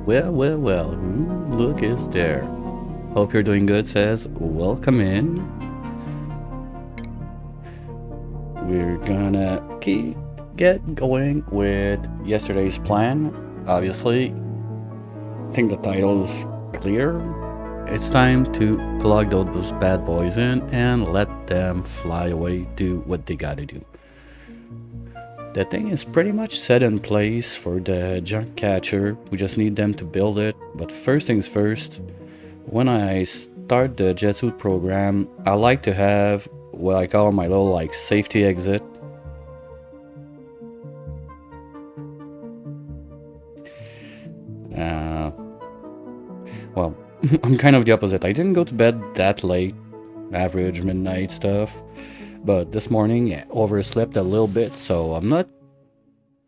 Well, who look is there? Hope you're doing good, says welcome in. We're gonna get going with yesterday's plan. Obviously, I think the title is clear. It's time to plug those bad boys in and let them fly away, do what they gotta do. The thing is pretty much set in place for the junk catcher. We just need them to build it. But first things first, when I start the jet suit program, I like to have what I call my little like safety exit. Uh, well, I'm kind of the opposite. I didn't go to bed that late, average midnight stuff. But this morning, yeah, overslept a little bit, so I'm not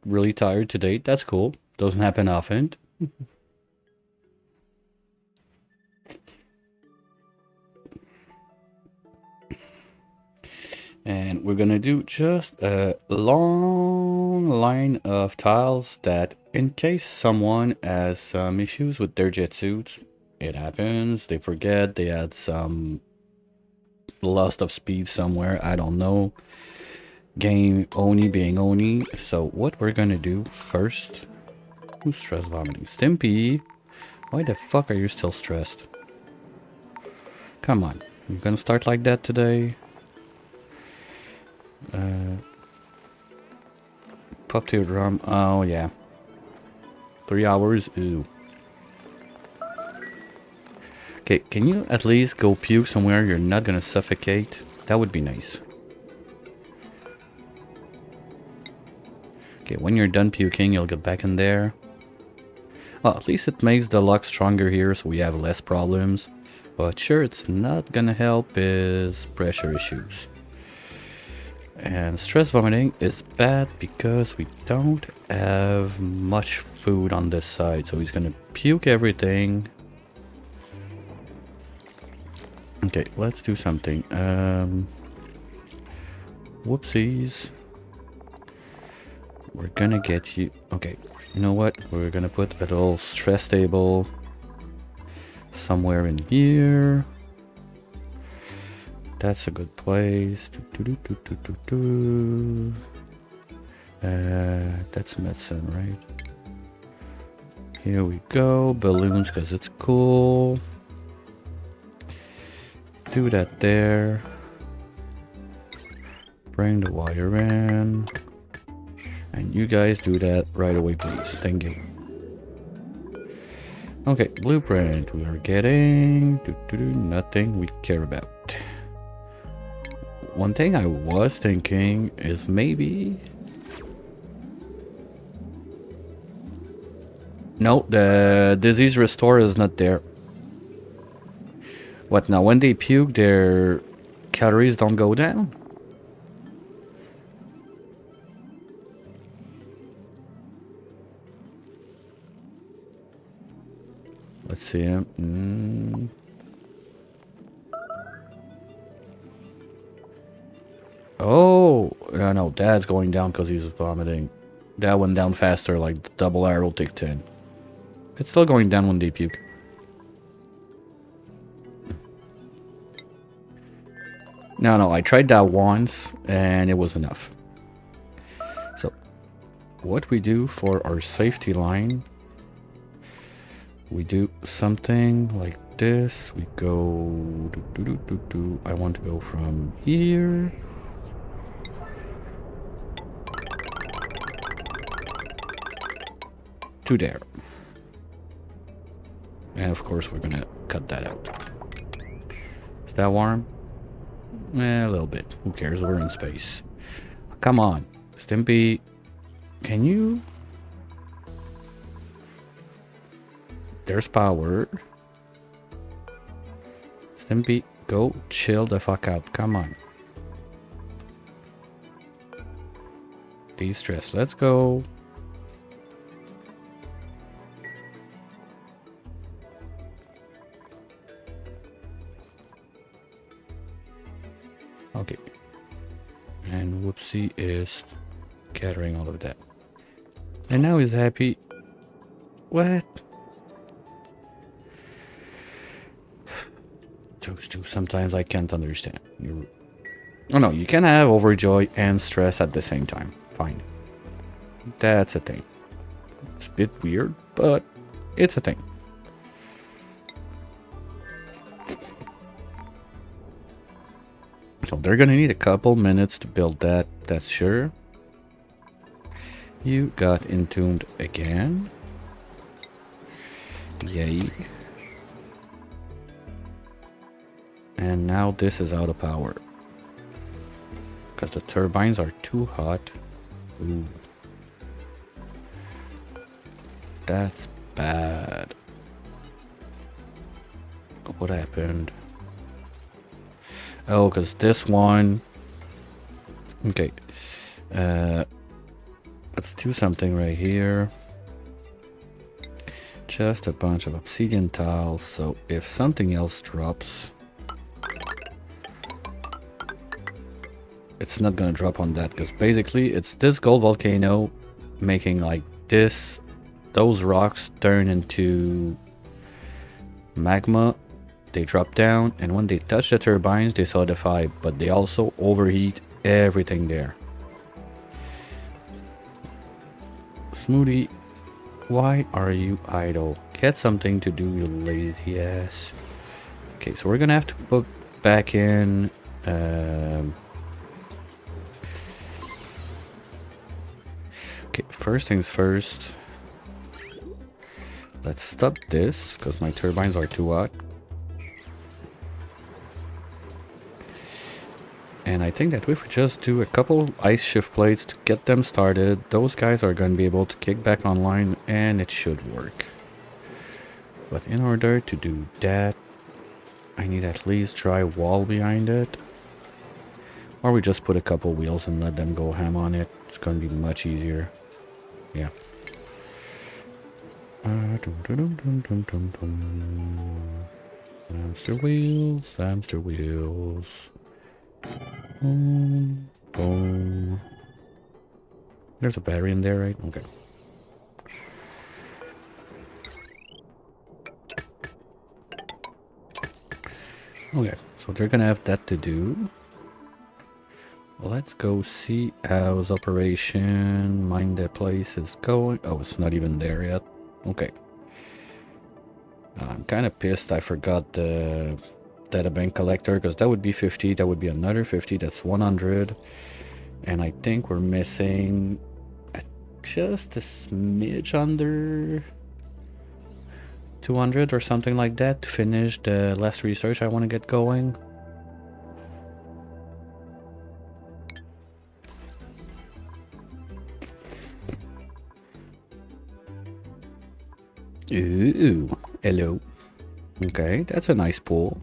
really tired today. That's cool. Doesn't happen often. And we're gonna do just a long line of tiles that in case someone has some issues with their jet suits, it happens, they forget, they had some loss of speed somewhere, I don't know. Game Oni being Oni. So what we're gonna do first, who's stress vomiting? Stimpy, why the fuck are you still stressed? Come on, you're gonna start like that today? Pop to your drum. Oh yeah. 3 hours. Ooh. Okay, can you at least go puke somewhere you're not gonna suffocate? That would be nice. Okay, when you're done puking, you'll get back in there. Well, at least it makes the luck stronger here, so we have less problems. But sure, it's not gonna help is pressure issues. And stress vomiting is bad because we don't have much food on this side. So he's gonna puke everything. Okay, let's do something. Whoopsies. We're gonna get you... Okay, you know what? We're gonna put a little stress table somewhere in here. That's a good place. That's medicine, right? Here we go. Balloons, because it's cool. Do that there. Bring the wire in. And you guys do that right away, please. Thank you. Okay, blueprint. We are getting nothing we care about. One thing I was thinking is maybe... No, the disease restore is not there. What now? When they puke, their calories don't go down? Let's see. Oh, no, that's going down because he's vomiting. That went down faster, like the double arrow tick 10. It's still going down when they puke. No, I tried that once and it was enough. So, what we do for our safety line, we do something like this. We go... I want to go from here... to there. And of course we're gonna cut that out. Is that warm? A little bit. Who cares? We're in space. Come on. Stimpy, can you... There's power. Stimpy, go chill the fuck out. Come on. De-stress. Let's go. Okay. And Whoopsie is gathering all of that. And now he's happy. What? those two sometimes I can't understand. You, oh no, you can have overjoy and stress at the same time. Fine. That's a thing. It's a bit weird, but it's a thing. So they're gonna need a couple minutes to build that, that's sure. You got entombed again. Yay. And now this is out of power. Because the turbines are too hot. Ooh. That's bad. What happened? Oh, because this one... Okay. Let's do something right here. Just a bunch of obsidian tiles, so if something else drops... It's not gonna drop on that, because basically it's this gold volcano making like this, those rocks turn into magma, they drop down, and when they touch the turbines they solidify, but they also overheat everything there. Smoothie, why are you idle? Get something to do, you lazy ass. Okay, so we're gonna have to put back in okay, first things first. Let's stop this, because my turbines are too hot. And I think that if we just do a couple ice shift plates to get them started, those guys are going to be able to kick back online, and it should work. But in order to do that, I need at least dry wall behind it. Or we just put a couple wheels and let them go ham on it. It's going to be much easier. Yeah. Hamster wheels, hamster wheels. Boom, boom. There's a battery in there, right? Okay. Okay, so they're gonna have that to do. Let's go see how's Operation Mind the Place is going. Oh, it's not even there yet. Okay. I'm kind of pissed I forgot the data bank collector, because that would be 50, that would be another 50, that's 100. And I think we're missing just a smidge under 200 or something like that to finish the last research I want to get going. Ooh, hello. Okay, that's a nice pool.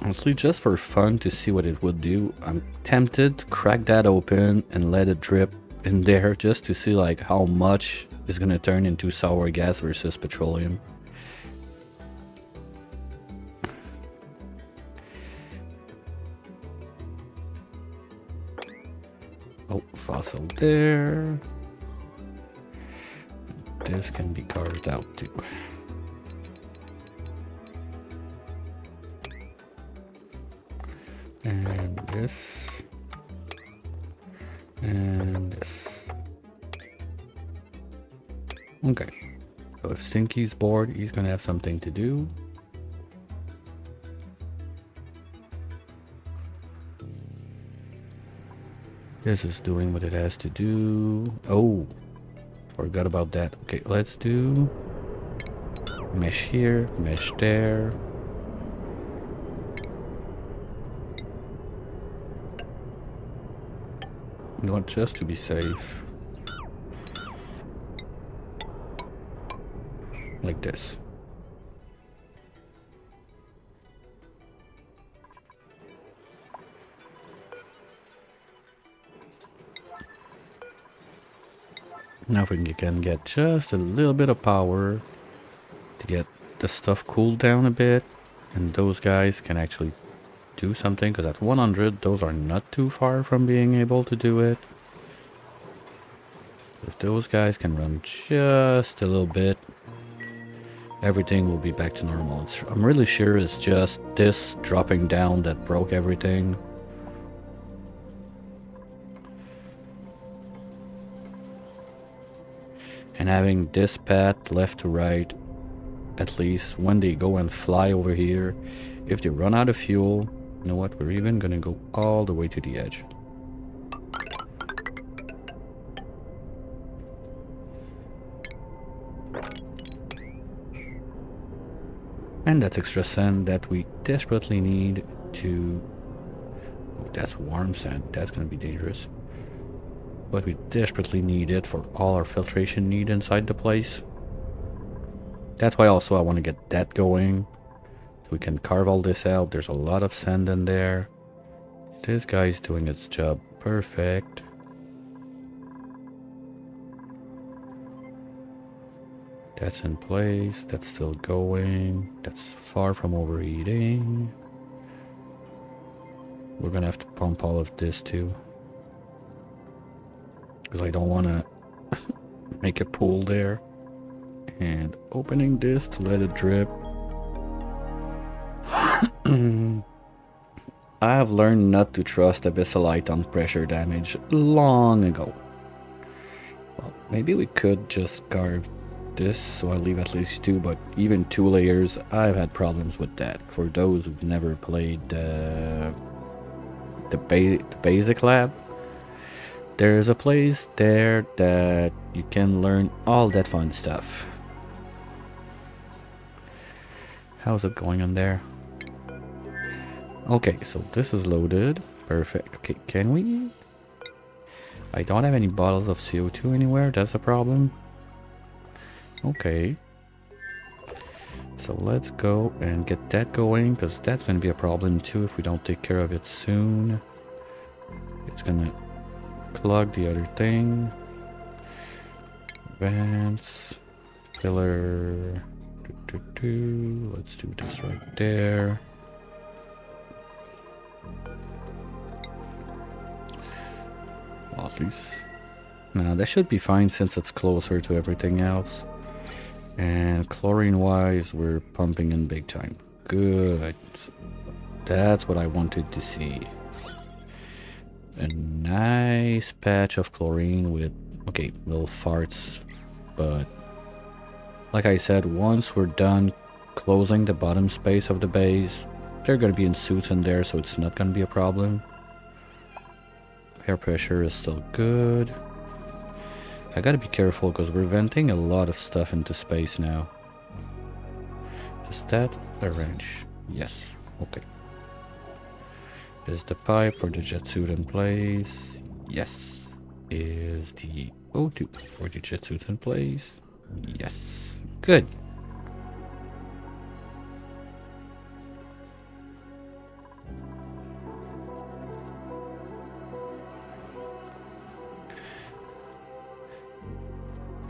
Honestly, just for fun to see what it would do, I'm tempted to crack that open and let it drip in there just to see like how much is gonna turn into sour gas versus petroleum. Oh, fossil there. This can be carved out too. And this. And this. Okay. So if Stinky's bored, he's gonna have something to do. This is doing what it has to do. Oh, forgot about that. Okay, let's do mesh here, mesh there. You want just to be safe. Like this. Now if we can get just a little bit of power to get the stuff cooled down a bit, and those guys can actually do something, because at 100 those are not too far from being able to do it. If those guys can run just a little bit, everything will be back to normal. I'm really sure it's just this dropping down that broke everything. And having this path left to right, at least when they go and fly over here, if they run out of fuel, you know what, we're even gonna go all the way to the edge. And that's extra sand that we desperately need to... Oh, that's warm sand, that's gonna be dangerous. But we desperately need it for all our filtration need inside the place. That's why also I want to get that going. So we can carve all this out. There's a lot of sand in there. This guy's doing its job perfect. That's in place. That's still going. That's far from overheating. We're gonna have to pump all of this too, because I don't want to make a pool there. And opening this to let it drip. I have learned not to trust Abyssalite on pressure damage long ago. Well, maybe we could just carve this so I leave at least 2, but even 2 layers, I've had problems with that. For those who've never played the basic lab, there's a place there that you can learn all that fun stuff. How's it going on there? Okay, so this is loaded. Perfect. Okay, can we... I don't have any bottles of CO2 anywhere. That's a problem. Okay. So let's go and get that going, because that's going to be a problem too if we don't take care of it soon. It's going to clog the other thing. Vents. Pillar. Let's do this right there. Well, at least... Now that should be fine since it's closer to everything else. And chlorine wise, we're pumping in big time. Good. That's what I wanted to see. A nice patch of chlorine with, okay, little farts. But like I said, once we're done closing the bottom space of the base, they're going to be in suits in there, so it's not going to be a problem. Air pressure is still good. I gotta be careful because we're venting a lot of stuff into space now. Is that a wrench? Yes. Okay. Is the pipe for the jet suit in place? Yes. Is the O2 for the jet suit in place? Yes. Good.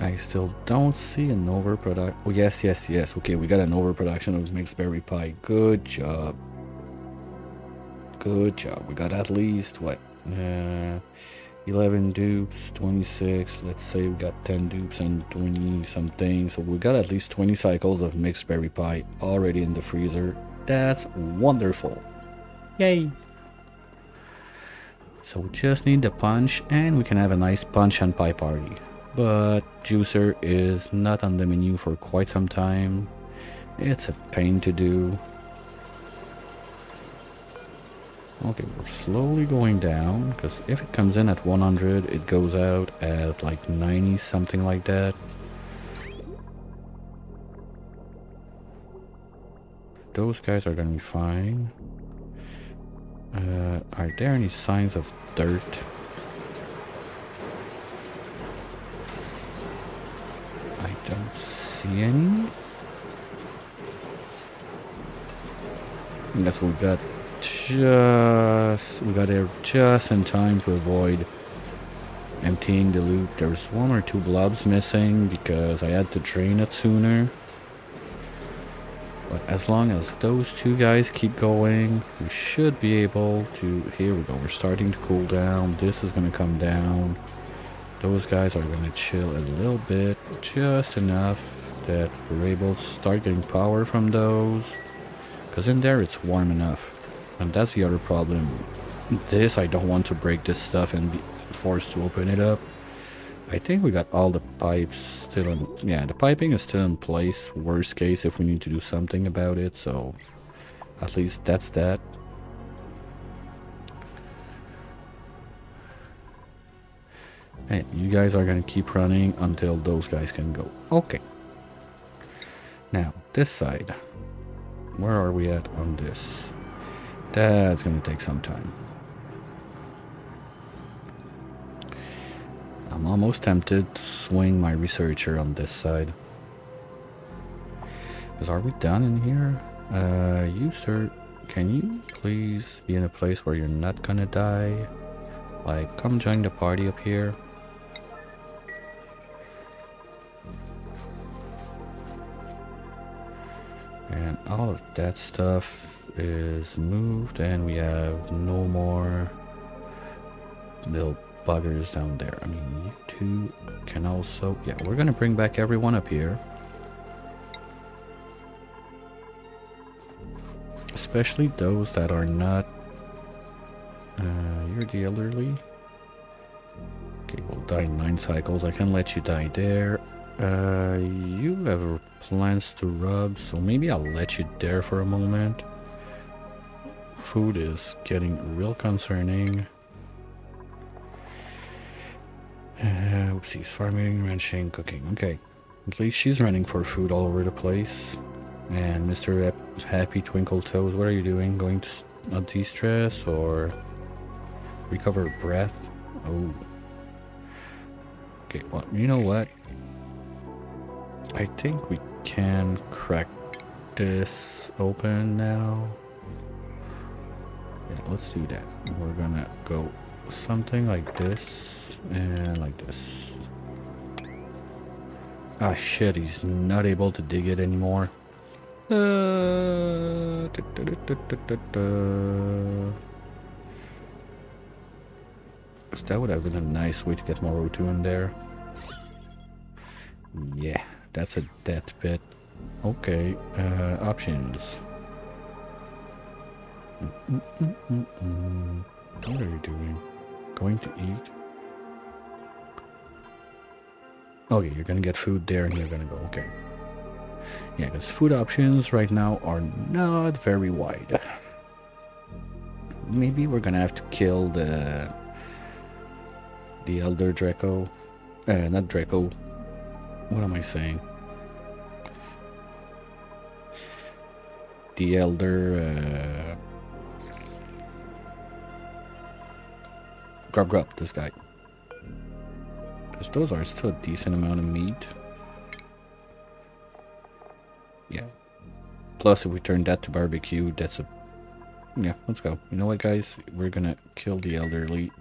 I still don't see an overproduction. Oh, yes, yes, yes. Okay, we got an overproduction of mixed berry pie. Good job. Good job. We got at least, what? 11 dupes, 26. Let's say we got 10 dupes and 20 something. So we got at least 20 cycles of mixed berry pie already in the freezer. That's wonderful. Yay. So we just need the punch and we can have a nice punch and pie party. But juicer is not on the menu for quite some time. It's a pain to do. Okay, we're slowly going down, because if it comes in at 100, it goes out at like 90, something like that. Those guys are gonna be fine. Are there any signs of dirt? I don't see any. I guess we got there just in time to avoid emptying the loop. There's 1 or 2 blobs missing because I had to drain it sooner. But as long as those 2 guys keep going, we should be able to... Here we go, we're starting to cool down. This is going to come down. Those guys are gonna chill a little bit, just enough that we're able to start getting power from those. Because in there it's warm enough. And that's the other problem. I don't want to break this stuff and be forced to open it up. I think we got all the pipes still in... Yeah, the piping is still in place. Worst case if we need to do something about it, so... At least that's that. Hey, you guys are gonna keep running until those guys can go. Okay. Now, this side. Where are we at on this? That's gonna take some time. I'm almost tempted to swing my researcher on this side. Because are we done in here? You sir, can you please be in a place where you're not gonna die? Like, come join the party up here. And all of that stuff is moved, and we have no more little buggers down there. I mean, you two can also... Yeah, we're gonna bring back everyone up here. Especially those that are not... you're the elderly. Okay, we'll die in 9 cycles. I can let you die there. You have plans to rub, so maybe I'll let you there for a moment. Food is getting real concerning. Oopsies, farming, ranching, cooking. Okay, at least she's running for food all over the place. And Mr. Happy Twinkle Toes, what are you doing? Going to de-stress or recover breath? Oh. Okay, well, you know what? I think we can crack this open now. Yeah, let's do that. We're gonna go something like this and like this. Ah shit, he's not able to dig it anymore. That would have been a nice way to get more O2 in there. Yeah, that's a dead bit. Okay, options. What are you doing? Going to eat? Okay, you're gonna get food there and you're gonna go, okay. Yeah, because food options right now are not very wide. Maybe we're gonna have to kill the Elder Draco. Not Draco. What am I saying? The Elder... Grub, this guy. Because those are still a decent amount of meat. Yeah. Plus, if we turn that to barbecue, that's a... Yeah, let's go. You know what, guys? We're gonna kill the elderly.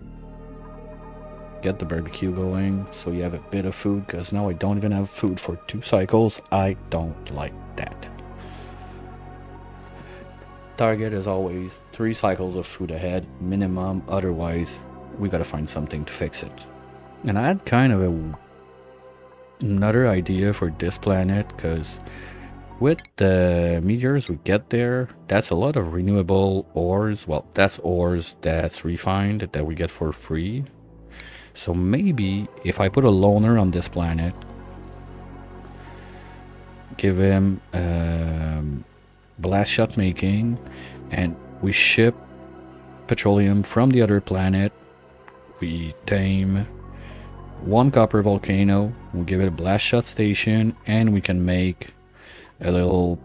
Get the barbecue going, so you have a bit of food, because now I don't even have food for 2 cycles. I don't like that. Target is always 3 cycles of food ahead, minimum, otherwise we gotta find something to fix it. And I had kind of another idea for this planet, because with the meteors we get there, that's a lot of renewable ores. Well, that's ores that's refined that we get for free. So maybe if I put a loner on this planet, give him blast shot making, and we ship petroleum from the other planet, we tame 1 copper volcano, we'll give it a blast shot station, and we can make a little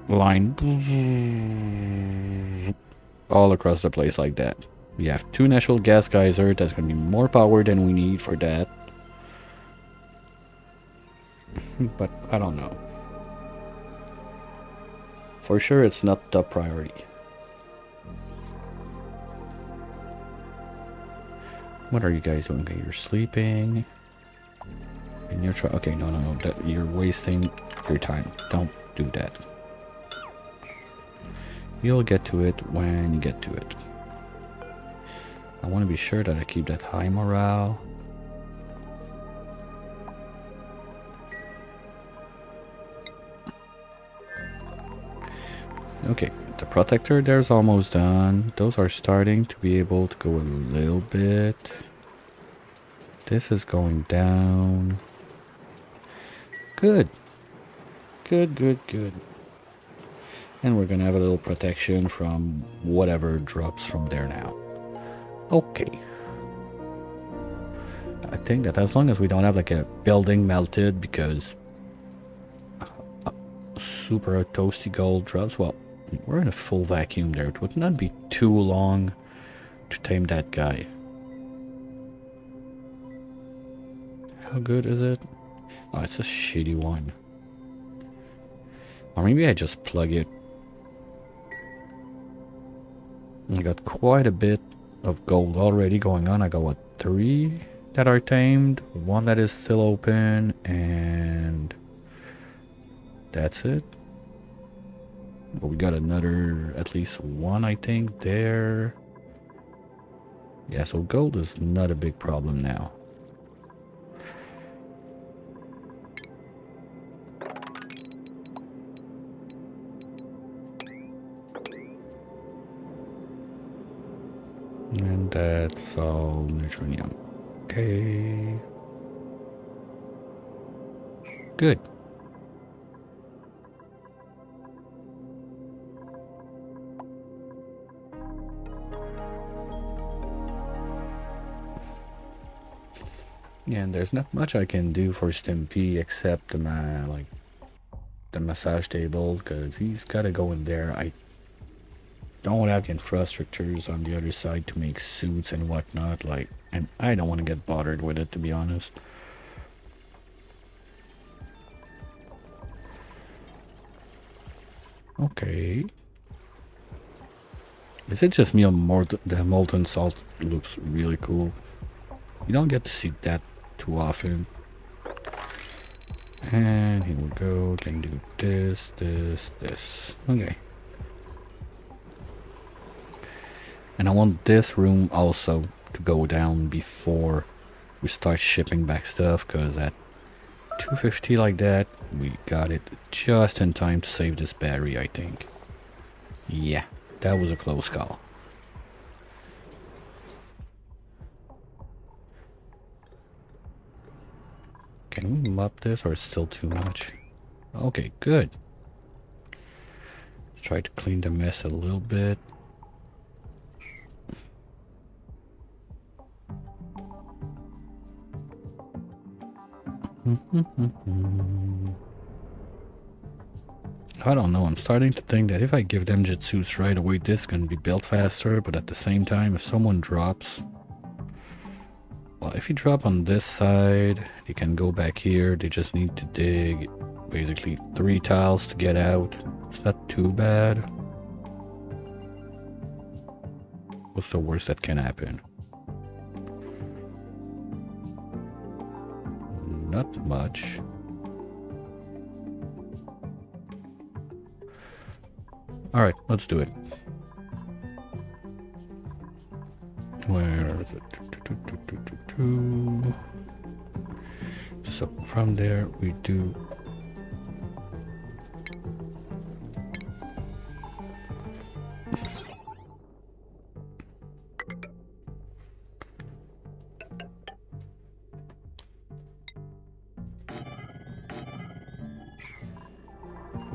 line all across the place like that. We have 2 natural gas geyser. That's going to be more power than we need for that. But I don't know. For sure it's not top priority. What are you guys doing? Okay, you're sleeping. And you're trying... Okay, no. That, you're wasting your time. Don't do that. You'll get to it when you get to it. I want to be sure that I keep that high morale. Okay, the protector there's almost done. Those are starting to be able to go a little bit. This is going down. Good. Good, good, good. And we're gonna have a little protection from whatever drops from there now. Okay. I think that as long as we don't have like a building melted because super toasty gold drops, well, we're in a full vacuum there. It would not be too long to tame that guy. How good is it? Oh, it's a shitty one. Or maybe I just plug it. I got quite a bit of gold already going on. I got what, 3 that are tamed, 1 that is still open, and that's it. But we got another, at least 1 I think there. Yeah, so gold is not a big problem now. And that's all neutronium. Okay. Good. And there's not much I can do for Stimpy except like the massage table, because he's got to go in there. I don't have the infrastructures on the other side to make suits and whatnot, like, and I don't want to get bothered with it, to be honest. Okay. Is it just me or the molten salt looks really cool? You don't get to see that too often. And here we go, can do this, this, this. Okay. And I want this room also to go down before we start shipping back stuff, because at 250 like that, we got it just in time to save this battery, I think. Yeah, that was a close call. Can we mop this, or it's still too much? Okay, good. Let's try to clean the mess a little bit. I don't know, I'm starting to think that if I give them Jitsus right away, this can be built faster, but at the same time, if someone drops... Well, if you drop on this side, they can go back here, they just need to dig basically 3 tiles to get out. It's not too bad. What's the worst that can happen? Not much. Alright, let's do it. Where is it? So from there we do...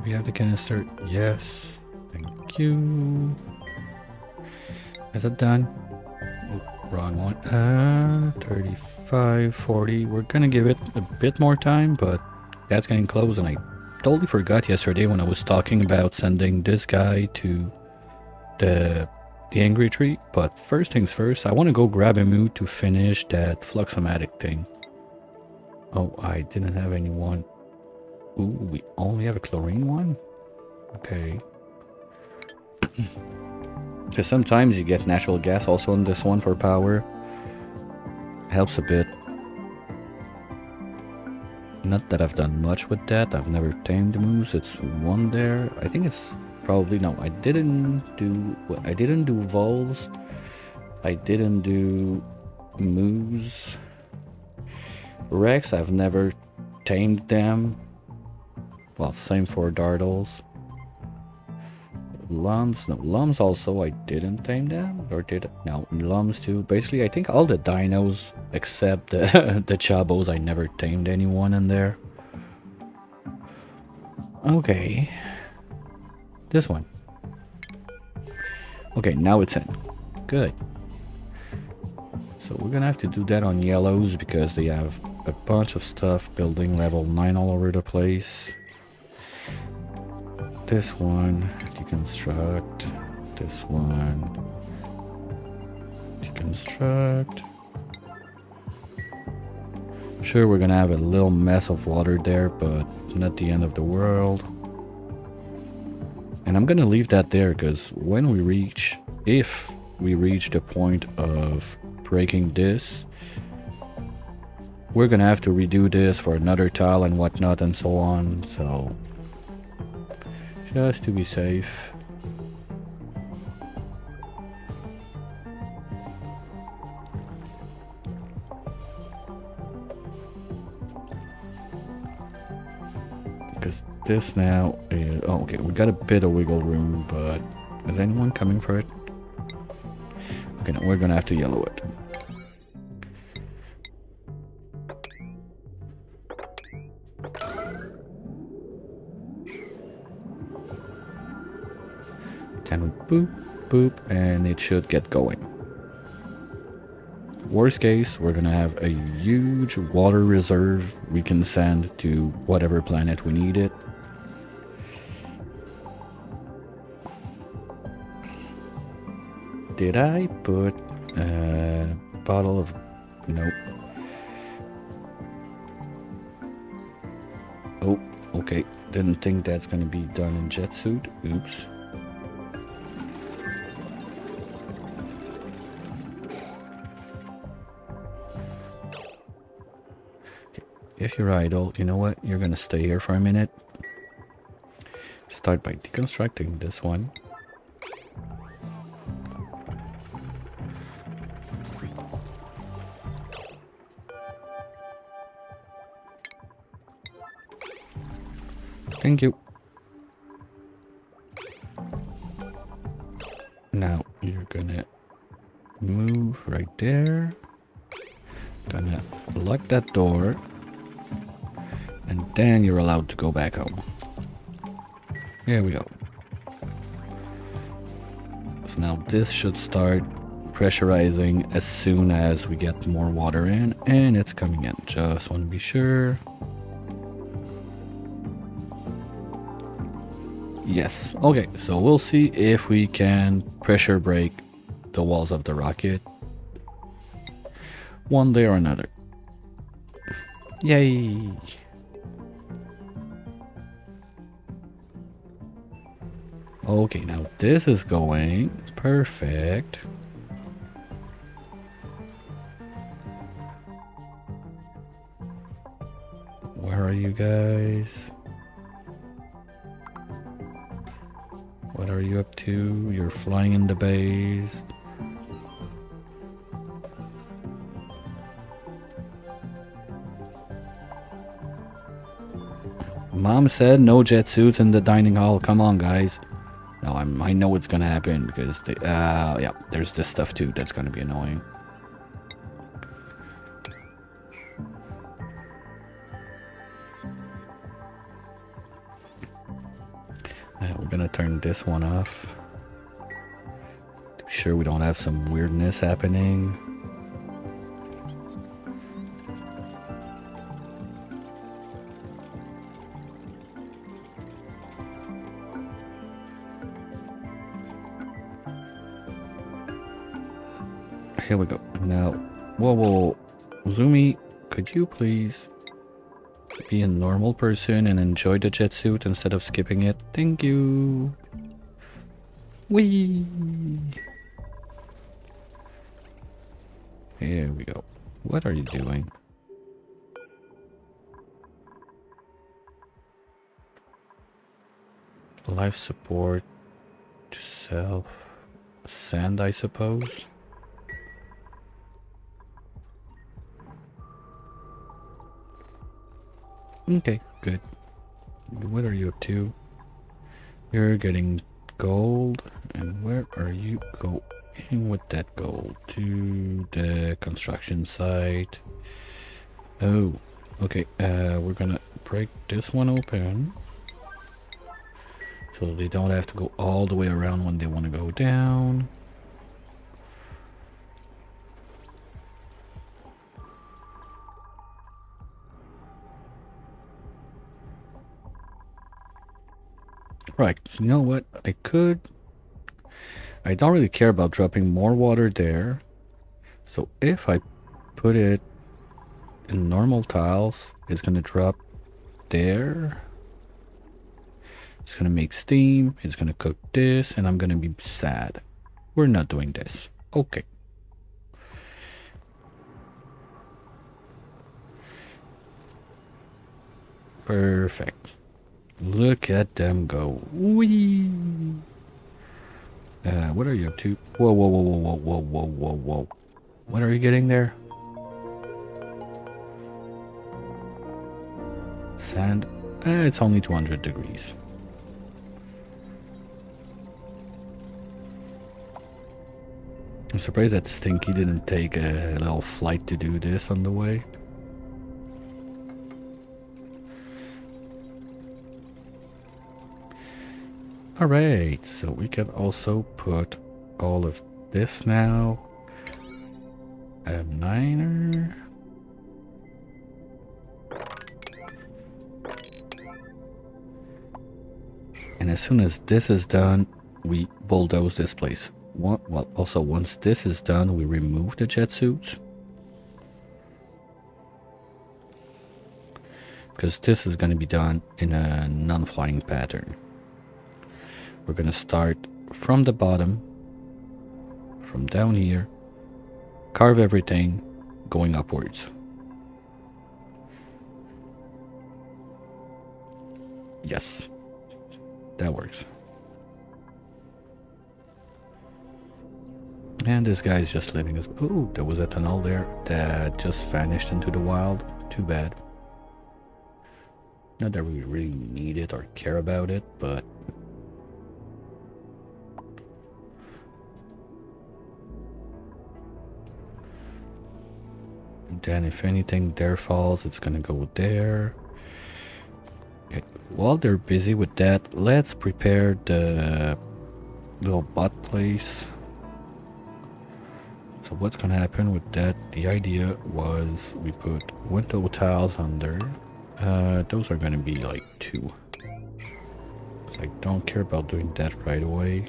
We have the canister. Yes. Thank you. Is it done? Oh, wrong one. 35, 40. We're gonna give it a bit more time, but that's getting close, and I totally forgot yesterday when I was talking about sending this guy to the angry tree. But first things first, I want to go grab a mood to finish that fluxomatic thing. Oh, I didn't have anyone. Ooh, we only have a chlorine one? Okay. Because sometimes you get natural gas also on this one for power. Helps a bit. Not that I've done much with that. I've never tamed the moose. It's one there. I think it's probably... No, I didn't do... Well, I didn't do voles. I didn't do moose. Rex, I've never tamed them. Well, same for Dartles. Lums, no, Lums also I didn't tame them, or did it? No, Lums too. Basically, I think all the dinos except the, the Chabos, I never tamed anyone in there. Okay. This one. Okay, now it's in. Good. So we're gonna have to do that on yellows because they have a bunch of stuff building level 9 all over the place. This one, deconstruct. This one, deconstruct. Sure, we're gonna have a little mess of water there, but not the end of the world. And I'm gonna leave that there because when we reach, if we reach the point of breaking this, we're gonna have to redo this for another tile and whatnot and so on, so just to be safe. Because this now is, oh, okay, we got a bit of wiggle room, but is anyone coming for it? Okay, no, we're gonna have to yellow it. Then we boop, boop, and it should get going. Worst case, we're gonna have a huge water reserve we can send to whatever planet we need it. Did I put a bottle of... Nope. Oh, okay. Didn't think that's gonna be done in jet suit. Oops. If you're idle, you know what? You're gonna stay here for a minute. Start by deconstructing this one. Thank you. Now you're gonna move right there. Gonna lock that door. And then you're allowed to go back home. Here we go. So now this should start pressurizing as soon as we get more water in, and it's coming in. Just want to be sure. Yes. Okay, so we'll see if we can pressure break the walls of the rocket one day or another. Yay! Okay, now this is going perfect. Where are you guys? What are you up to? You're flying in the bays. Mom said no jet suits in the dining hall. Come on, guys. No, I know it's gonna happen because they, yeah, there's this stuff too that's gonna be annoying. We're gonna turn this one off. To be sure we don't have some weirdness happening. Here we go. Now, whoa, Zumi, could you please be a normal person and enjoy the jet suit instead of skipping it? Thank you. Whee! Here we go. What are you doing? Life support to self sand, I suppose. Okay, good. What are you up to? You're getting gold. And where are you going with that gold? To the construction site. Oh, okay. We're gonna break this one open. So they don't have to go all the way around when they want to go down. Right, so you know what? I don't really care about dropping more water there. So if I put it in normal tiles, it's gonna drop there. It's gonna make steam, it's gonna cook this, and I'm gonna be sad. We're not doing this. Okay. Perfect. Look at them go. Whee! What are you up to? Whoa, whoa, whoa, whoa, whoa, whoa, whoa, whoa. What are you getting there? Sand? It's only 200 degrees. I'm surprised that Stinky didn't take a little flight to do this on the way. Alright, so we can also put all of this now. A miner. And as soon as this is done, we bulldoze this place. Well, also once this is done, we remove the jet suits. Because this is going to be done in a non-flying pattern. We're going to start from the bottom, from down here, carve everything, going upwards. Yes, that works. And this guy's just living his... Oh, there was a tunnel there that just vanished into the wild. Too bad. Not that we really need it or care about it, but... Then if anything there falls, it's gonna go there. Okay. While they're busy with that, let's prepare the little bot place. So what's gonna happen with that? The idea was we put window tiles under. Those are gonna be like 2. So I don't care about doing that right away.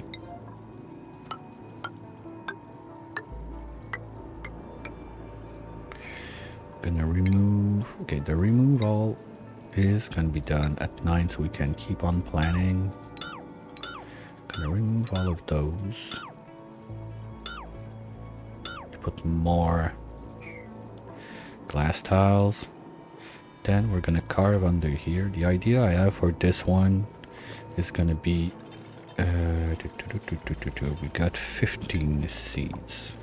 Gonna remove. Okay, the remove all is gonna be done at 9, so we can keep on planning. Gonna remove all of those. Put more glass tiles. Then we're gonna carve under here. The idea I have for this one is gonna be we got 15 seeds.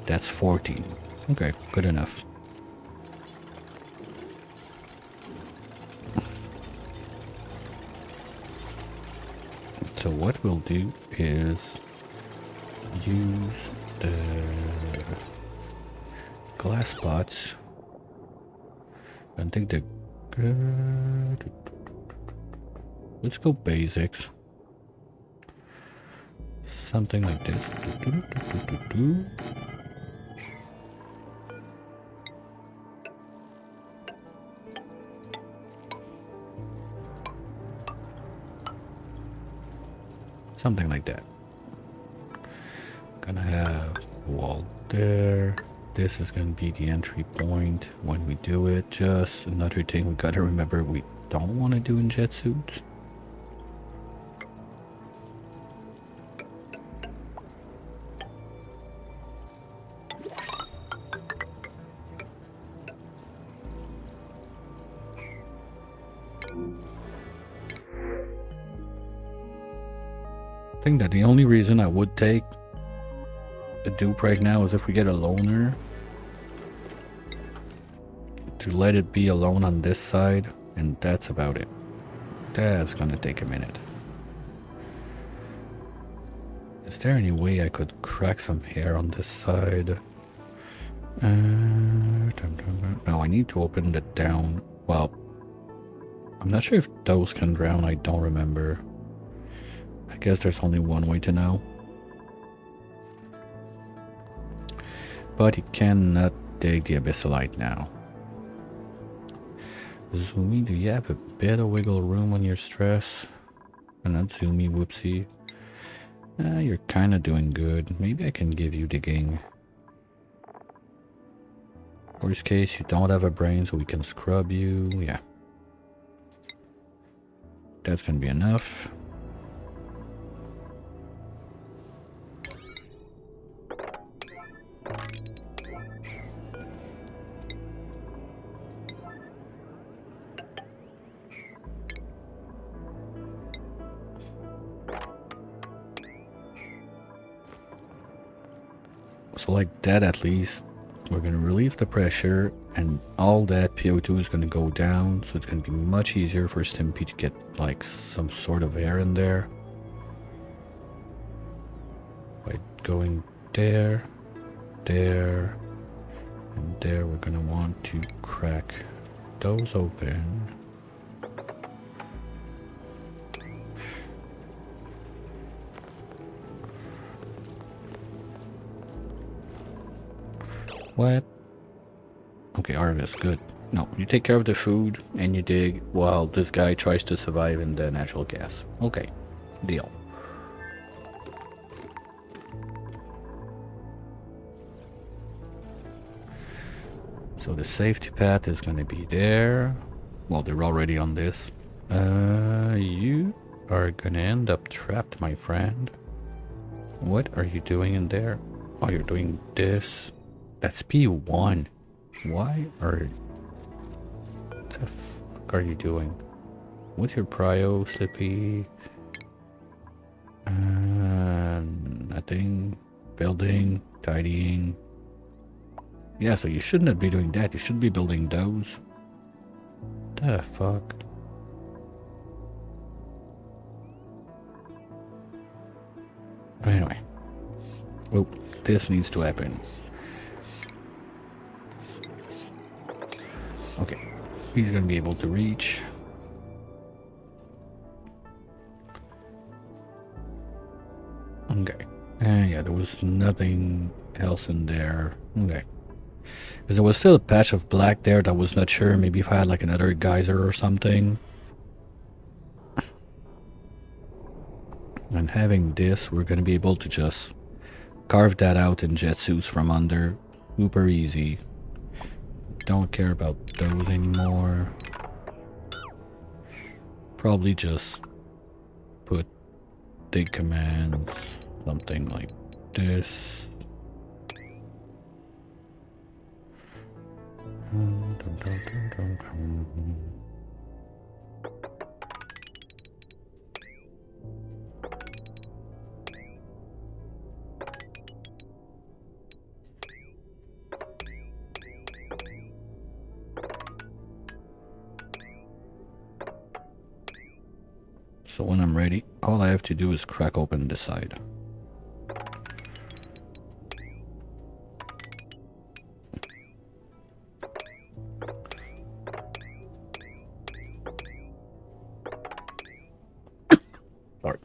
That's 14. Okay, good enough. So what we'll do is use the glass pots. I think the let's go basics. Something like this. Something like that. Gonna have a wall there. This is gonna be the entry point when we do it. Just another thing we gotta remember we don't want to do in jet suits. I think that the only reason I would take a dupe right now is if we get a loner to let it be alone on this side, and that's about it. That's gonna take a minute. Is there any way I could crack some hair on this side? No, I need to open it down. Well, I'm not sure if those can drown, I don't remember. I guess there's only one way to know. But he cannot dig the abyssalite now. Zoomy, do you have a bit of wiggle room when you're stressed? Not Zoomy, whoopsie. You're kind of doing good. Maybe I can give you digging. Worst case, you don't have a brain, so we can scrub you. Yeah. That's gonna be enough. So like that, at least we're gonna relieve the pressure, and all that PO2 is gonna go down, so it's gonna be much easier for Stimpy to get like some sort of air in there. By going there, there, and there, we're gonna want to crack those open. What? Okay, harvest, good. No, you take care of the food and you dig while this guy tries to survive in the natural gas. Okay, deal. So the safety path is gonna be there. Well, they're already on this. You are gonna end up trapped, my friend. What are you doing in there? Oh, you're doing this. That's P1. Why are... the fuck are you doing? What's your prio, Slippy? Nothing. Building. Tidying. Yeah, so you shouldn't be doing that. You should be building those. The fuck? Anyway. Oh, this needs to happen. Okay. He's gonna be able to reach. Okay. Yeah, there was nothing else in there. Okay. Because there was still a patch of black there that I was not sure. Maybe if I had like another geyser or something. And having this, we're gonna be able to just carve that out in jet suits from under. Super easy. Don't care about those anymore. Probably just put dig commands, something like this. So when I'm ready, all I have to do is crack open the side. Sorry.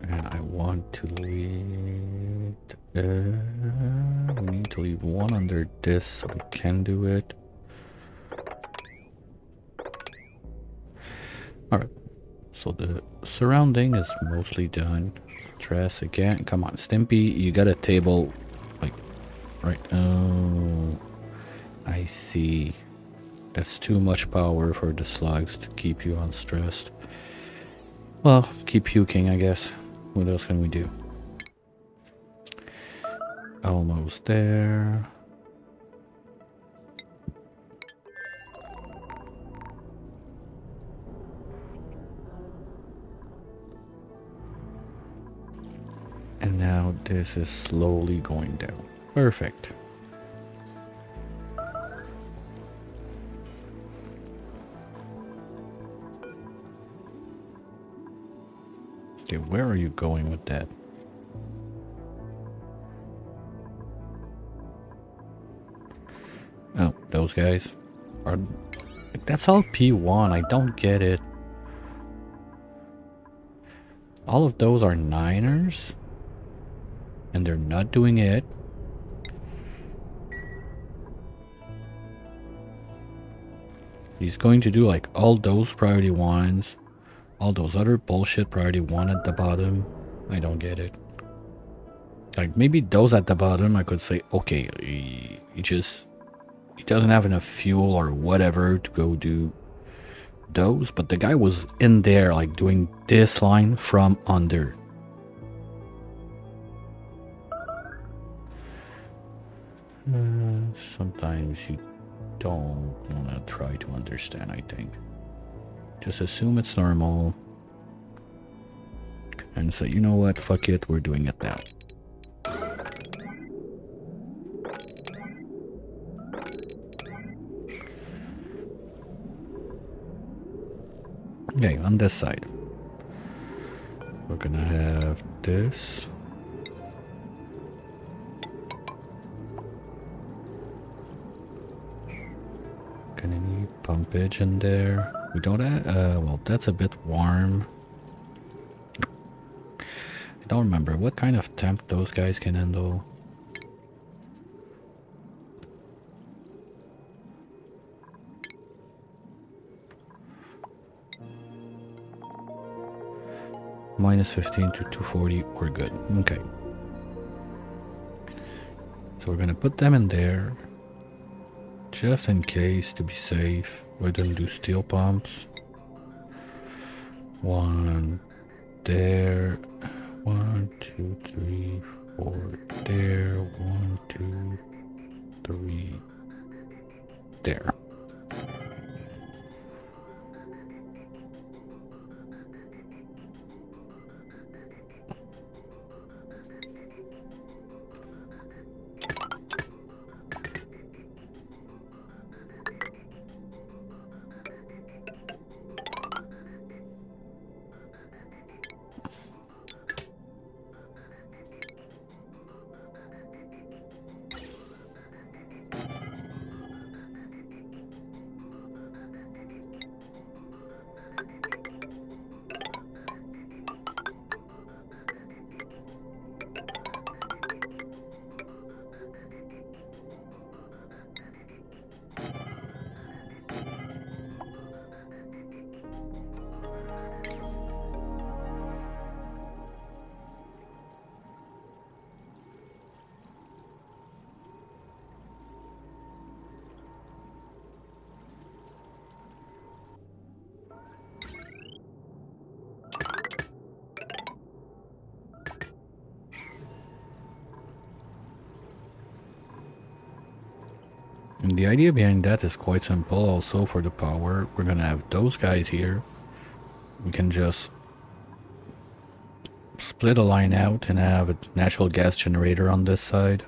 And I want to leave... we need to leave one under this so we can do it. Alright, so the surrounding is mostly done. Dress again. Come on, Stimpy, you got a table, like, right. Oh, I see. That's too much power for the slugs to keep you unstressed. Well, keep puking, I guess. What else can we do? Almost there. And now this is slowly going down. Perfect. Okay, where are you going with that? Oh, those guys are... That's all P1, I don't get it. All of those are 9ers. And they're not doing it. He's going to do like all those priority 1s. All those other bullshit priority 1 at the bottom. I don't get it. Like maybe those at the bottom I could say, okay, he doesn't have enough fuel or whatever to go do those, but the guy was in there like doing this line from under. Sometimes you don't want to try to understand, I think. Just assume it's normal and say, you know what, fuck it, we're doing it now. Okay, on this side, we're gonna have this. Gonna need pumpage in there. We don't have, well, that's a bit warm. I don't remember what kind of temp those guys can handle. Minus 15 to 240, we're good. Okay. So we're gonna put them in there. Just in case, to be safe. We're gonna do steel pumps. 1 there. 1, 2, 3, 4 there. 1, 2, 3 there. And the idea behind that is quite simple. Also for the power, we're gonna have those guys here. We can just split a line out and have a natural gas generator on this side.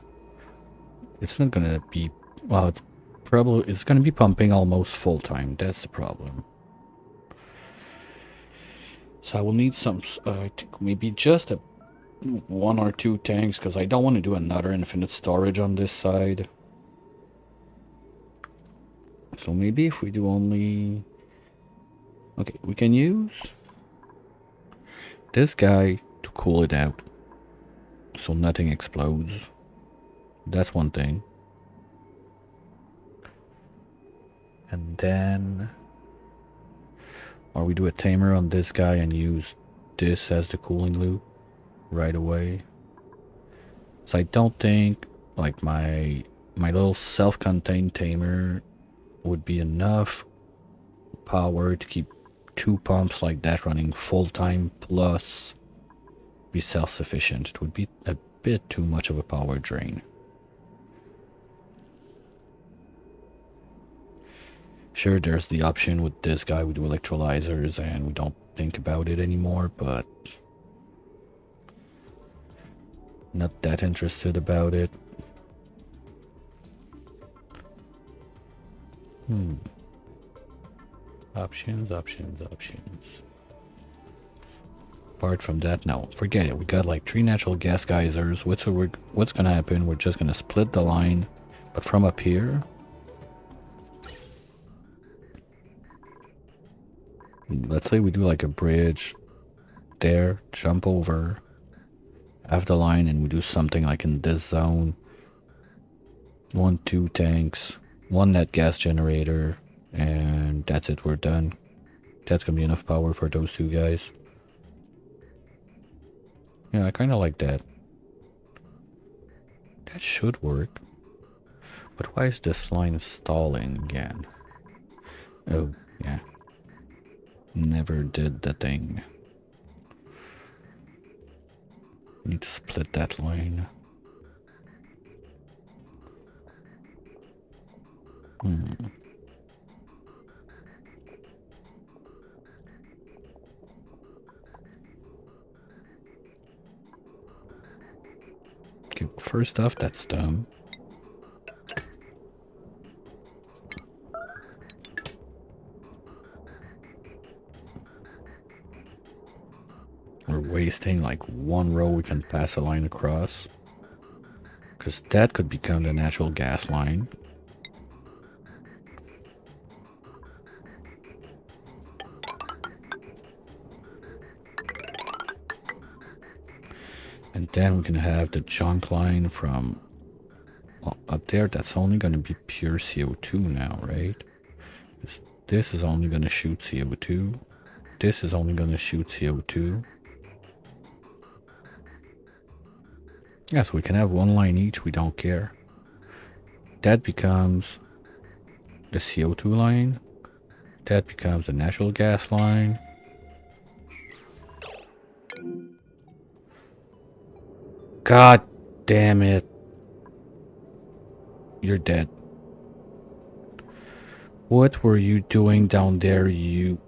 It's not gonna be, well, it's gonna be pumping almost full time. That's the problem. So I will need some, I think maybe just 1 or 2 tanks, because I don't want to do another infinite storage on this side. So maybe if we do only... Okay, we can use this guy to cool it out so nothing explodes. That's one thing. And then... Or we do a tamer on this guy and use this as the cooling loop right away. So I don't think like my little self-contained tamer would be enough power to keep 2 pumps like that running full time plus be self-sufficient. It would be a bit too much of a power drain. Sure, there's the option with this guy, we do electrolyzers and we don't think about it anymore, but not that interested about it. Options. Apart from that, no, forget it. We got like 3 natural gas geysers. What's gonna happen? We're just gonna split the line, but from up here. Let's say we do like a bridge there, jump over, have the line, and we do something like in this zone. 1, 2 tanks, 1 net gas generator, and that's it, we're done. That's gonna be enough power for those 2 guys. Yeah, I kinda like that. That should work. But why is this line stalling again? Oh, yeah. Never did the thing. Need to split that line. Okay, first off, that's dumb. We're wasting like 1 row we can pass a line across. Because that could become the natural gas line. And then we can have the junk line from up there. That's only going to be pure CO2 now, right? This is only going to shoot CO2. This is only going to shoot CO2. Yeah, so we can have 1 line each. We don't care. That becomes the CO2 line. That becomes the natural gas line. God damn it. You're dead. What were you doing down there, you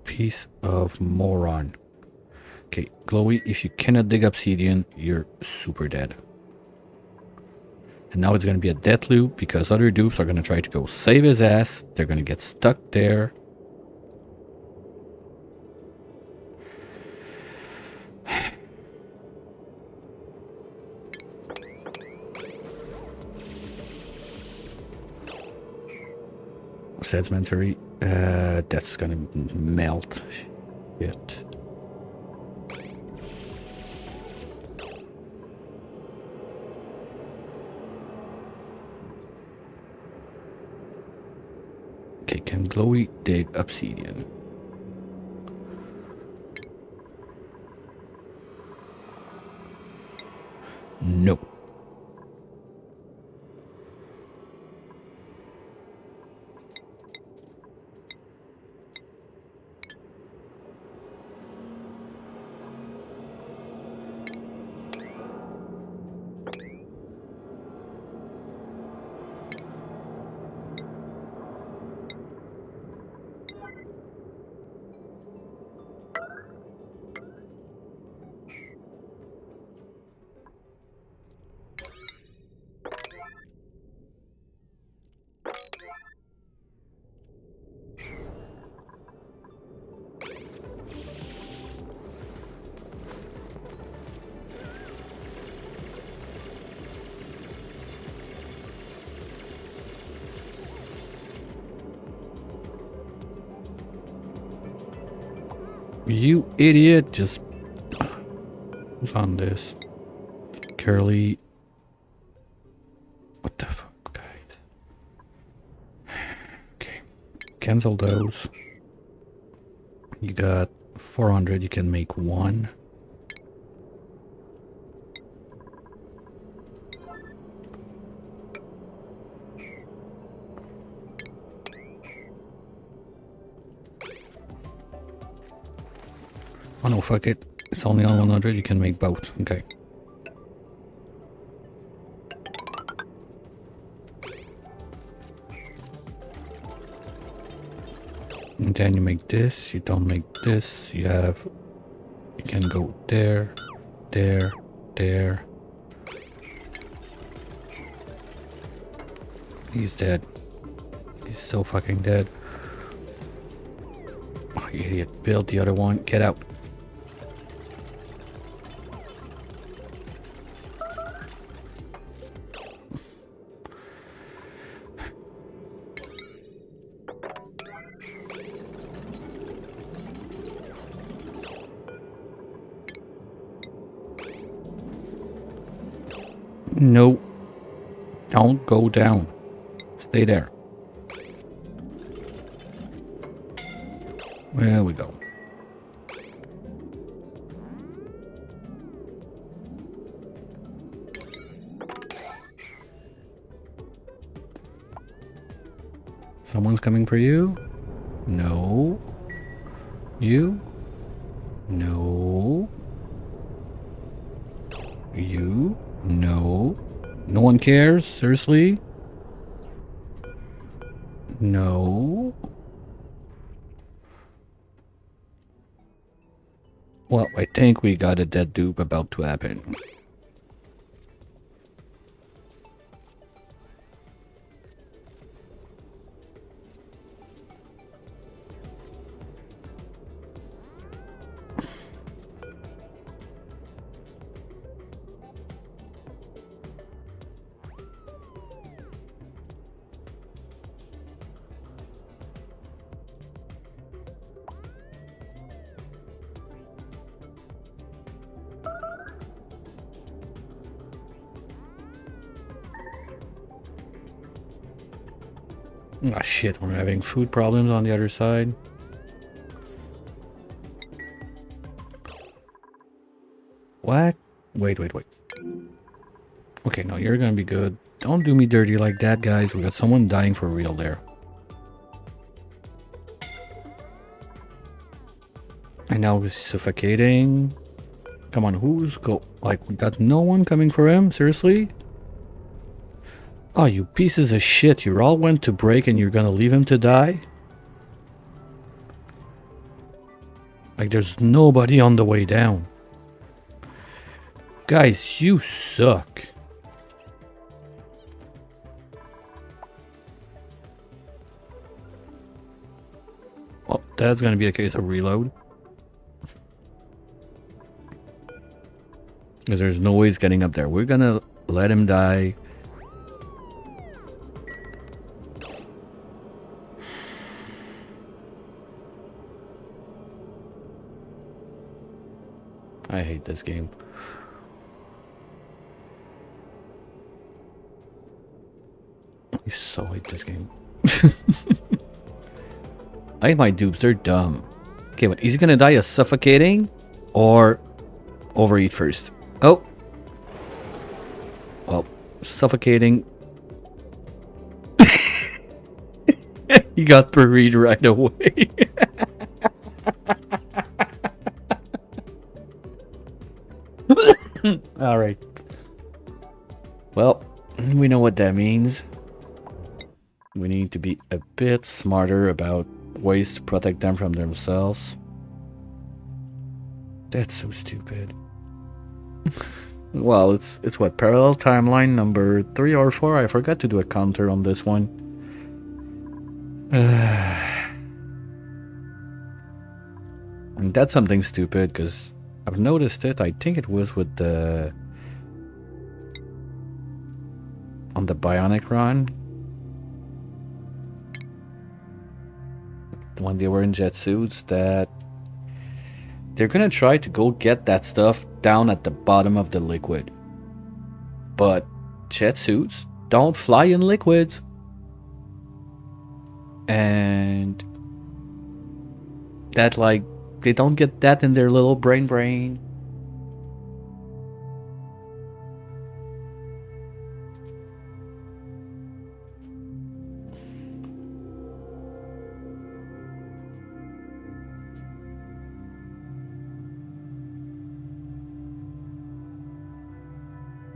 piece of moron? Okay, Chloe, if you cannot dig obsidian, you're super dead. And now it's going to be a death loop because other dupes are going to try to go save his ass. They're going to get stuck there. Sedimentary. That's gonna melt. Shit. Okay, can Chloe dig obsidian? No. You idiot, just... Who's on this? Curly... What the fuck, guys? Okay. Cancel those. You got 400, you can make 1. Oh no, fuck it. It's only on 100, you can make both. Okay. And then you make this, you don't make this, you can go there, there, there. He's dead. He's so fucking dead. Oh, you idiot. Build the other one. Get out. No, don't go down. Stay there. There we go. Someone's coming for you? No. You? No. You? No. No one cares? Seriously? No. Well, I think we got a dead dupe about to happen. Ah, shit, we're having food problems on the other side. What? Wait. Okay, no, you're gonna be good. Don't do me dirty like that, guys. We got someone dying for real there. And now he's suffocating. Come on, who's go? Like, we got no one coming for him? Seriously? Oh, you pieces of shit. You all went to break and you're gonna leave him to die? Like, there's nobody on the way down. Guys, you suck. Well, that's gonna be a case of reload. Because there's no way he's getting up there. We're gonna let him die. I hate this game. I so hate this game. I hate my dupes, they're dumb. Okay, but is he gonna die of suffocating? Or overeat first? Oh! Well, suffocating. He got buried right away. Alright. Well, we know what that means. We need to be a bit smarter about ways to protect them from themselves. That's so stupid. Well, it's what, parallel timeline number 3 or 4? I forgot to do a counter on this one. And that's something stupid because I've noticed it. I think it was with the on the Bionic run when they were in jet suits that they're gonna try to go get that stuff down at the bottom of the liquid. But jet suits don't fly in liquids. And that, like, they don't get that in their little brain.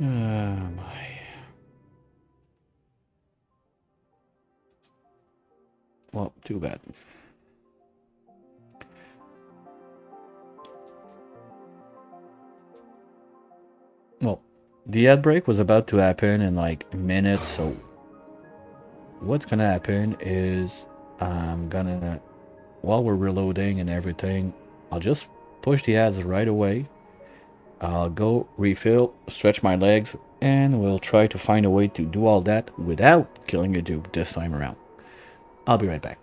Oh my. Well, too bad. Well, the ad break was about to happen in like minutes, so what's gonna happen is I'm gonna, while we're reloading and everything, I'll just push the ads right away. I'll go refill, stretch my legs, and we'll try to find a way to do all that without killing a dupe this time around. I'll be right back.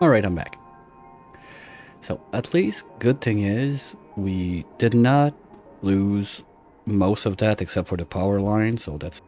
Alright, I'm back. So, at least, good thing is, we did not lose most of that except for the power line, so that's...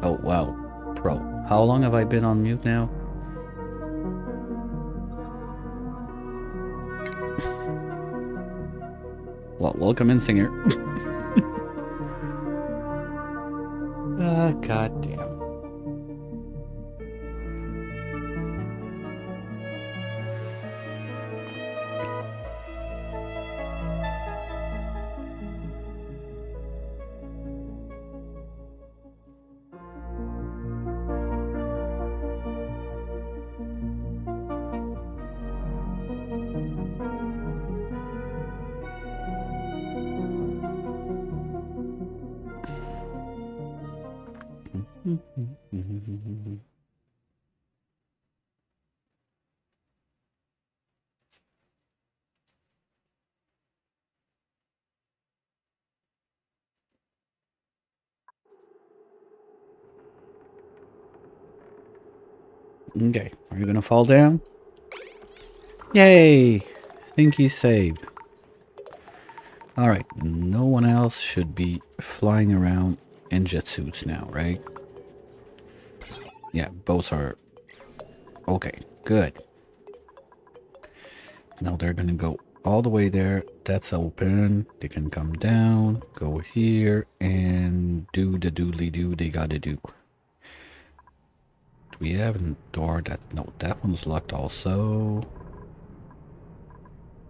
Oh, wow. Pro. How long have I been on mute now? Well, welcome in, singer. Ah, goddamn. Okay, are you gonna fall down? Yay! Think he's saved. Alright, no one else should be flying around in jet suits now, right? Yeah, boats are... Okay, good. Now they're gonna go all the way there. That's open. They can come down, go here, and do the doodly-doo they gotta do. Do we have a door that... No, that one's locked also.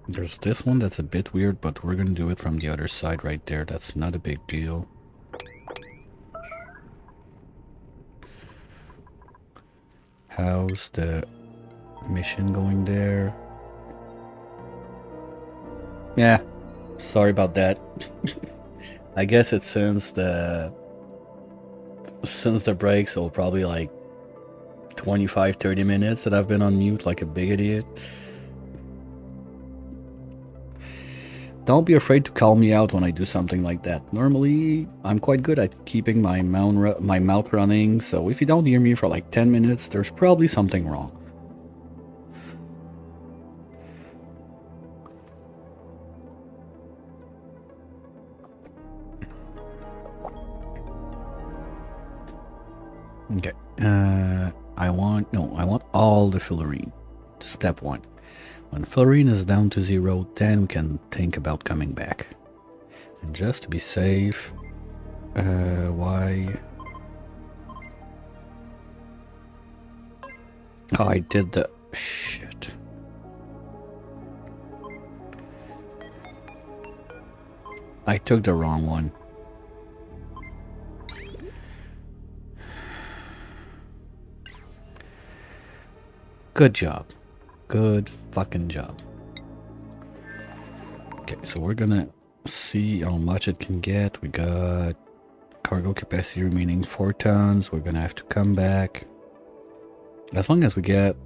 There's this one that's a bit weird, but we're gonna do it from the other side right there. That's not a big deal. How's the mission going there? Yeah, sorry about that. I guess it's since the break, so probably like 25-30 minutes that I've been on mute like a big idiot. Don't be afraid to call me out when I do something like that. Normally, I'm quite good at keeping my mouth running, so if you don't hear me for like 10 minutes, there's probably something wrong. Okay, I want all the fluorine. Step 1. When fluorine is down to 0, then we can think about coming back. And just to be safe, why? Oh, I did the... Shit. I took the wrong one. Good job. Good fucking job. Okay, so we're gonna see how much it can get. We got cargo capacity remaining 4 tons. We're gonna have to come back. As long as we get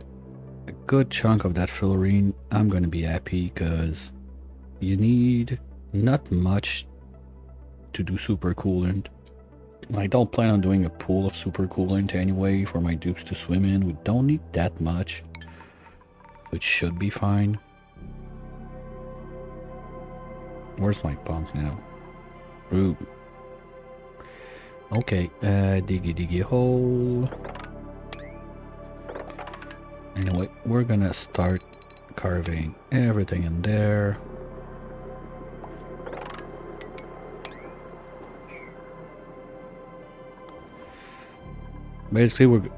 a good chunk of that fluorine, I'm gonna be happy, because you need not much to do super coolant. I don't plan on doing a pool of super coolant anyway for my dupes to swim in. We don't need that much, which should be fine. Where's my pumps now? Ooh. Okay, diggy hole. Anyway, we're gonna start carving everything in there. Basically, we're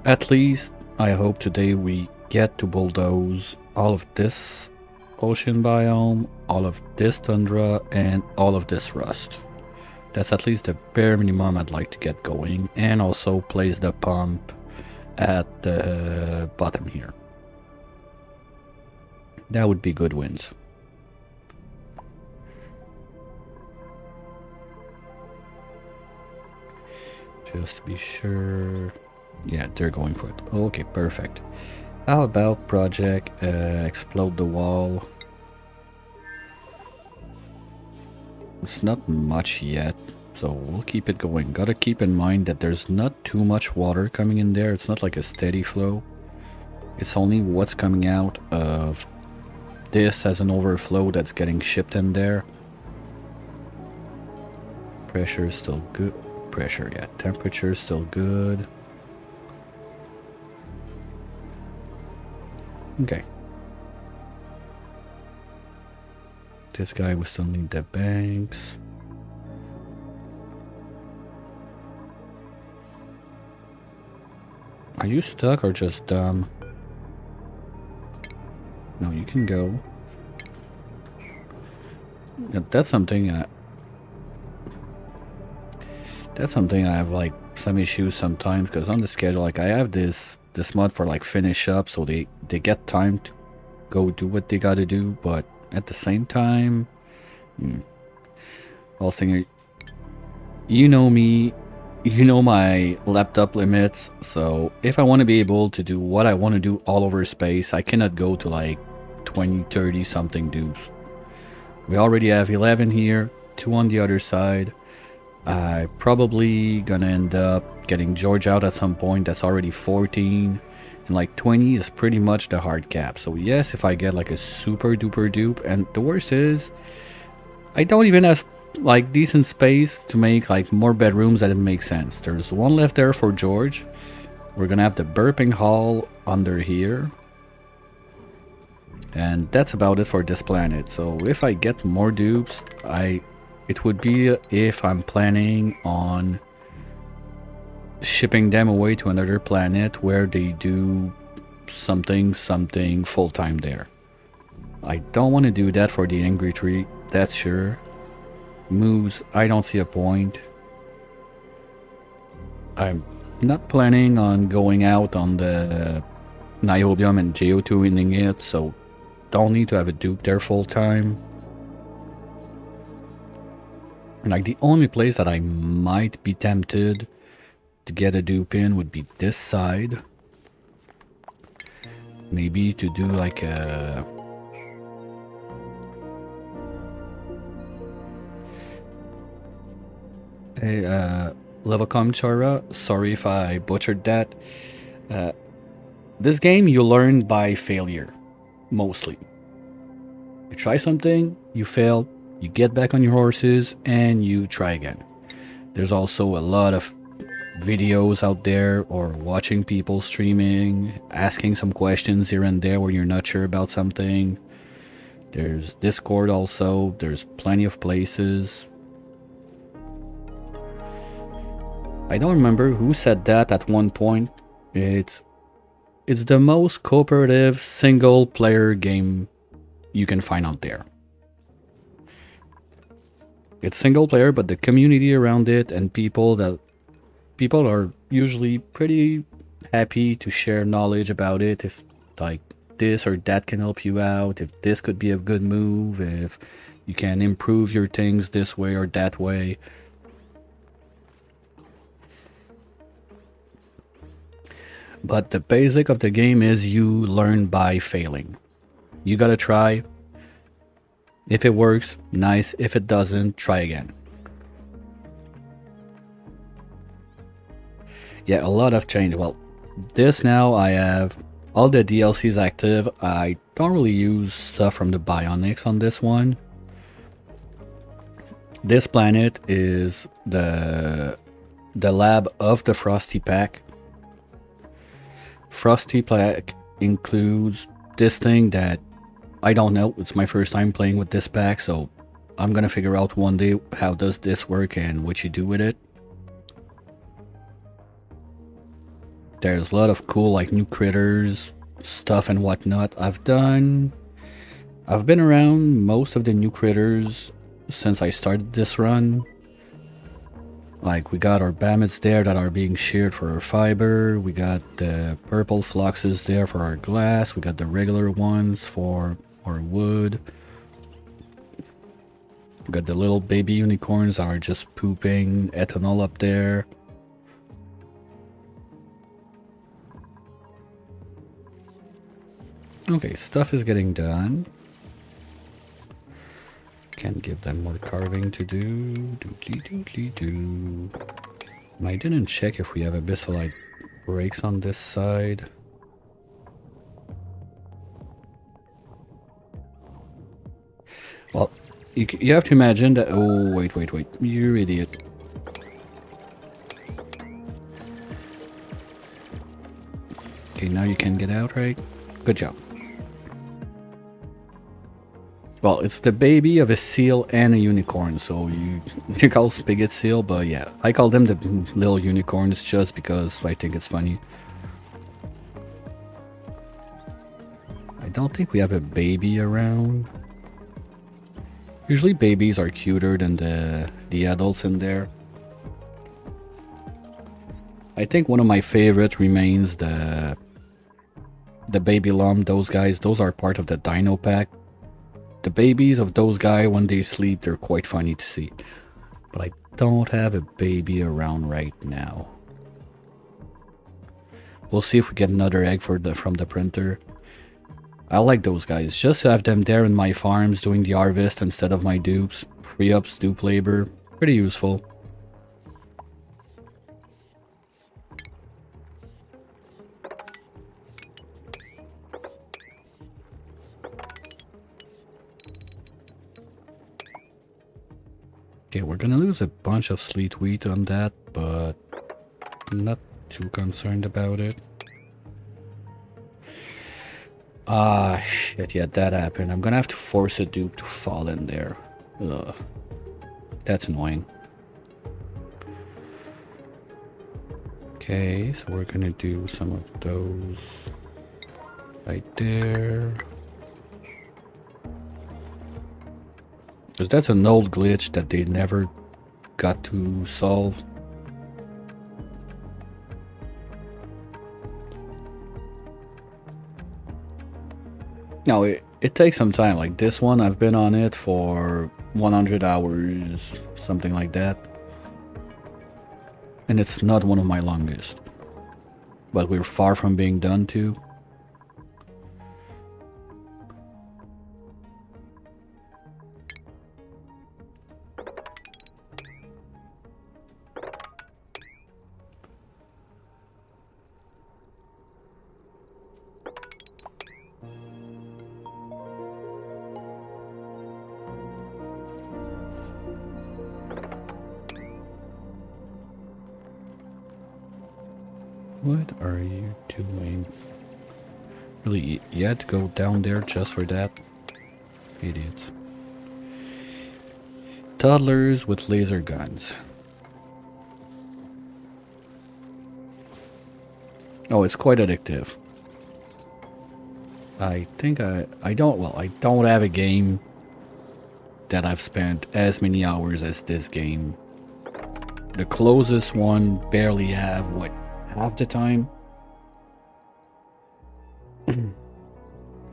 at least, I hope today we get to bulldoze all of this ocean biome, all of this tundra, and all of this rust. That's at least the bare minimum I'd like to get going, and also place the pump at the bottom here. That would be good wins. Just to be sure. Yeah, they're going for it. Okay, perfect. How about project explode the wall? It's not much yet, so we'll keep it going. Gotta keep in mind that there's not too much water coming in there. It's not like a steady flow. It's only what's coming out of this as an overflow that's getting shipped in there. Pressure is still good. Pressure, yeah. Temperature is still good. Okay. This guy will still need the banks. Are you stuck or just dumb? No, you can go. Yeah, that's something I have like some issues sometimes, because on the schedule, like I have this mod for like finish up, so they get time to go do what they gotta do, but at the same time, well, thing, you know me, you know my laptop limits, so if I want to be able to do what I want to do all over space, I cannot go to like 20, 30 something dupes. We already have 11 here, 2 on the other side. I probably gonna end up getting George out at some point. That's already 14. and like 20 is pretty much the hard cap. So yes, if I get like a super duper dupe, and the worst is I don't even have like decent space to make like more bedrooms that it makes sense. There's one left there for George. We're gonna have the burping hall under here. And that's about it for this planet. So if I get more dupes, it would be if I'm planning on shipping them away to another planet where they do something full-time there. I don't want to do that for the angry tree, that's sure. Moves, I don't see a point. I'm not planning on going out on the niobium and geotuning it, so don't need to have a dupe there full-time. Like the only place that I might be tempted to get a dupe in would be this side. Maybe to do like a... Hey, Levacom Chara, sorry if I butchered that. This game you learn by failure, mostly. You try something, you fail, you get back on your horses, and you try again. There's also a lot of videos out there, or watching people streaming, asking some questions here and there where you're not sure about something. There's Discord also, there's plenty of places. I don't remember who said that at one point. It's the most cooperative single player game you can find out there. It's single player, but the community around it and people are usually pretty happy to share knowledge about it. If like this or that can help you out, if this could be a good move, if you can improve your things this way or that way. But the basic of the game is you learn by failing. You gotta try. If it works, nice. If it doesn't, try again. Yeah, a lot of change. Well, this now I have all the DLCs active. I don't really use stuff from the Bionics on this one. This planet is the lab of the Frosty Pack. Frosty Pack includes this thing that I don't know. It's my first time playing with this pack, so I'm gonna figure out one day how does this work and what you do with it. There's a lot of cool like new critters, stuff and whatnot. I've been around most of the new critters since I started this run. Like we got our Bammets there that are being sheared for our fiber. We got the purple fluxes there for our glass. We got the regular ones for our wood. We got the little baby unicorns that are just pooping ethanol up there. Okay, stuff is getting done. Can give them more carving to do. I didn't check if we have abyssalite breaks on this side. Well, you have to imagine that... Oh, wait. You idiot. Okay, now you can get out, right? Good job. Well, it's the baby of a seal and a unicorn, so you call spigot seal, but yeah, I call them the little unicorns just because I think it's funny. I don't think we have a baby around. Usually babies are cuter than the adults in there. I think one of my favorites remains the baby llama. Those guys, those are part of the dino pack. The babies of those guys, when they sleep, they're quite funny to see. But I don't have a baby around right now. We'll see if we get another egg from the printer. I like those guys. Just to have them there in my farms doing the harvest instead of my dupes. Free ups, dupe labor. Pretty useful. Okay, we're gonna lose a bunch of sleet wheat on that, but I'm not too concerned about it. Ah, shit, yeah, that happened. I'm gonna have to force a dupe to fall in there. Ugh. That's annoying. Okay, so we're gonna do some of those right there. Because that's an old glitch that they never got to solve. No, it takes some time. Like this one, I've been on it for 100 hours, something like that. And it's not one of my longest. But we're far from being done too. What are you doing? Really, you had to go down there just for that? Idiots. Toddlers with laser guns. Oh, it's quite addictive. I think I don't have a game that I've spent as many hours as this game. The closest one barely have, what, half the time?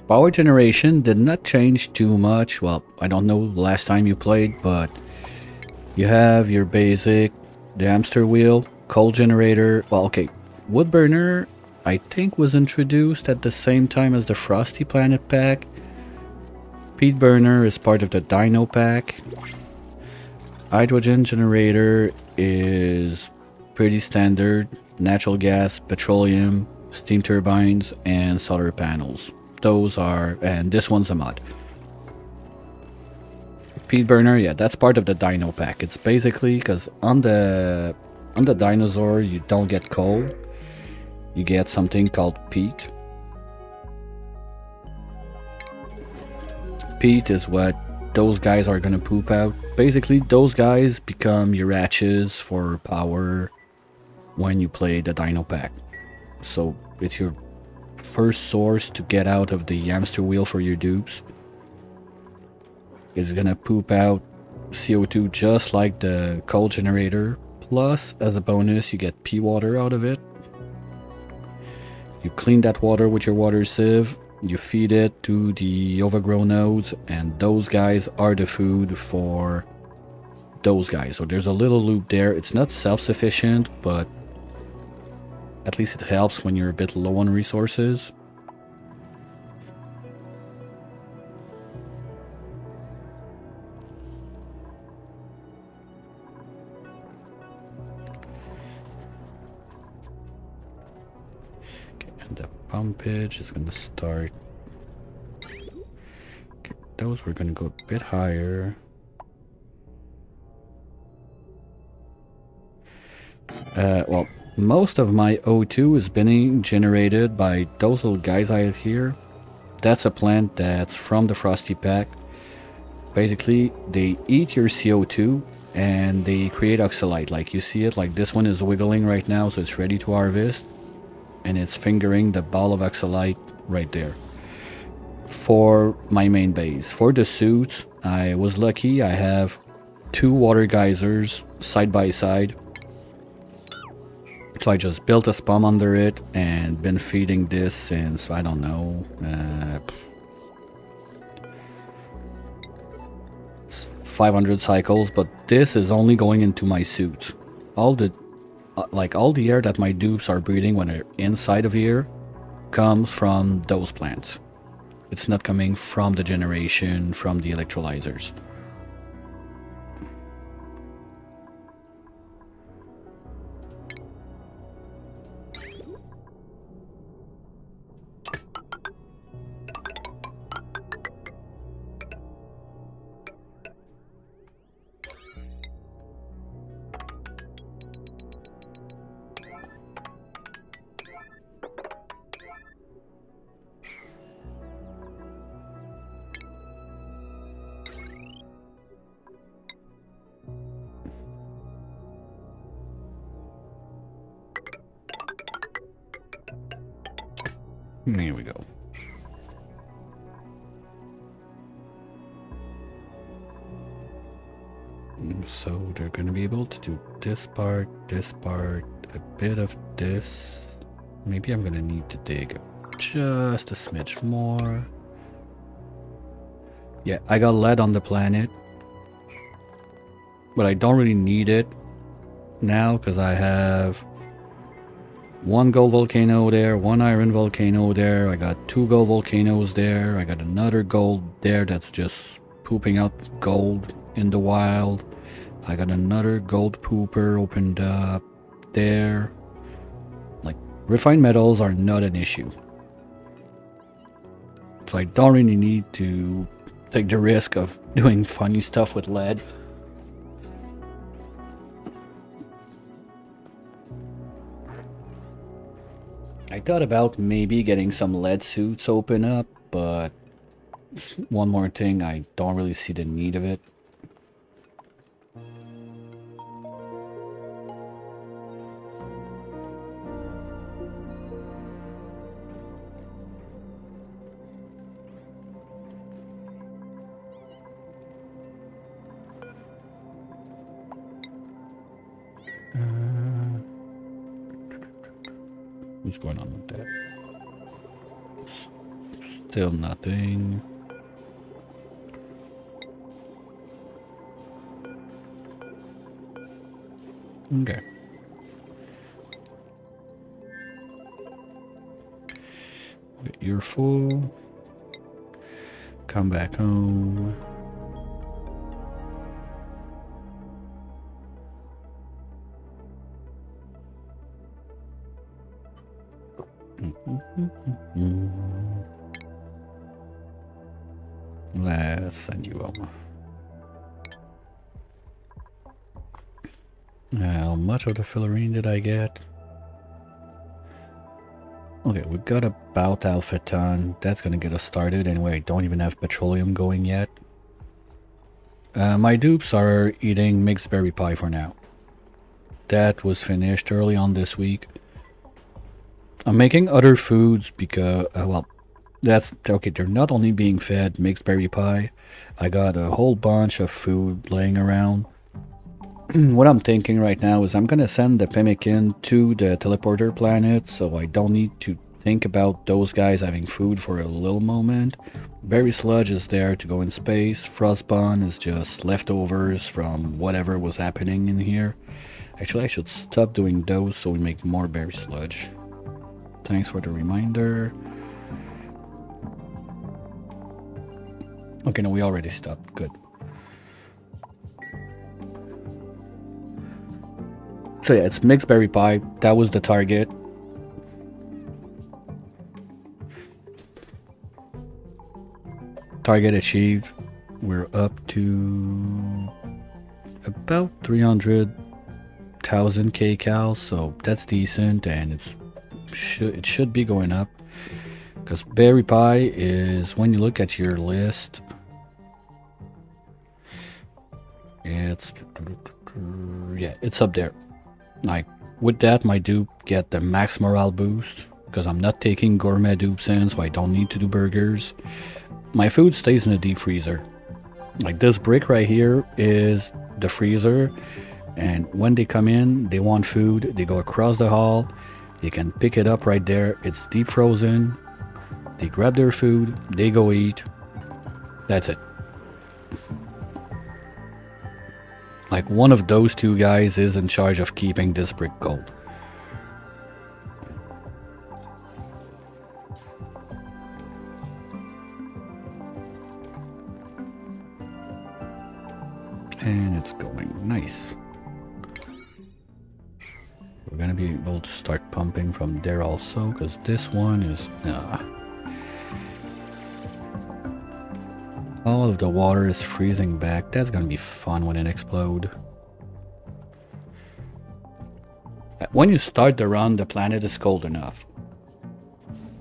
Power generation did not change too much. Well, I don't know the last time you played, but you have your basic, the hamster wheel, coal generator. Well, okay, wood burner I think was introduced at the same time as the Frosty Planet pack. Peat burner is part of the Dino pack. Hydrogen generator is pretty standard. Natural gas, petroleum, steam turbines, and solar panels. Those are, and this one's a mod. Peat burner, yeah, that's part of the Dino pack. It's basically because on the dinosaur you don't get coal, you get something called peat. Peat is what those guys are gonna poop out. Basically, those guys become your hatches for power when you play the Dino pack. So it's your first source to get out of the hamster wheel for your dupes. It's gonna poop out CO2 just like the coal generator. Plus, as a bonus, you get pea water out of it. You clean that water with your water sieve. You feed it to the overgrown nodes, and those guys are the food for those guys. So there's a little loop there. It's not self-sufficient, but at least it helps when you're a bit low on resources. Okay, and the pumpage is going to start. Okay, those we're going to go a bit higher. Well, most of my O2 is being generated by those little guys I have here. That's a plant that's from the Frosty pack. Basically, they eat your CO2 and they create oxalite. Like you see it, like this one is wiggling right now, so it's ready to harvest. And it's fingering the ball of oxalite right there. For my main base. For the suits, I was lucky. I have 2 water geysers side by side. So I just built a spam under it and been feeding this since, I don't know, 500 cycles, but this is only going into my suits. All the all the air that my dupes are breathing when they're inside of here comes from those plants. It's not coming from the generation, from the electrolyzers. Here we go. So they're gonna be able to do this part, a bit of this. Maybe I'm gonna need to dig just a smidge more. Yeah, I got lead on the planet, but I don't really need it now because I have one gold volcano there, one iron volcano there. I got 2 gold volcanoes there. I got another gold there that's just pooping out gold in the wild. I got another gold pooper opened up there. Like, refined metals are not an issue. So I don't really need to take the risk of doing funny stuff with lead. I thought about maybe getting some lead suits open up, but one more thing, I don't really see the need of it. What's going on with that? Still nothing. Okay. Okay, you're full. Come back home. Let's send you home. How much of the fillerine did I get? Okay, we got about alpha ton. That's gonna get us started. Anyway, I don't even have petroleum going yet. My dupes are eating mixed berry pie for now. That was finished early on this week. I'm making other foods because, well, that's okay. They're not only being fed mixed berry pie. I got a whole bunch of food laying around. What I'm thinking right now is I'm gonna send the pemmican to the teleporter planet, so I don't need to think about those guys having food for a little moment. Berry sludge is there to go in space. Frostbun is just leftovers from whatever was happening in here. Actually, I should stop doing those so we make more berry sludge. Thanks for the reminder. Okay, no, we already stopped. Good. So yeah, it's mixed berry pie. That was the target. Target achieved. We're up to about 300,000 kcal, so that's decent, and it should be going up. Because berry pie is, when you look at your list, it's up there. Like, with that, my dupe get the max morale boost, because I'm not taking gourmet dupes in, so I don't need to do burgers. My food stays in the deep freezer. Like, this brick right here is the freezer, and when they come in, they want food, they go across the hall, they can pick it up right there, it's deep frozen, they grab their food, they go eat, that's it. Like, one of those two guys is in charge of keeping this brick cold. And it's going nice. We're gonna be able to start pumping from there also, because this one is... all of the water is freezing back. That's gonna be fun when it explodes. When you start the run, the planet is cold enough.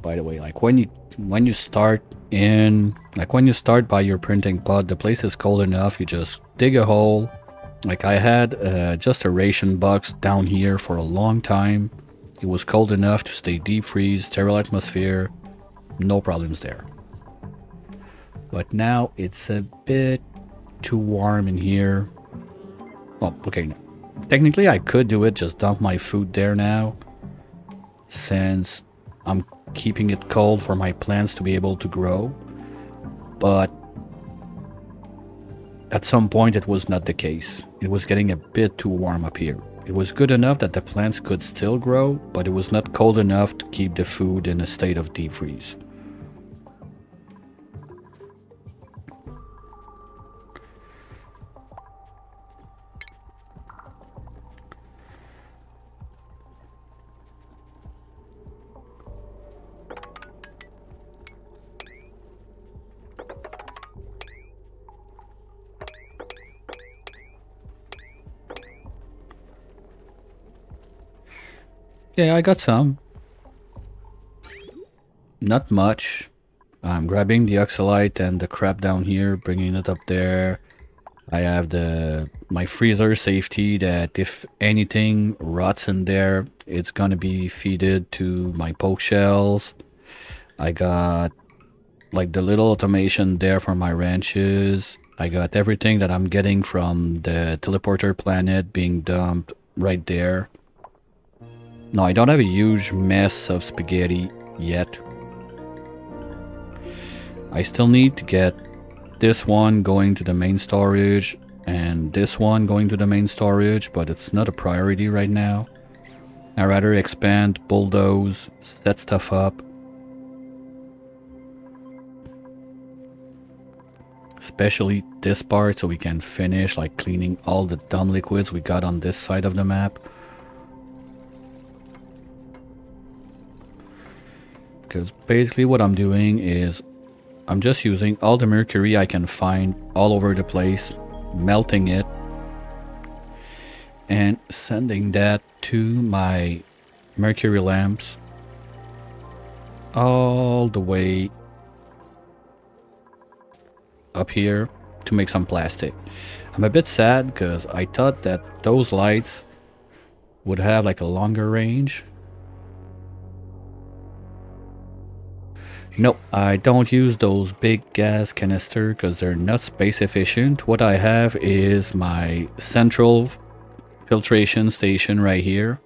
By the way, like when you start by your printing pod, the place is cold enough. You just dig a hole. Like, I had just a ration box down here for a long time. It was cold enough to stay deep freeze, sterile atmosphere. No problems there. But now it's a bit too warm in here. Well, okay, no. Technically I could do it, just dump my food there now, since I'm keeping it cold for my plants to be able to grow. But at some point it was not the case. It was getting a bit too warm up here. It was good enough that the plants could still grow, but it was not cold enough to keep the food in a state of deep freeze. Yeah, I got some. Not much. I'm grabbing the oxalite and the crap down here, bringing it up there. I have my freezer safety that if anything rots in there, it's gonna be feeded to my poke shells. I got like the little automation there for my ranches. I got everything that I'm getting from the teleporter planet being dumped right there. No, I don't have a huge mess of spaghetti yet. I still need to get this one going to the main storage and this one going to the main storage, but it's not a priority right now. I'd rather expand, bulldoze, set stuff up. Especially this part, so we can finish like cleaning all the dumb liquids we got on this side of the map. Because basically what I'm doing is I'm just using all the mercury I can find all over the place, melting it, and sending that to my mercury lamps all the way up here to make some plastic. I'm a bit sad because I thought that those lights would have like a longer range. No, I don't use those big gas canister because they're not space efficient. What I have is my central filtration station right here.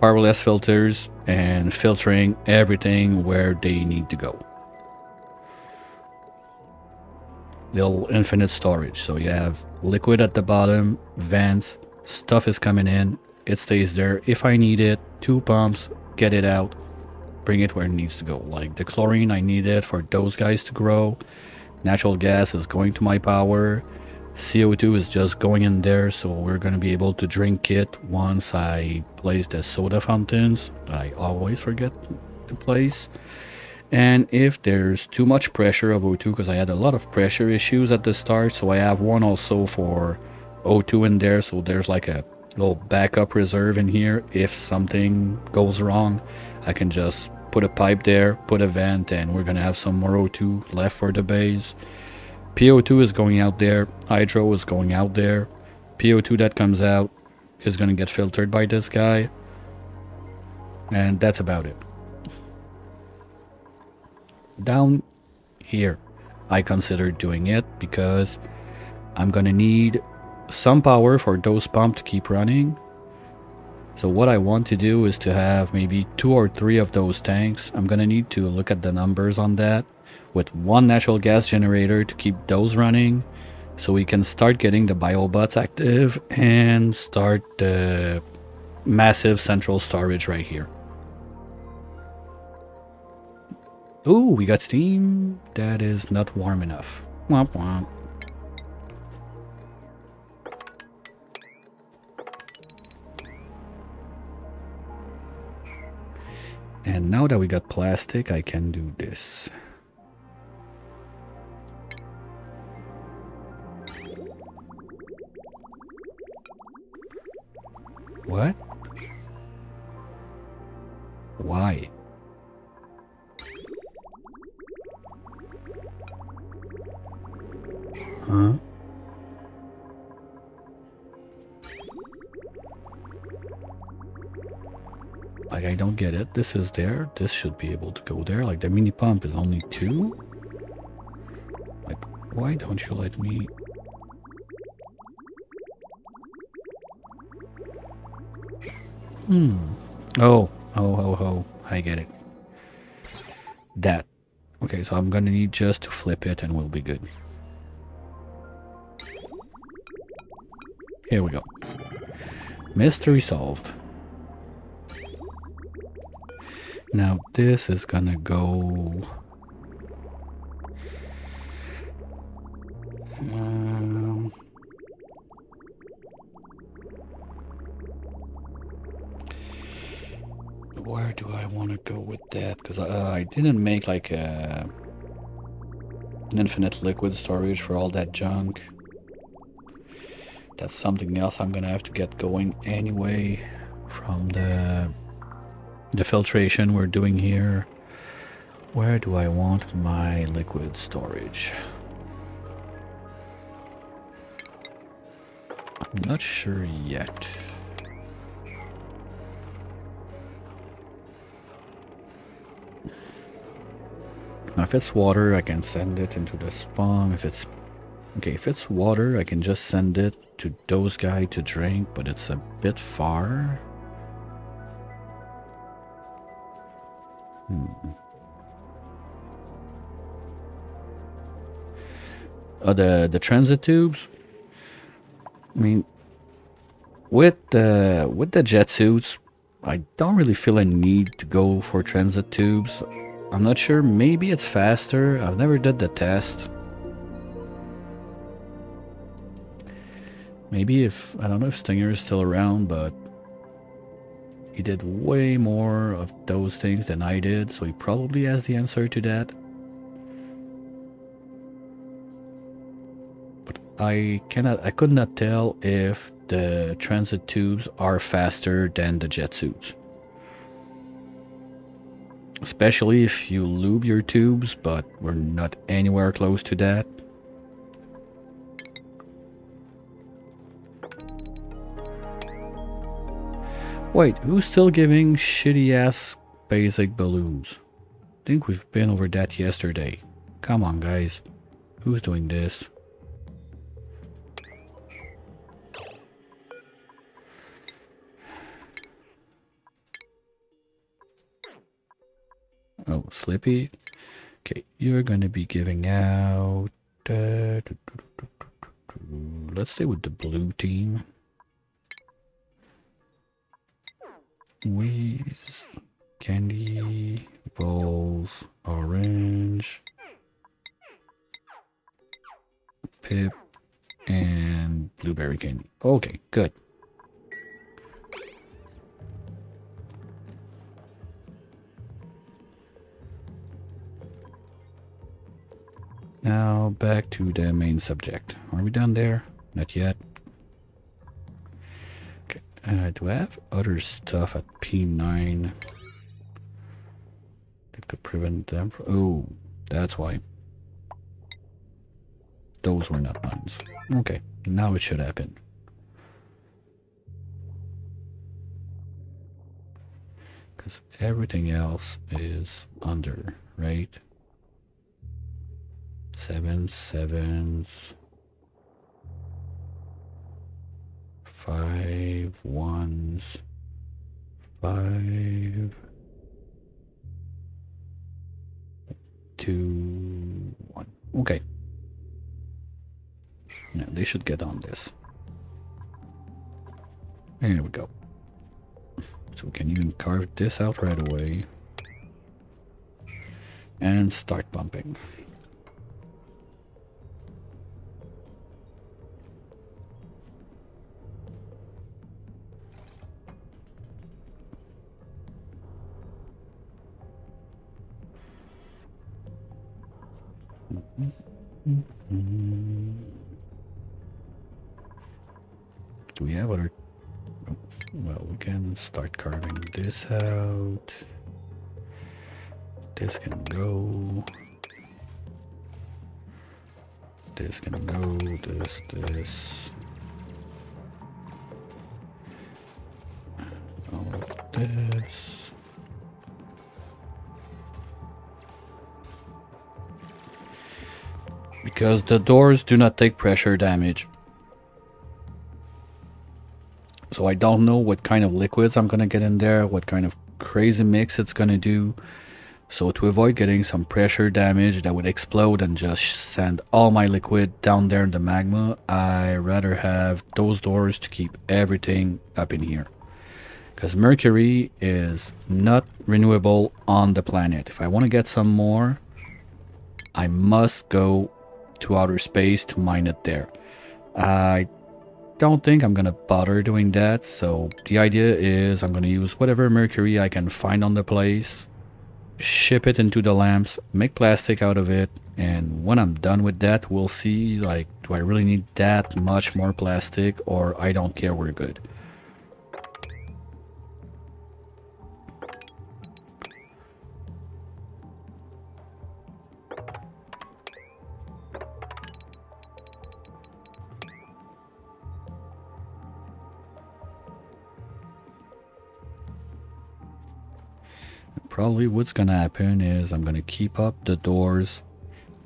Powerless filters and filtering everything where they need to go. Little infinite storage. So you have liquid at the bottom, vents, stuff is coming in, it stays there. If I need it, 2 pumps, get it out, bring it where it needs to go. Like the chlorine, I need it for those guys to grow. Natural gas is going to my power. CO2 is just going in there, so we're going to be able to drink it once I place the soda fountains. I always forget to place. And if there's too much pressure of O2, because I had a lot of pressure issues at the start, so I have one also for O2 in there, so there's like a little backup reserve in here. If something goes wrong, I can just put a pipe there, put a vent, and we're gonna have some more O2 left for the base. PO2 is going out there, hydro is going out there. PO2 that comes out is gonna get filtered by this guy, and that's about it. Down here, I considered doing it because I'm gonna need some power for those pumps to keep running. So what I want to do is to have maybe 2 or 3 of those tanks. I'm gonna need to look at the numbers on that, with 1 natural gas generator to keep those running, so we can start getting the biobots active and start the massive central storage right here. Ooh, we got steam. That is not warm enough. Womp womp. And now that we got plastic, I can do this. What? Why? Huh? Like, I don't get it. This is there. This should be able to go there. Like, the mini pump is only 2. Like, why don't you let me... Oh, I get it. That. Okay, so I'm gonna need just to flip it and we'll be good. Here we go. Mystery solved. Now this is gonna go... where do I want to go with that? Because I didn't make like an infinite liquid storage for all that junk. That's something else I'm gonna have to get going anyway from the filtration we're doing here. Where do I want my liquid storage? I'm not sure yet. Now if it's water, I can send it into the spawn. If it's water, I can just send it to those guys to drink, but it's a bit far. The transit tubes. I mean, with the jet suits, I don't really feel a need to go for transit tubes. I'm not sure. Maybe it's faster. I've never did the test. Maybe I don't know if Stinger is still around, but he did way more of those things than I did, so he probably has the answer to that. But I could not tell if the transit tubes are faster than the jet suits. Especially if you lube your tubes, but we're not anywhere close to that. Wait, who's still giving shitty-ass basic balloons? I think we've been over that yesterday. Come on, guys. Who's doing this? Oh, Slippy. Okay, you're gonna be giving out... let's stay with the blue team. Wheeze, candy, balls, orange, pip, and blueberry candy. Okay, good. Now back to the main subject. Are we done there? Not yet. Okay. Do I have other stuff at P9 that could prevent them from... Oh, that's why. Those were not mine. Okay, now it should happen. Because everything else is under, right? 7 sevens, 5 ones, 5, 2, 1. Okay. Now they should get on this. There we go. So we can even carve this out right away. And start pumping. Do we have other... Oh, well, we can start carving this out. This can go. This can go. This. All of this. because the doors do not take pressure damage. So I don't know what kind of liquids I'm gonna get in there, what kind of crazy mix it's gonna do. So to avoid getting some pressure damage that would explode and just send all my liquid down there in the magma, I rather have those doors to keep everything up in here. Because mercury is not renewable on the planet. If I want to get some more, I must go to outer space to mine it there. I don't think I'm gonna bother doing that, so the idea is I'm gonna use whatever mercury I can find on the place, ship it into the lamps, make plastic out of it, and when I'm done with that, we'll see, like, do I really need that much more plastic, or I don't care, we're good. Probably what's gonna happen is I'm gonna keep up the doors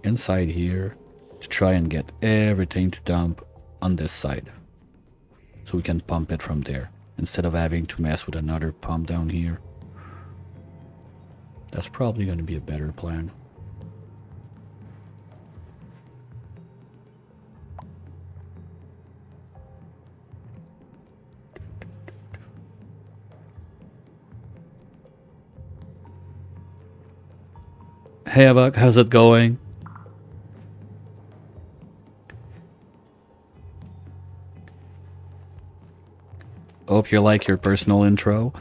inside here to try and get everything to dump on this side, so we can pump it from there instead of having to mess with another pump down here. That's probably going to be a better plan. Hey Avok, how's it going? Hope you like your personal intro.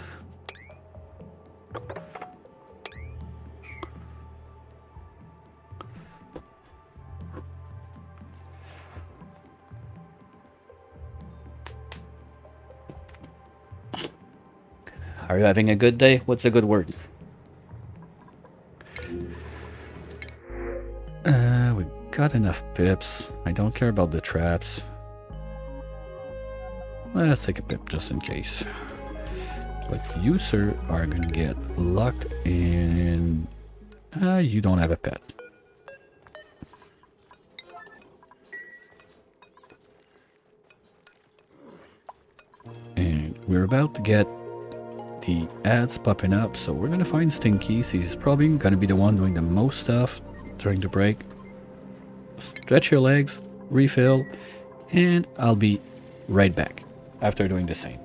Are you having a good day? What's a good word? We got enough pips. I don't care about the traps. Let's take a pip just in case. But you, sir, are gonna get locked in. You don't have a pet. And we're about to get the ads popping up, so we're gonna find Stinky. He's probably gonna be the one doing the most stuff during the break. Stretch your legs, refill, and I'll be right back after doing the same.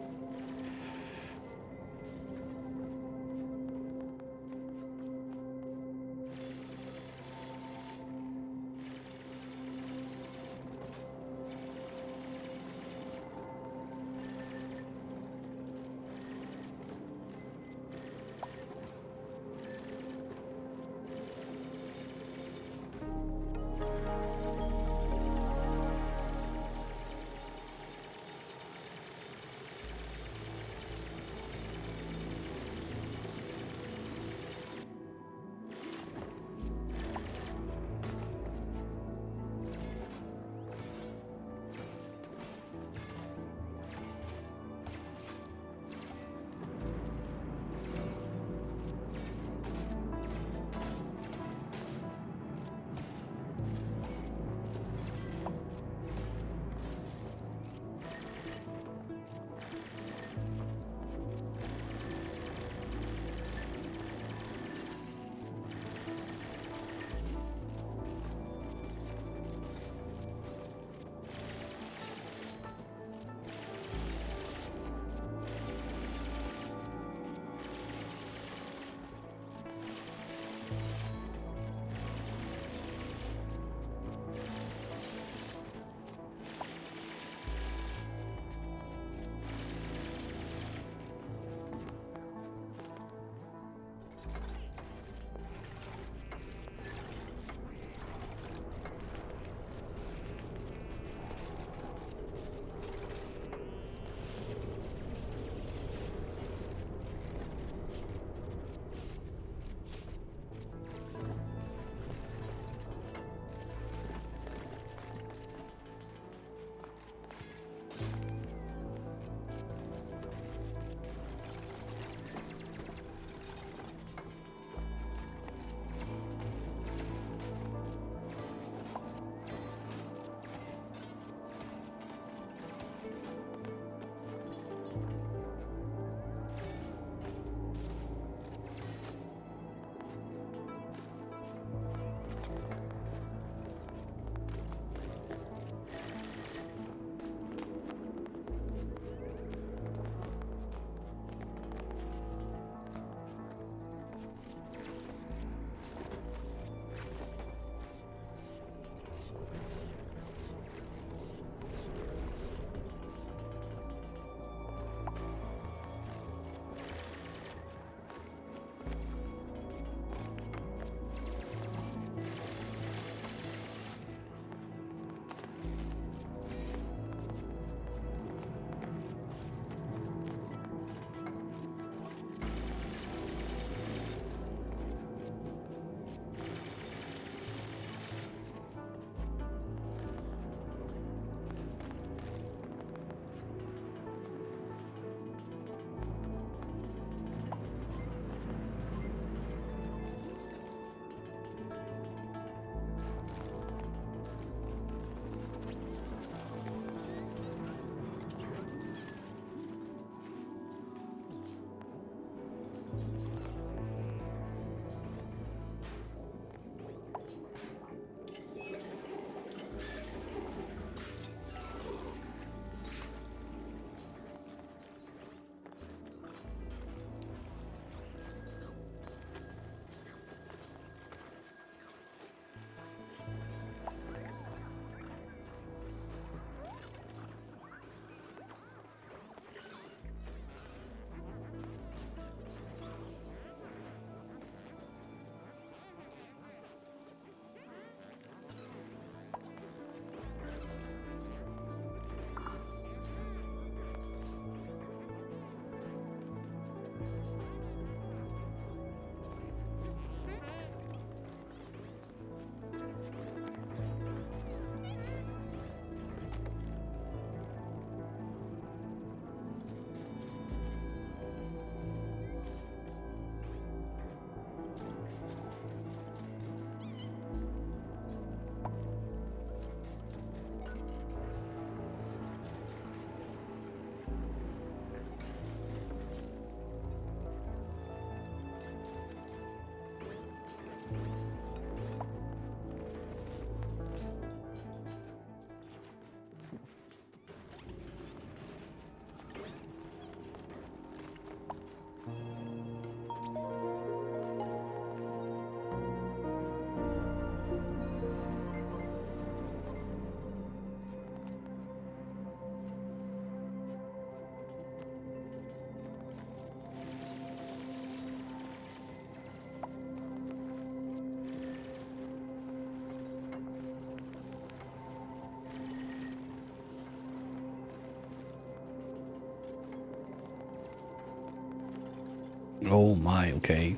Oh my, okay.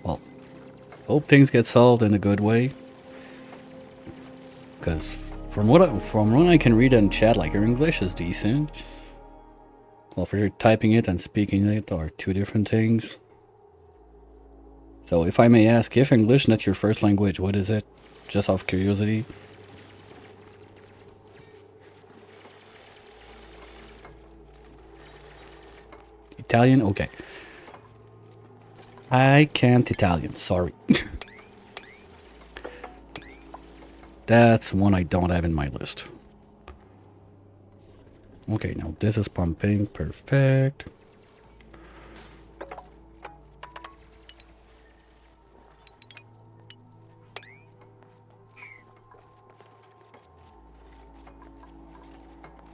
Well, hope things get solved in a good way. Because from what I can read in chat, like your English is decent. Well, for your typing it and speaking it are two different things. So if I may ask, if English not your first language, what is it? Just out of curiosity. Italian? Okay. I can't Italian, sorry. That's one I don't have in my list. Okay, now this is pumping, perfect.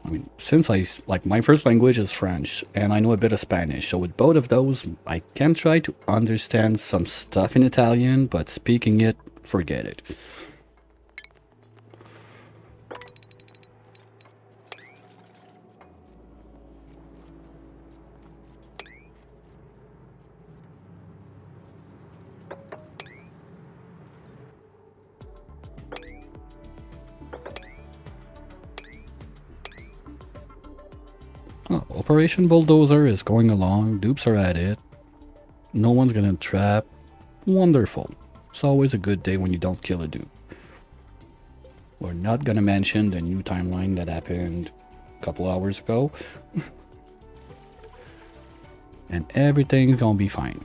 I mean, since my first language is French, and I know a bit of Spanish, so with both of those, I can try to understand some stuff in Italian, but speaking it, forget it. Oh, Operation Bulldozer is going along, dupes are at it. No one's gonna trap. Wonderful. It's always a good day when you don't kill a dupe. We're not gonna mention the new timeline that happened a couple hours ago. And everything's gonna be fine.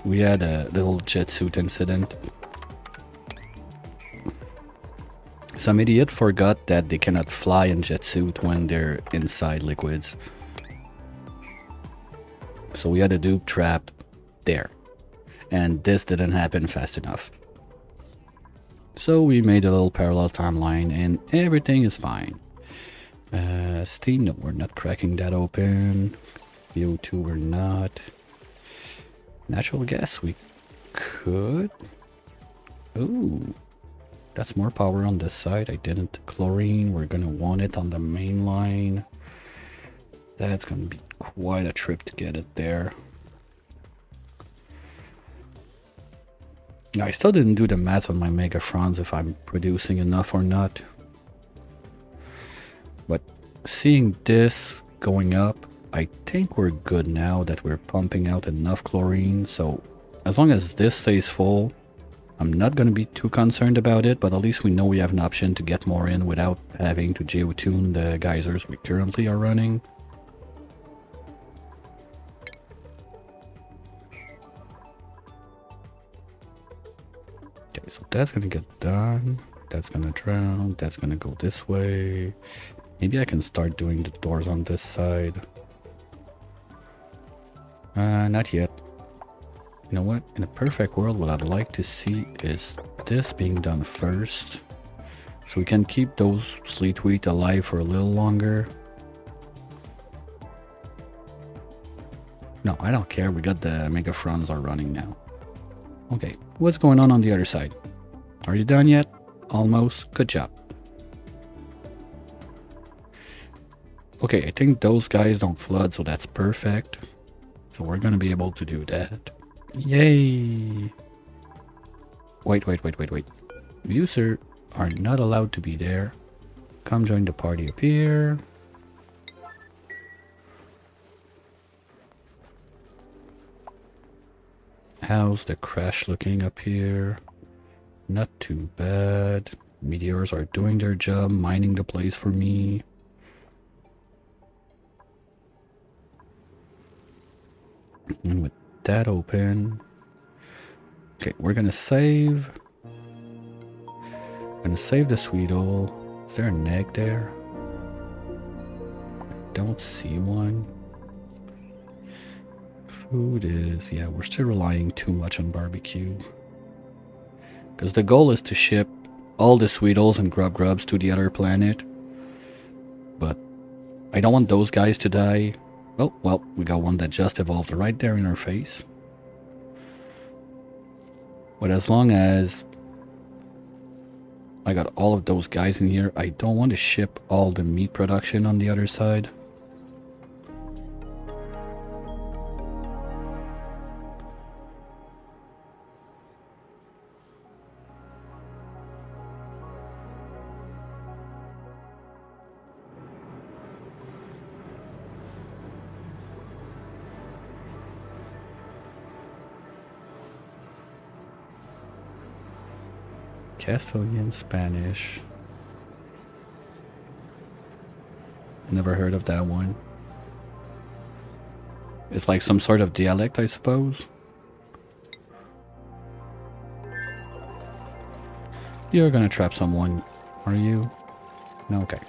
We had a little jet suit incident. Some idiot forgot that they cannot fly in jet suit when they're inside liquids. So we had a dupe trapped there. And this didn't happen fast enough. So we made a little parallel timeline and everything is fine. Steam, no, we're not cracking that open. VO2, we're not. Natural gas, we could. Ooh, that's more power on this side. I didn't. Chlorine, we're gonna want it on the main line. That's gonna be quite a trip to get it there. Now, I still didn't do the math on my megafrons if I'm producing enough or not. But seeing this going up, I think we're good now that we're pumping out enough chlorine. So as long as this stays full, I'm not going to be too concerned about it, but at least we know we have an option to get more in without having to geotune the geysers we currently are running. Okay, so that's going to get done. That's going to drown. That's going to go this way. Maybe I can start doing the doors on this side. Not yet. You know what? In a perfect world, what I'd like to see is this being done first. So we can keep those sleet wheat alive for a little longer. No, I don't care. We got the megafrons are running now. Okay, what's going on the other side? Are you done yet? Almost. Good job. Okay, I think those guys don't flood, so that's perfect. So we're gonna be able to do that. Yay! Wait. You, sir, are not allowed to be there. Come join the party up here. How's the crash looking up here? Not too bad. Meteors are doing their job, mining the place for me. And with that open, okay, we're gonna save. I'm gonna save the sweet oil. Is there a neg there? I don't see one. Food is, yeah, we're still relying too much on barbecue. Because the goal is to ship all the Sweetles and Grubs to the other planet. But I don't want those guys to die. Oh, well, we got one that just evolved right there in our face. But as long as I got all of those guys in here, I don't want to ship all the meat production on the other side. Castilian Spanish. Never heard of that one. It's like some sort of dialect, I suppose. You're gonna trap someone, are you? No, okay.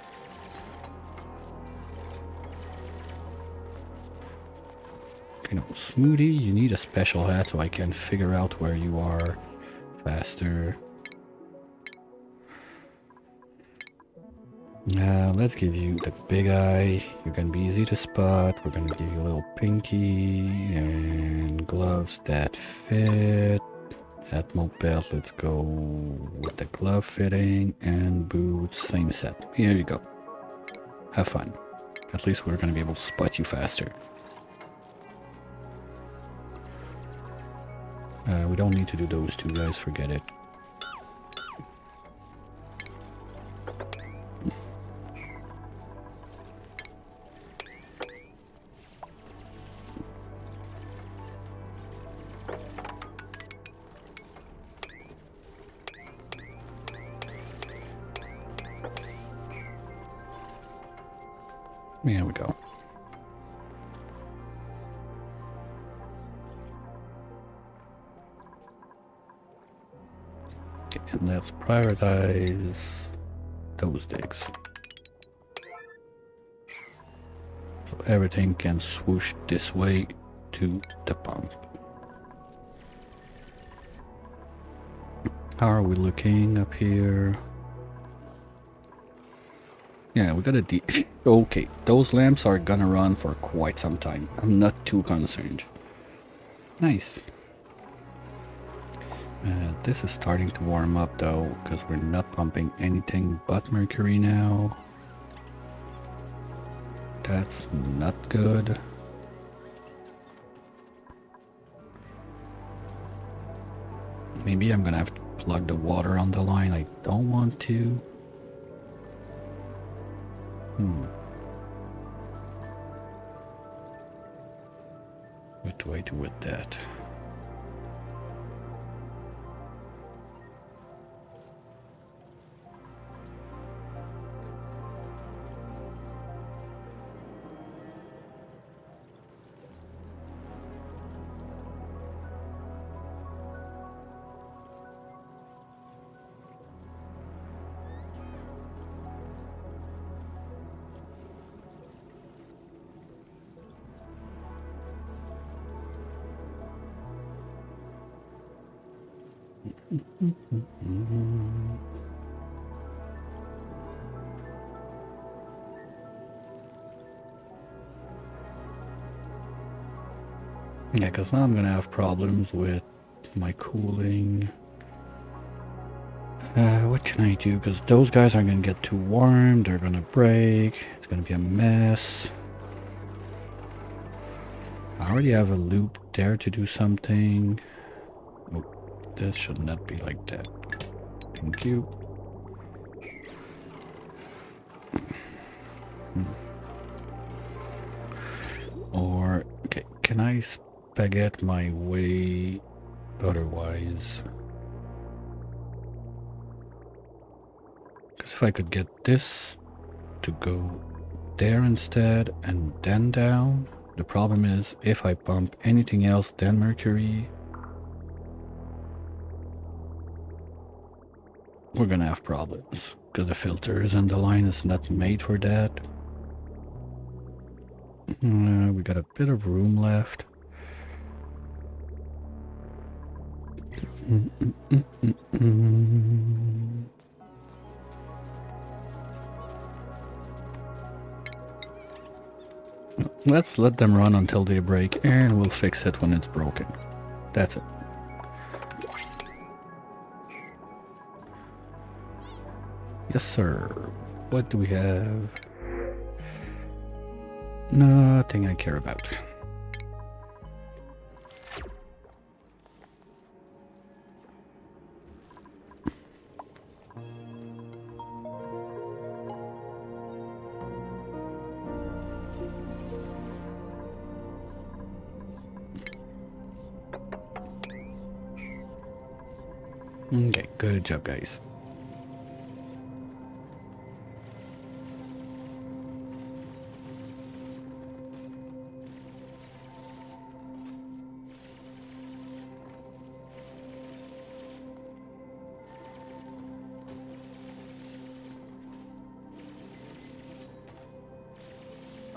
Okay, no, Smoothie, you need a special hat so I can figure out where you are faster. Let's give you the big eye. You're gonna be easy to spot. We're gonna give you a little pinky and gloves that fit. Atmo belt, let's go with the glove fitting and boots, same set. Here you go. Have fun. At least we're gonna be able to spot you faster. We don't need to do those two guys, forget it. There we go. Okay, and let's prioritize those digs. So everything can swoosh this way to the pump. How are we looking up here? Yeah, we got a okay, those lamps are gonna run for quite some time. I'm not too concerned. Nice. This is starting to warm up though, because we're not pumping anything but mercury now. That's not good. Maybe I'm gonna have to plug the water on the line. I don't want to. What do I do with that? Yeah, because now I'm gonna have problems with my cooling. What can I do? Because those guys are gonna get too warm, they're gonna break, it's gonna be a mess. I already have a loop there to do something. Oh, this should not be like that. Thank you. Or, okay, can I spaghetti my way otherwise? Because if I could get this to go there instead and then down. The problem is if I pump anything else than mercury, we're gonna have problems because the filters and the line is not made for that. We got a bit of room left. Let's let them run until they break, and we'll fix it when it's broken. That's it. Yes, sir. What do we have? Nothing I care about. Okay, good job, guys.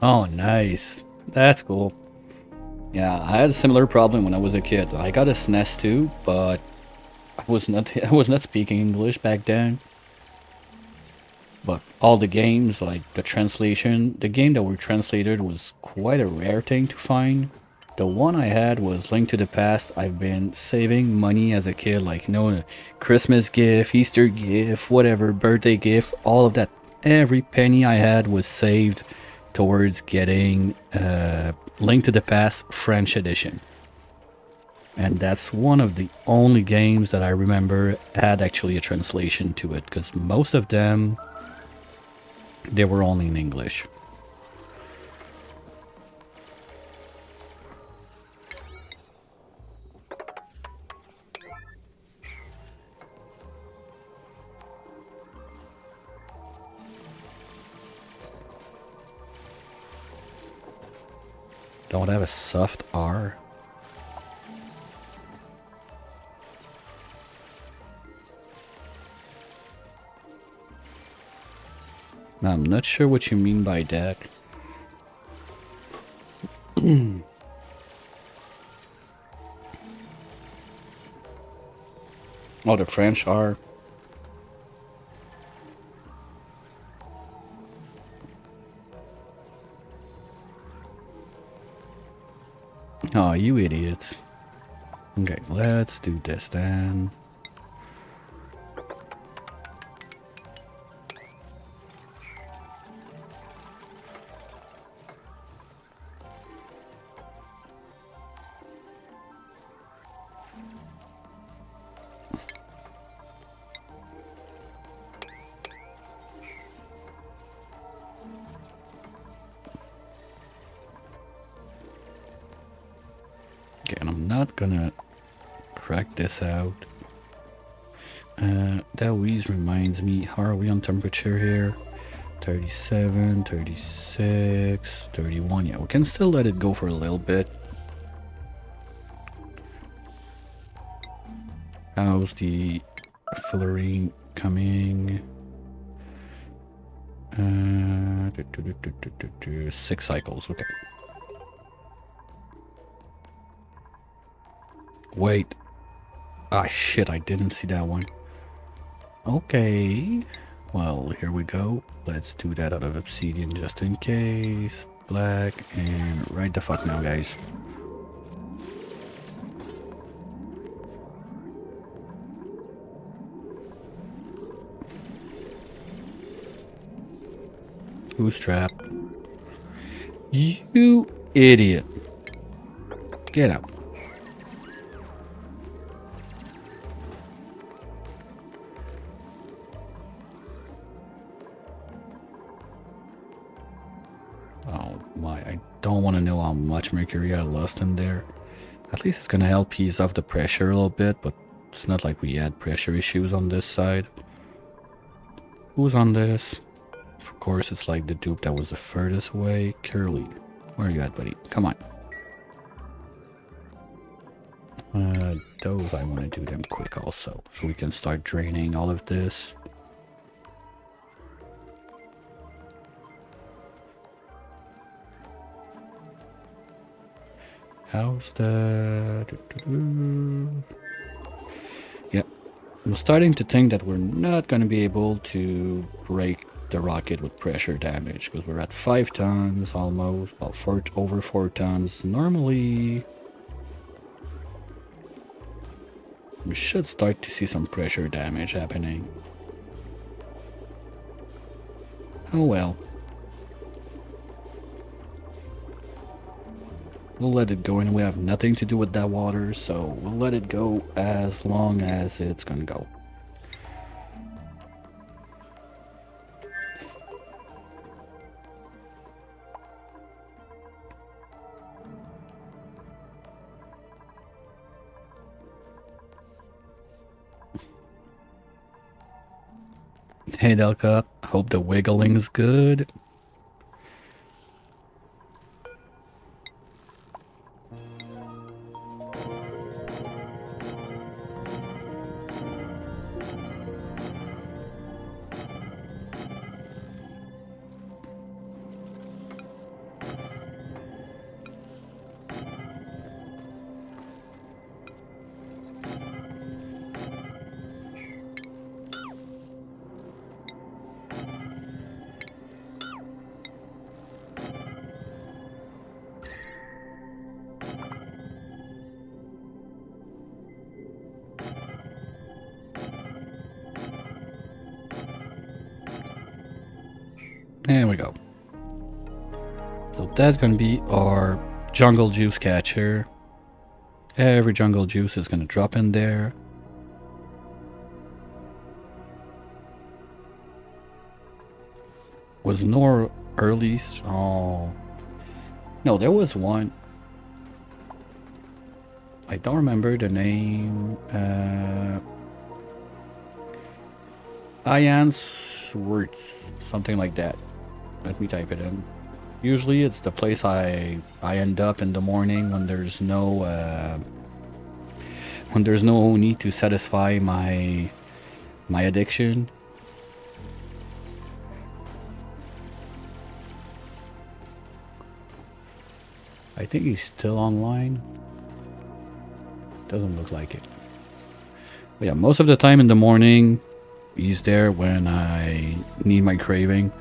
Oh, nice. That's cool. Yeah, I had a similar problem when I was a kid. I got a SNES too, but I was not speaking English back then. But all the games, like the translation, the game that were translated was quite a rare thing to find. The one I had was Link to the Past. I've been saving money as a kid, like, you know, a Christmas gift, Easter gift, whatever, birthday gift, all of that. Every penny I had was saved towards getting Link to the Past French edition. And that's one of the only games that I remember had actually a translation to it, because most of them, they were only in English. Don't have a soft R. I'm not sure what you mean by that. Oh, the French R. Oh, you idiots. Okay, let's do this then. Okay, and I'm not gonna crack this out. That wheeze reminds me, how are we on temperature here? 37, 36, 31. Yeah, we can still let it go for a little bit. How's the fillering coming? 6 cycles, okay. Wait. Ah, shit, I didn't see that one. Okay. Well, here we go. Let's do that out of obsidian just in case. Black, and right the fuck now, guys. Who's trapped? You idiot. Get out. Oh my, I don't want to know how much mercury I lost in there. At least it's gonna help ease off the pressure a little bit, but it's not like we had pressure issues on this side. Who's on this? Of course, it's like the dupe that was the furthest away. Curly, where are you at, buddy? Come on. Those, I want to do them quick also, so we can start draining all of this. How's that? Yeah, I'm starting to think that we're not going to be able to break the rocket with pressure damage, because we're at 5 tons almost, about over 4 tons. Normally, we should start to see some pressure damage happening. Oh well. We'll let it go, and we have nothing to do with that water, so we'll let it go as long as it's gonna go. Hey Delka, hope the wiggling's good. There we go. So that's gonna be our jungle juice catcher. Every jungle juice is gonna drop in there. Was no early. Oh no, there was one. I don't remember the name. Ian Schwartz, something like that. Let me type it in. Usually it's the place I end up in the morning when there's no need to satisfy my addiction. I think he's still online. Doesn't look like it. But yeah, most of the time in the morning he's there when I need my craving.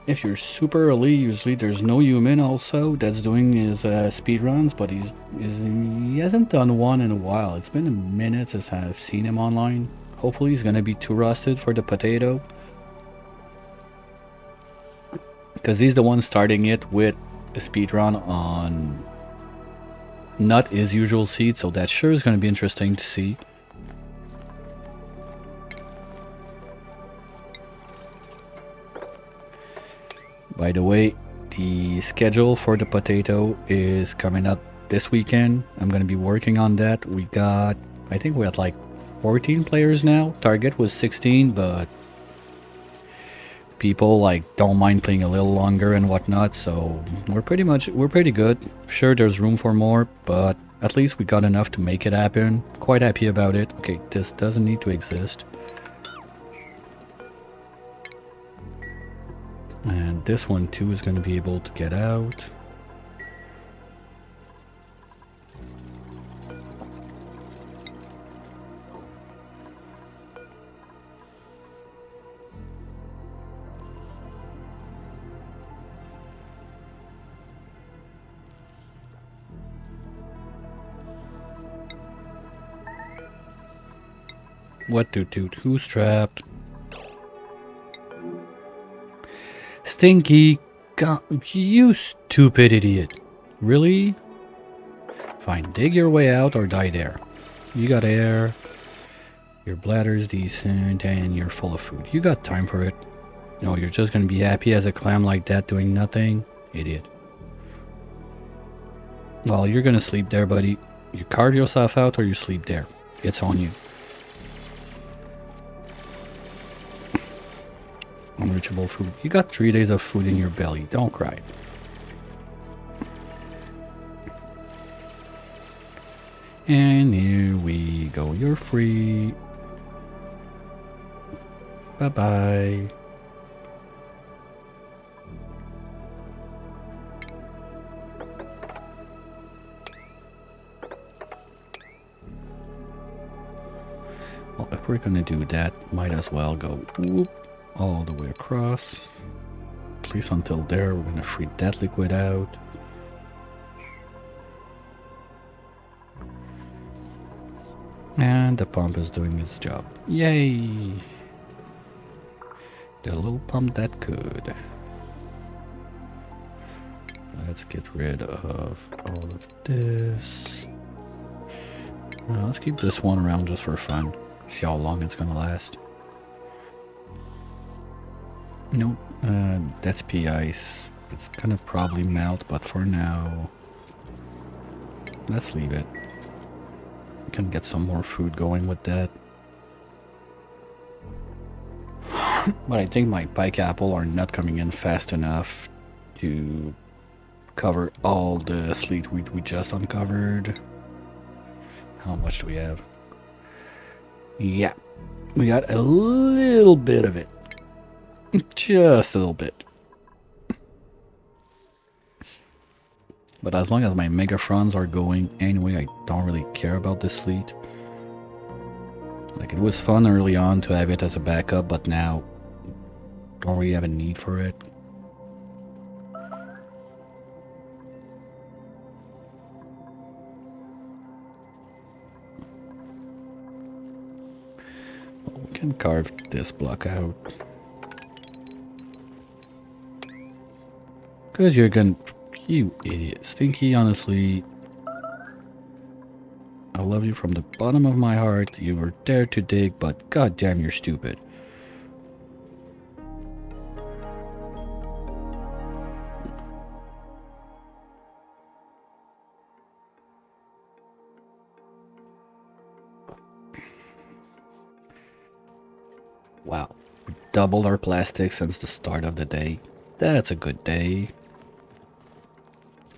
If you're super early, usually there's no human also that's doing his speed runs, but he hasn't done one in a while. It's been a minute since I've seen him online. Hopefully he's gonna be too rusted for the potato, because he's the one starting it with a speed run on not his usual seed, so that sure is gonna be interesting to see. By the way, the schedule for the potato is coming up this weekend. I'm going to be working on that. I think we're at like 14 players now. Target was 16, but people like don't mind playing a little longer and whatnot, so we're pretty good. Sure, there's room for more, but at least we got enough to make it happen. Quite happy about it. Okay, this doesn't need to exist. And this one too is going to be able to get out. What toot toot? Who's trapped? Stinky, you stupid idiot. Really? Fine, dig your way out or die there. You got air, your bladder's decent, and you're full of food. You got time for it. No, you're just gonna be happy as a clam like that doing nothing? Idiot. Well, you're gonna sleep there, buddy. You carve yourself out or you sleep there. It's on you. Unreachable food. You got 3 days of food in your belly. Don't cry. And here we go. You're free. Bye-bye. Well, if we're gonna do that, might as well go whoop all the way across. At least until there, we're gonna free that liquid out. And the pump is doing its job. Yay! The little pump that could. Let's get rid of all of this. Let's keep this one around just for fun. See how long it's gonna last. Nope, that's pea ice. It's gonna probably melt, but for now, let's leave it. We can get some more food going with that. But I think my pike apple are not coming in fast enough to cover all the sleet wheat we just uncovered. How much do we have? Yeah, we got a little bit of it. Just a little bit. But as long as my megafrons are going anyway, I don't really care about this sleet. Like, it was fun early on to have it as a backup, but now don't really have a need for it. We can carve this block out. Cause you're gonna... You idiot. Stinky, honestly... I love you from the bottom of my heart. You were there to dig, but goddamn, you're stupid. Wow. We doubled our plastic since the start of the day. That's a good day.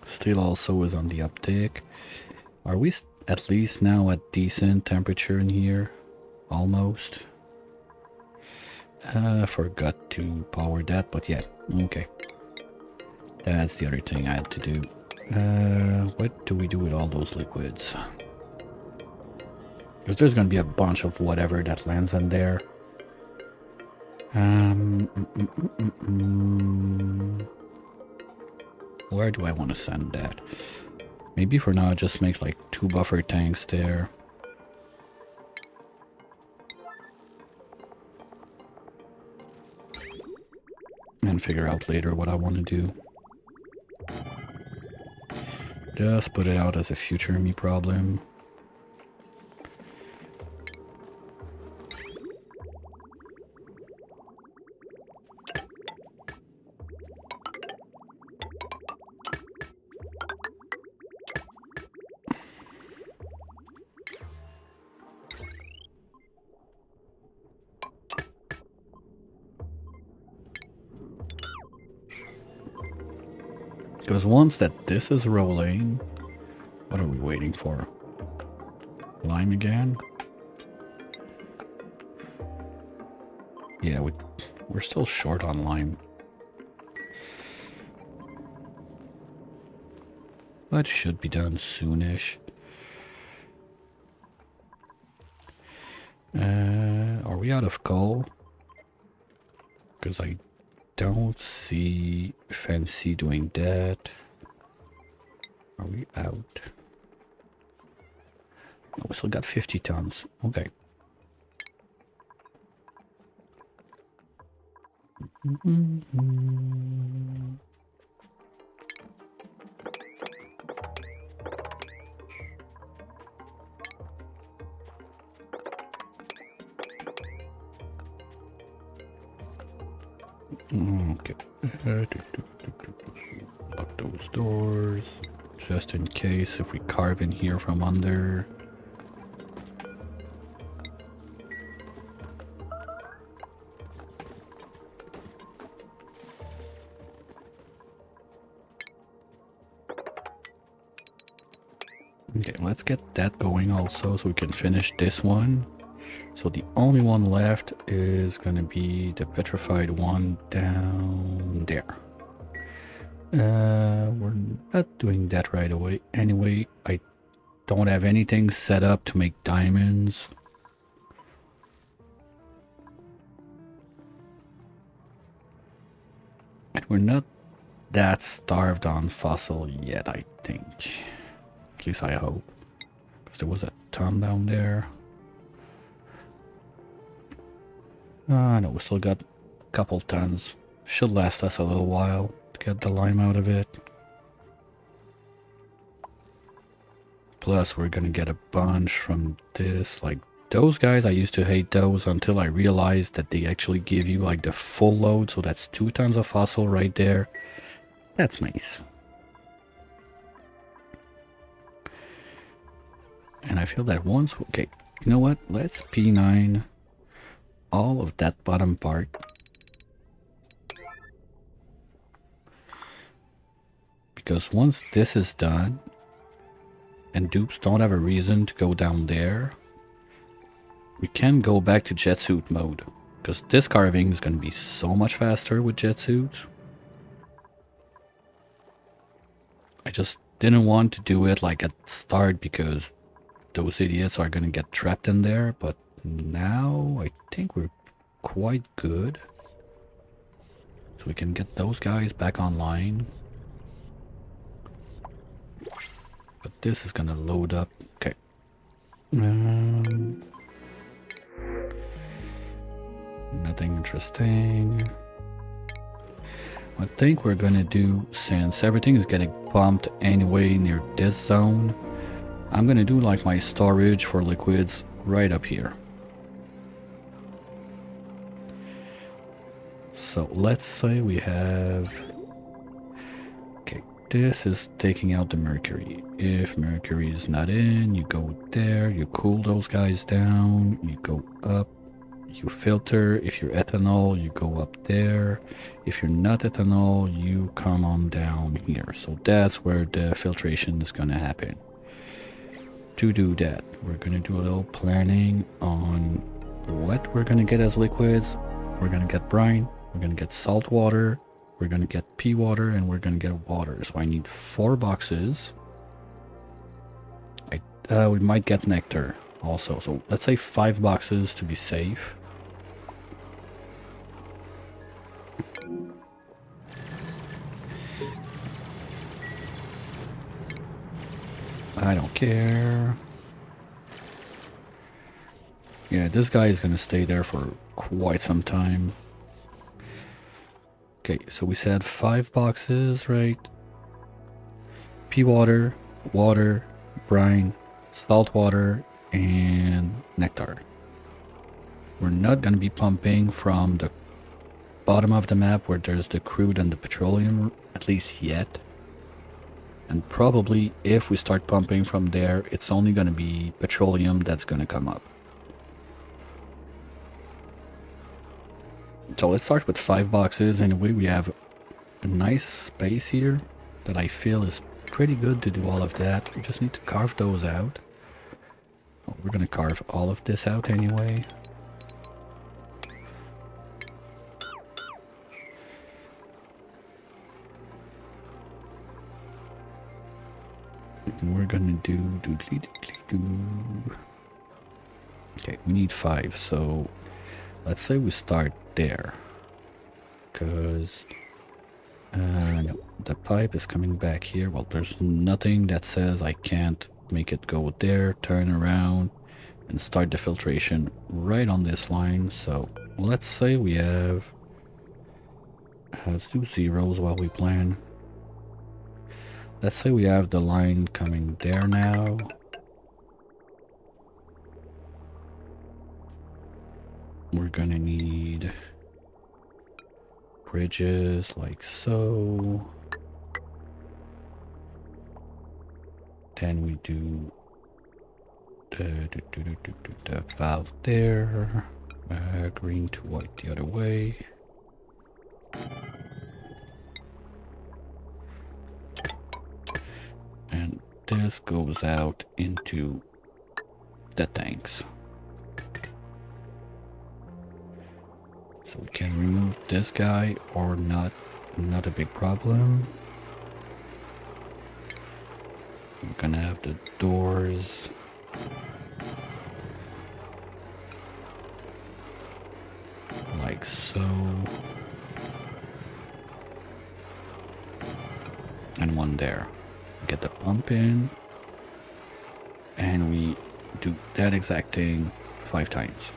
Steel also is on the uptick. Are we at least now at decent temperature in here? Almost. I forgot to power that, but yeah, okay. That's the other thing I had to do. What do we do with all those liquids? Because there's gonna be a bunch of whatever that lands in there. Where do I want to send that? Maybe for now, just make like 2 buffer tanks there. And figure out later what I want to do. Just put it out as a future me problem. Because once that this is rolling, what are we waiting for? Lime again? Yeah, we're still short on lime. But should be done soonish. Are we out of coal? Because I don't see Fancy doing that. Are we out? Oh, we still got 50 tons. Okay. Okay. Lock those doors. Just in case if we carve in here from under. Okay, let's get that going also so we can finish this one. So the only one left is gonna be the petrified one down there. We're not doing that right away. Anyway, I don't have anything set up to make diamonds. And we're not that starved on fossil yet, I think. At least I hope. Because there was a ton down there. No, we still got a couple tons. Should last us a little while to get the lime out of it. Plus, we're gonna get a bunch from this. Like, those guys, I used to hate those until I realized that they actually give you, like, the full load. So that's 2 tons of fossil right there. That's nice. And I feel that once... Okay, you know what? Let's P9 all of that bottom part. Because once this is done, and dupes don't have a reason to go down there, we can go back to jet suit mode. Because this carving is going to be so much faster with jet suits. I just didn't want to do it like at the start because those idiots are going to get trapped in there. But now I think we're quite good. So we can get those guys back online. But this is going to load up. Okay. Nothing interesting. I think we're gonna do, since everything is getting pumped anyway near this zone, I'm gonna do like my storage for liquids right up here. So let's say we have... Okay, this is taking out the mercury. If mercury is not in, you go there, you cool those guys down, you go up. You filter. If you're ethanol, you go up there. If you're not ethanol, you come on down here. So that's where the filtration is going to happen. To do that, we're going to do a little planning on what we're going to get as liquids. We're going to get brine, we're going to get salt water, we're going to get pea water, and we're going to get water. So I need 4 boxes. We might get nectar also. So let's say 5 boxes to be safe. I don't care. Yeah, this guy is going to stay there for quite some time. Okay, so we said 5 boxes, right? Pea water, water, brine, salt water, and nectar. We're not going to be pumping from the bottom of the map where there's the crude and the petroleum, at least yet. And probably if we start pumping from there, it's only going to be petroleum that's going to come up. So let's start with 5 boxes. Anyway, we have a nice space here that I feel is pretty good to do all of that. We just need to carve those out. Oh, we're going to carve all of this out anyway. And we're gonna do doodly doodly doo. Okay, we need 5, so let's say we start there. Because no, the pipe is coming back here. Well, there's nothing that says I can't make it go there, turn around, and start the filtration right on this line. So let's say we have... let's do zeros while we plan. Let's say we have the line coming there now. We're gonna need bridges like so. Then we do the valve there. Green to white the other way. And this this goes out into the tanks. So we can remove this guy or not a big problem. We're gonna have the doors like so. And one there. Get the pump in. And we do that exact thing 5 times.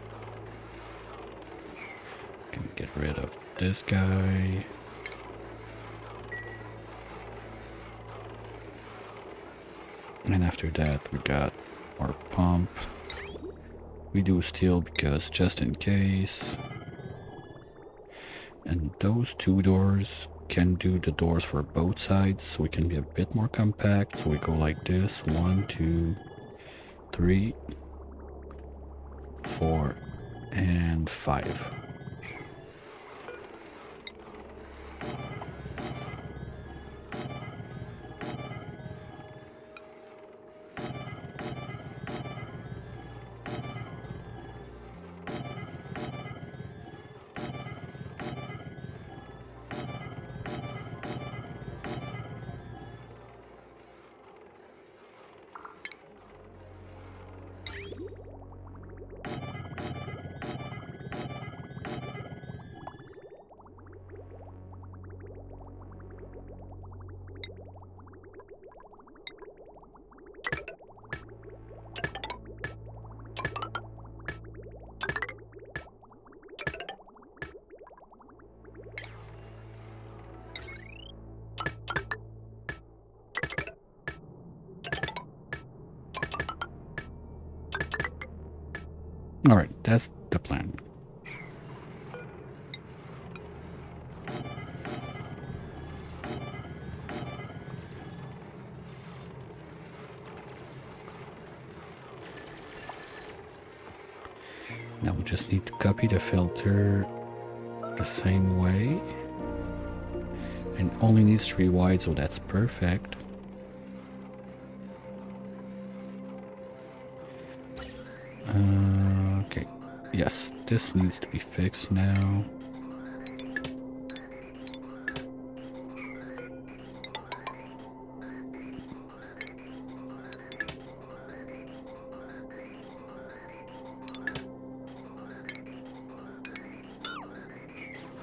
Can get rid of this guy. And after that we got our pump. We do steel because just in case. And those 2 doors can do the doors for both sides, so we can be a bit more compact. So we go like this: 1, 2, 3, 4, and 5. Alright, that's the plan. Now we just need to copy the filter the same way. And only needs 3 wide, so that's perfect. Okay, yes, this needs to be fixed now.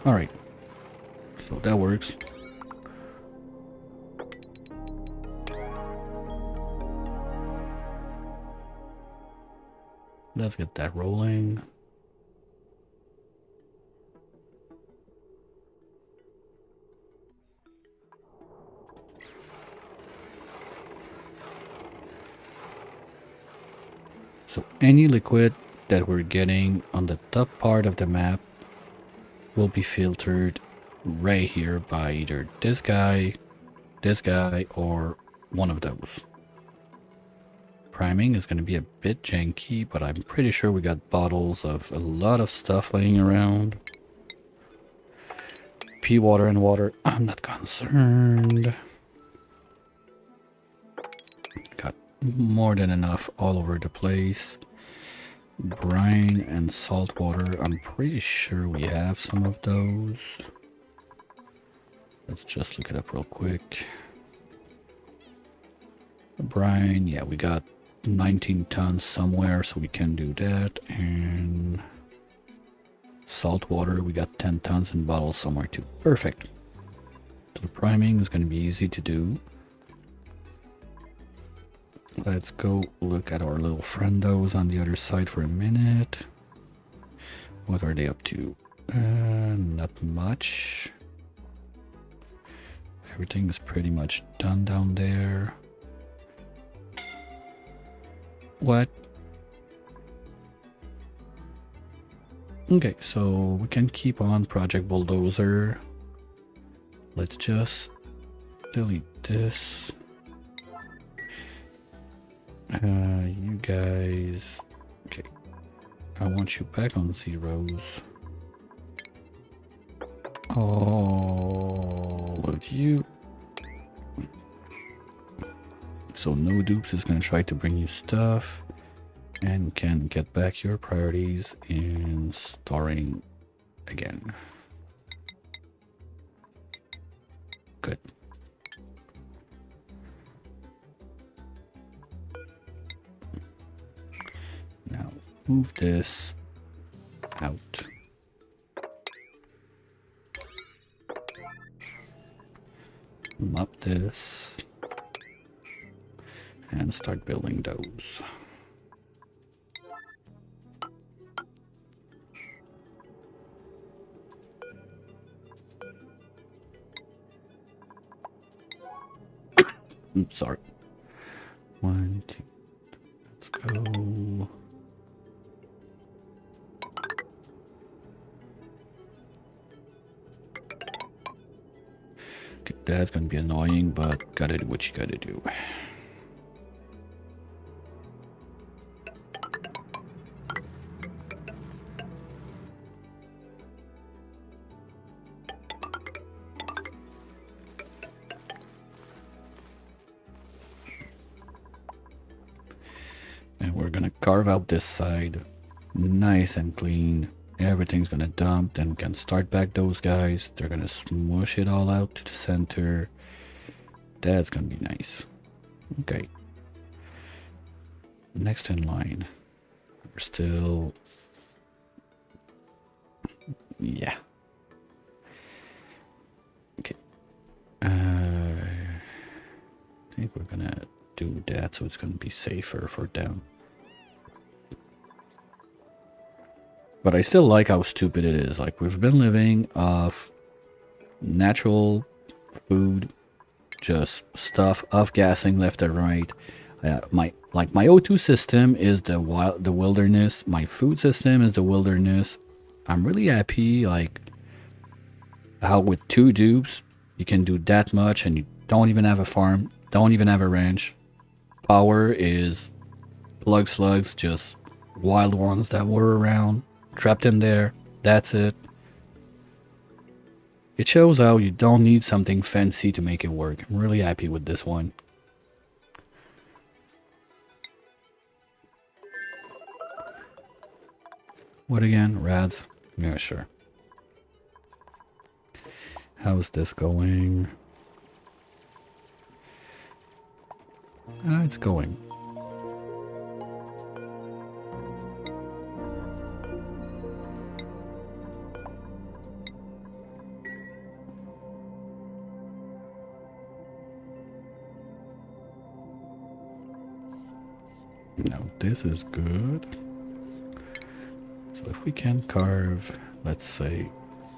Alright, so that works. Let's get that rolling. So any liquid that we're getting on the top part of the map will be filtered right here by either this guy, or one of those. Priming is going to be a bit janky, but I'm pretty sure we got bottles of a lot of stuff laying around. Pea water and water, I'm not concerned. Got more than enough all over the place. Brine and salt water, I'm pretty sure we have some of those. Let's just look it up real quick. Brine, yeah, we got 19 tons somewhere, so we can do that. And salt water, we got 10 tons in bottles somewhere too. Perfect. So the priming is going to be easy to do. Let's go look at our little friendos on the other side for a minute. What are they up to? Not much. Everything is pretty much done down there. What? Okay, so we can keep on Project Bulldozer. Let's just delete this. You guys, okay, I want you back on zeros. All of you. So no dupes is gonna try to bring you stuff and can get back your priorities in storing again. Good. Now move this out. Mop this and start building those. Oops, sorry. 1, 2, let's go. Okay, that's gonna be annoying, but gotta do what you gotta do. And we're gonna carve out this side nice and clean. Everything's gonna dump, then we can start back those guys. They're gonna smush it all out to the center. That's gonna be nice. Okay. Next in line. We're still... Yeah. Okay. I think we're gonna do that so it's gonna be safer for them. But I still like how stupid it is. Like, we've been living off natural food, just stuff, off gassing left and right. My O2 system is the wilderness. My food system is the wilderness. I'm really happy, like, how with 2 dupes, you can do that much and you don't even have a farm, don't even have a ranch. Power is plug slugs, just wild ones that were around. Trapped in there, that's it. It shows how you don't need something fancy to make it work. I'm really happy with this one. What again? Rads? Yeah, sure. How's this going? It's going. Now this is good. So if we can carve, let's say,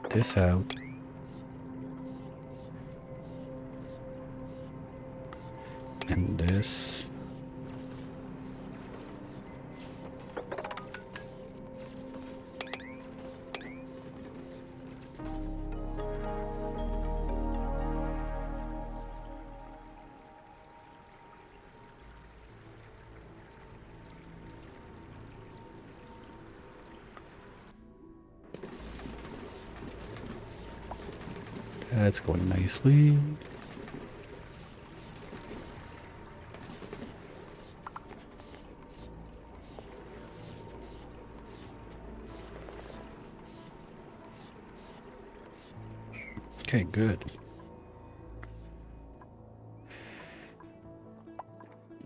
this out. And this. That's going nicely. Okay, good.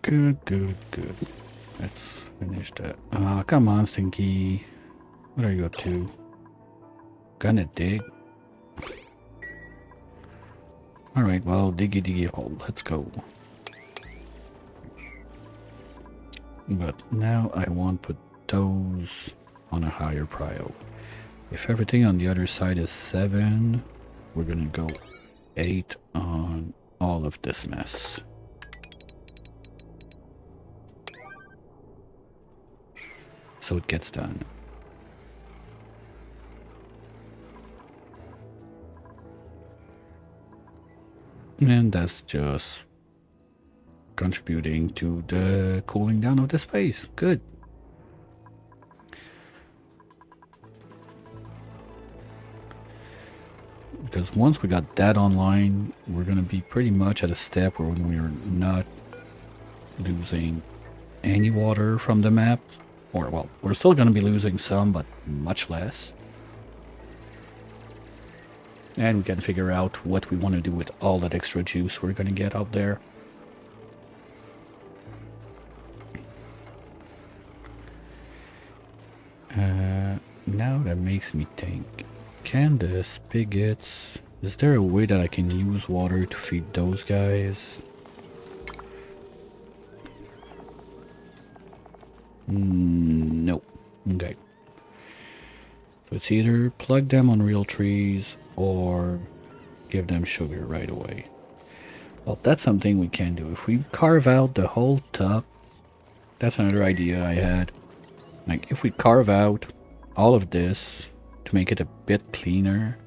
Good. Let's finish that. Come on, Stinky. What are you up to? Gonna dig? Alright, well, diggy hole. Let's go. But now I want to put those on a higher prio. If everything on the other side is 7, we're gonna go 8 on all of this mess. So it gets done. And that's just contributing to the cooling down of the space. Good. Because once we got that online, we're going to be pretty much at a step where we're not losing any water from the map. Or, well, we're still going to be losing some, but much less. And we can figure out what we want to do with all that extra juice we're going to get out there. Now that makes me think. Can the spigots... Is there a way that I can use water to feed those guys? Nope. Okay. So it's either plug them on real trees or give them sugar right away. Well, that's something we can do. If we carve out the whole top, that's another idea I had. Like, if we carve out all of this to make it a bit cleaner,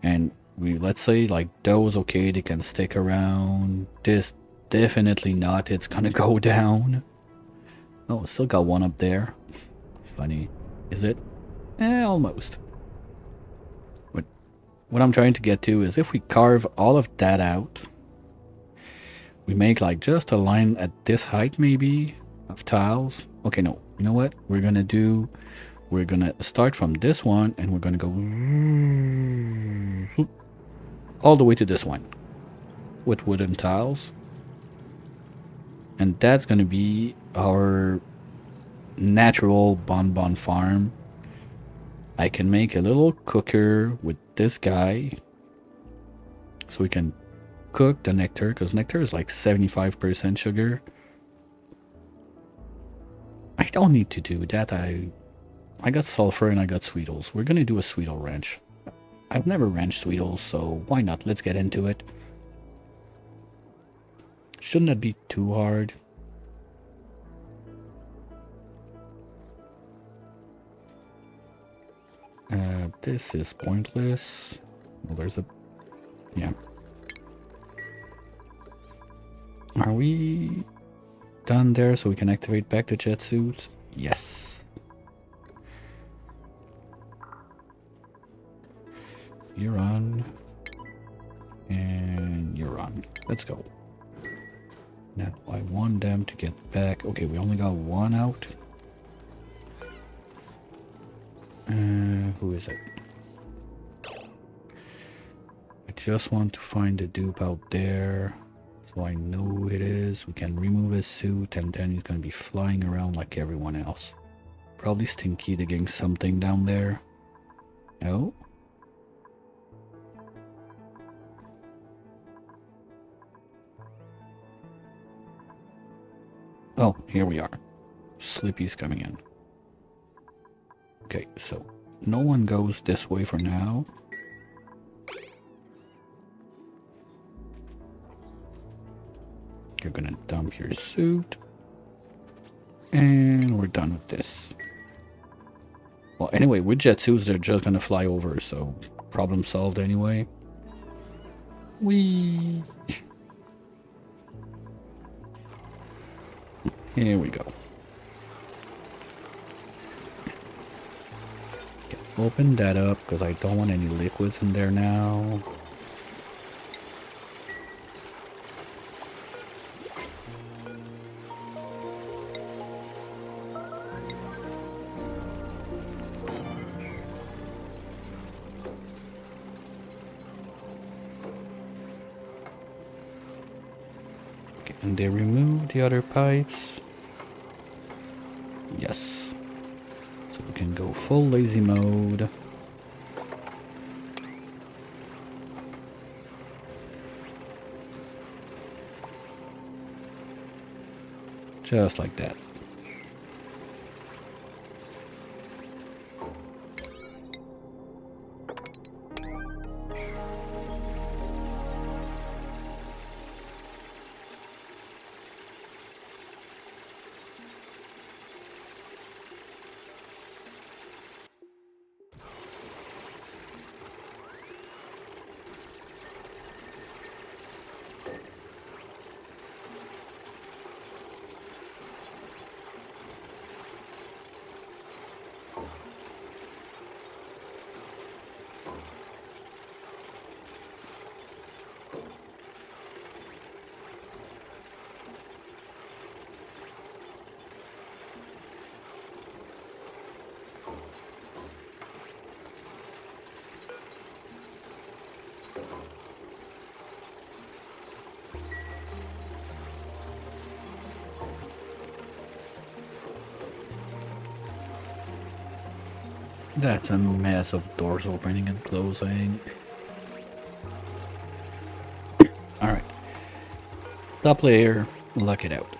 and we, let's say, like, those, okay, they can stick around. This, definitely not. It's gonna go down. Oh, still got one up there. Funny. Is it? Almost. But what I'm trying to get to is if we carve all of that out, we make like just a line at this height maybe of tiles. Okay, no. You know what? We're gonna start from this one and we're gonna go all the way to this one with wooden tiles. And that's gonna be our natural bonbon farm. I can make a little cooker with this guy so we can cook the nectar, because nectar is like 75% sugar. I don't need to do that. I got sulfur and I got Sweetles. We're gonna do a Sweetle ranch. I've never ranched Sweetles, so why not? Let's get into it. Shouldn't that be too hard? This is pointless. Well, there's a... Yeah. Are we done there so we can activate back the jet suits? Yes. You're on. And you're on. Let's go. Now, I want them to get back. Okay, we only got one out. Who is it? I just want to find the dupe out there. So I know who it is. We can remove his suit and then he's gonna be flying around like everyone else. Probably Stinky digging something down there. No? Oh, here we are. Slippy's coming in. Okay, so no one goes this way for now. You're gonna dump your suit. And we're done with this. Well, anyway, with jet suits, they're just gonna fly over, so problem solved anyway. Whee! Here we go. Okay, open that up, because I don't want any liquids in there now. And they remove the other pipes. Yes. So we can go full lazy mode. Just like that. That's a mess of doors opening and closing. Alright. Top layer, lock it out.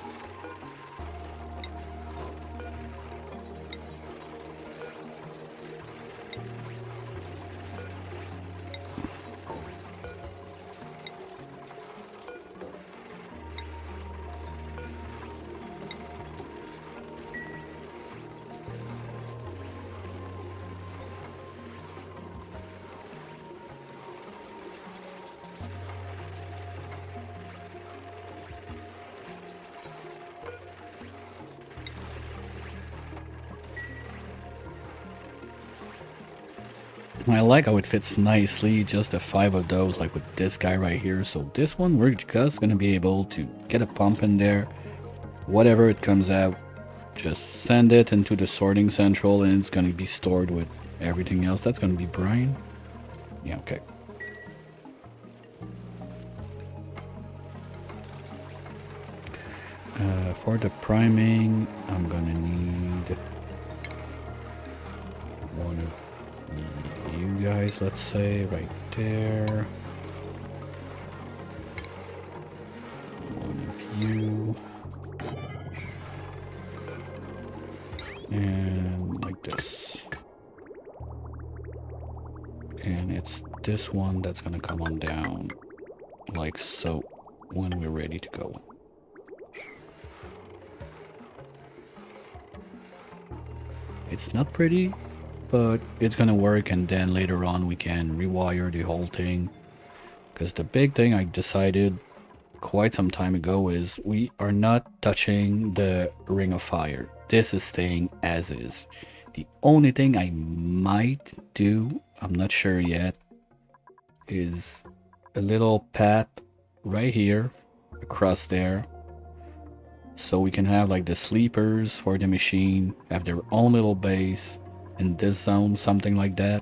I like how it fits nicely, just the 5 of those, like with this guy right here. So this one, we're just gonna be able to get a pump in there. Whatever it comes out, just send it into the sorting central and it's gonna be stored with everything else. That's gonna be brine. Yeah, okay. For the priming, I'm gonna need one of you guys, let's say, right there. One of you. And like this. And it's this one that's gonna come on down, like so, when we're ready to go. It's not pretty, but it's gonna work, and then later on we can rewire the whole thing. Because the big thing I decided quite some time ago is we are not touching the ring of fire. This is staying as is. The only thing I might do, I'm not sure yet, is a little path right here across there, so we can have like the sleepers for the machine have their own little base in this zone, something like that,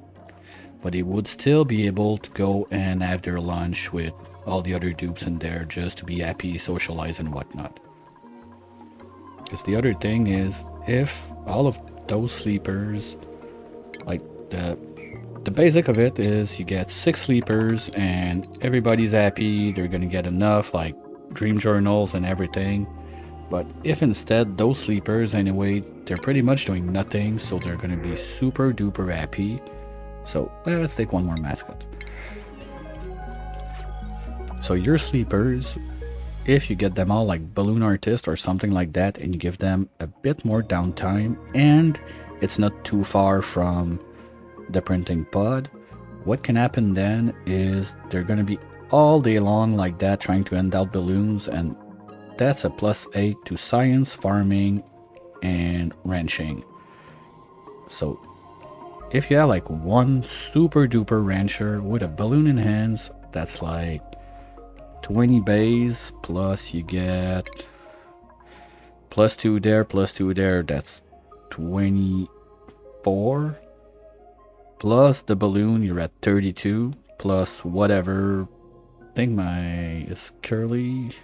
but they would still be able to go and have their lunch with all the other dupes in there, just to be happy, socialize and whatnot. Because the other thing is, if all of those sleepers, like the basic of it is you get 6 sleepers and everybody's happy, they're gonna get enough like dream journals and everything. But if instead those sleepers, anyway, they're pretty much doing nothing, so they're gonna be super duper happy. So let's take one more mascot. So your sleepers, if you get them all like balloon artist or something like that, and you give them a bit more downtime and it's not too far from the printing pod, what can happen then is they're gonna be all day long like that trying to end out balloons, and that's a +8 to science, farming, and ranching. So if you have like one super duper rancher with a balloon in hands, that's like 20 bays, plus you get +2 there, +2 there, that's 24. Plus the balloon, you're at 32, plus whatever. I think my is curly.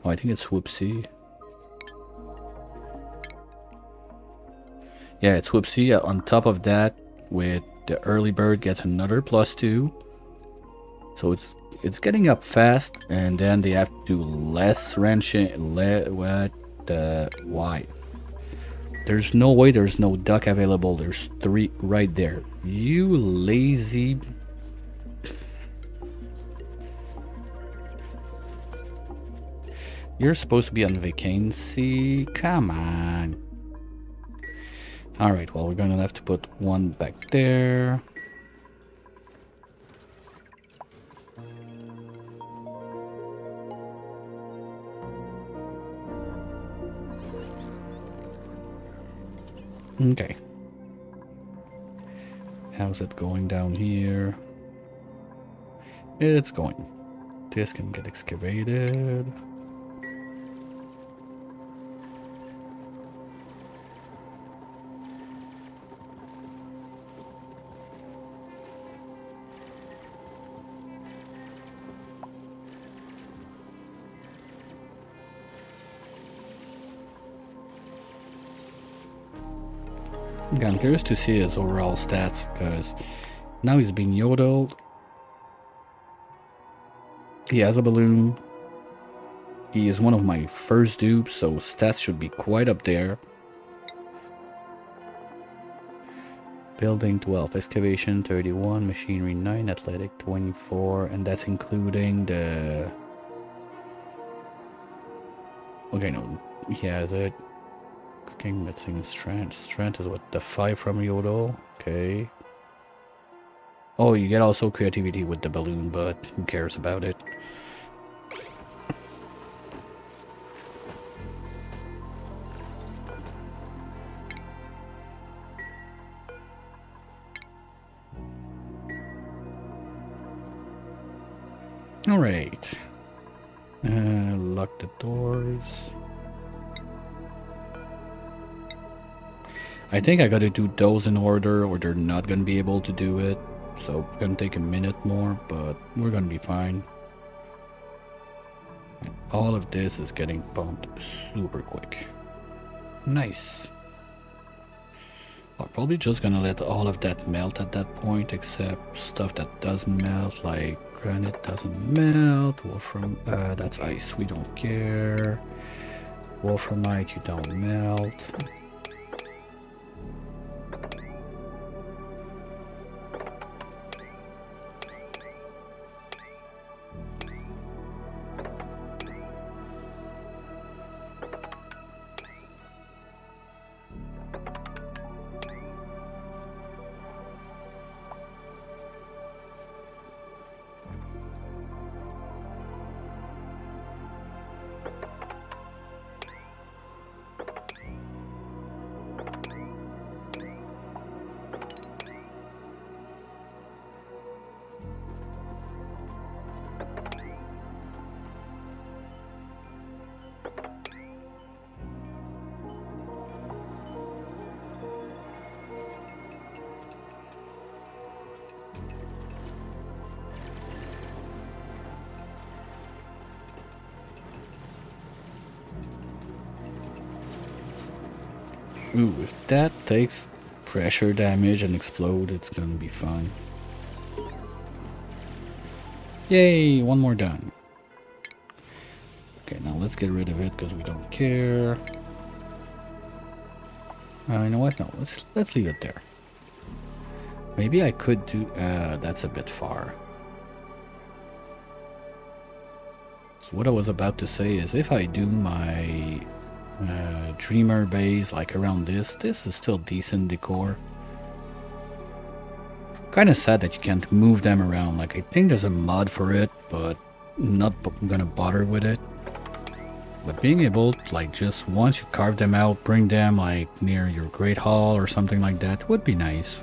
Oh, I think it's Whoopsie. Yeah, it's Whoopsie. On top of that, with the early bird gets another +2. So it's getting up fast, and then they have to do less ranching. Why? There's no way there's no duck available. There's 3 right there. You lazy. You're supposed to be on vacancy. Come on. Alright, well, we're gonna have to put one back there. Okay. How's it going down here? It's going. This can get excavated. Okay, I'm curious to see his overall stats, because now he's being yodeled. He has a balloon. He is one of my first dupes, so stats should be quite up there. Building 12, excavation 31, machinery 9, athletic 24, and that's including the... Okay, no, he has it. Cooking, medicine, strength. Strength is what, the 5 from Yodel? Okay. Oh, you get also creativity with the balloon, but who cares about it? Alright. Lock the doors. I think I gotta do those in order or they're not gonna be able to do it. So it's gonna take a minute more, but we're gonna be fine. All of this is getting pumped super quick. Nice. I'm probably just gonna let all of that melt at that point, except stuff that doesn't melt, like granite doesn't melt, wolfram, that's ice, we don't care. Wolframite, you don't melt. Ooh, if that takes pressure damage and explode, it's gonna be fun. Yay, one more done. Okay, now let's get rid of it because we don't care. You know what? No, let's leave it there. Maybe I could do... that's a bit far. So what I was about to say is if I do my Dreamer base like around this is still decent decor. Kind of sad that you can't move them around. Like I think there's a mod for it, but I'm not gonna bother with it. But being able to like just once you carve them out, bring them like near your Great Hall or something like that would be nice.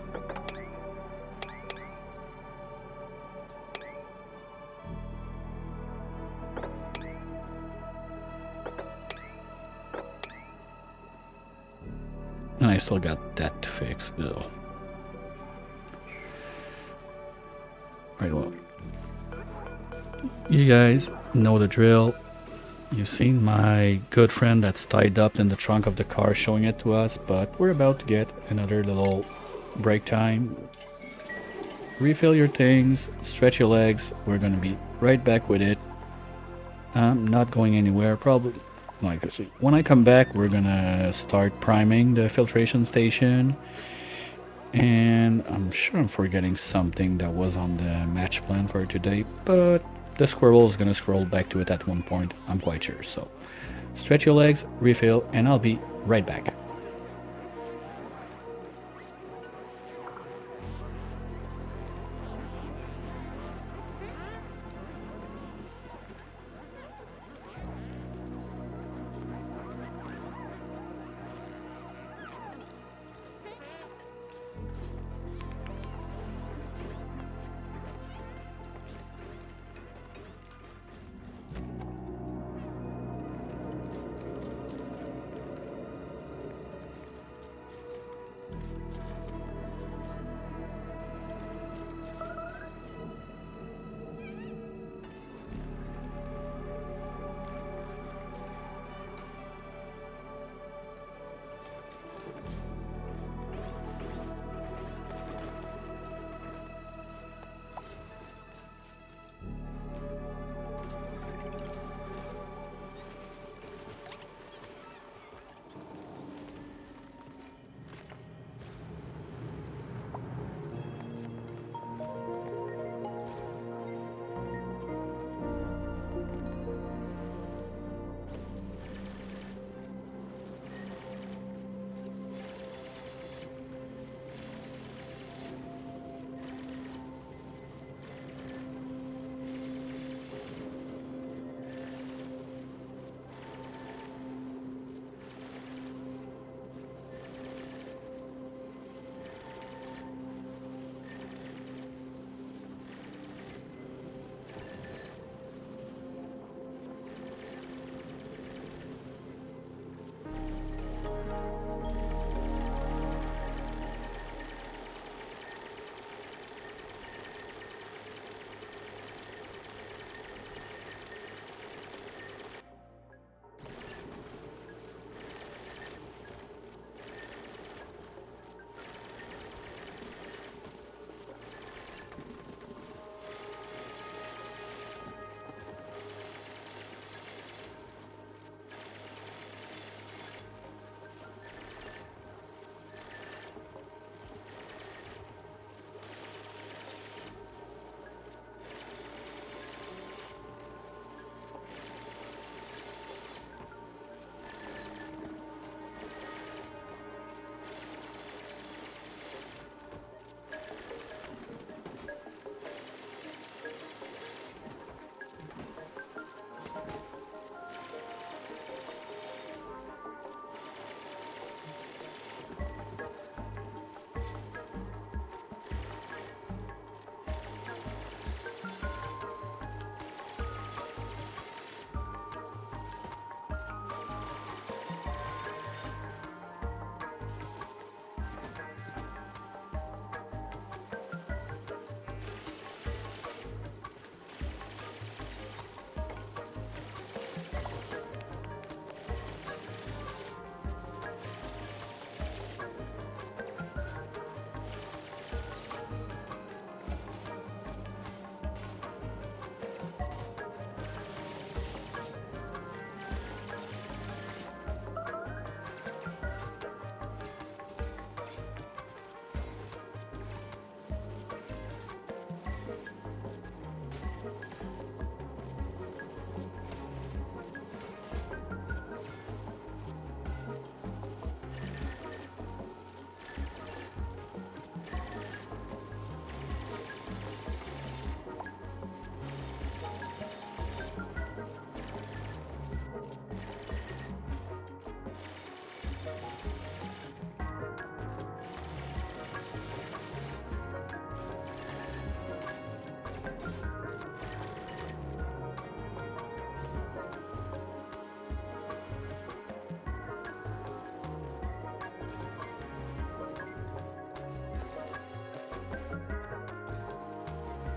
And I still got that to fix. Ugh. Right, well, you guys know the drill. You've seen my good friend that's tied up in the trunk of the car showing it to us, but we're about to get another little break time. Refill your things, stretch your legs. We're gonna be right back with it. I'm not going anywhere, probably. Like when I come back, we're gonna start priming the filtration station. And I'm sure I'm forgetting something that was on the match plan for today, but the squirrel is gonna scroll back to it at one point, I'm quite sure. So stretch your legs, refill, and I'll be right back.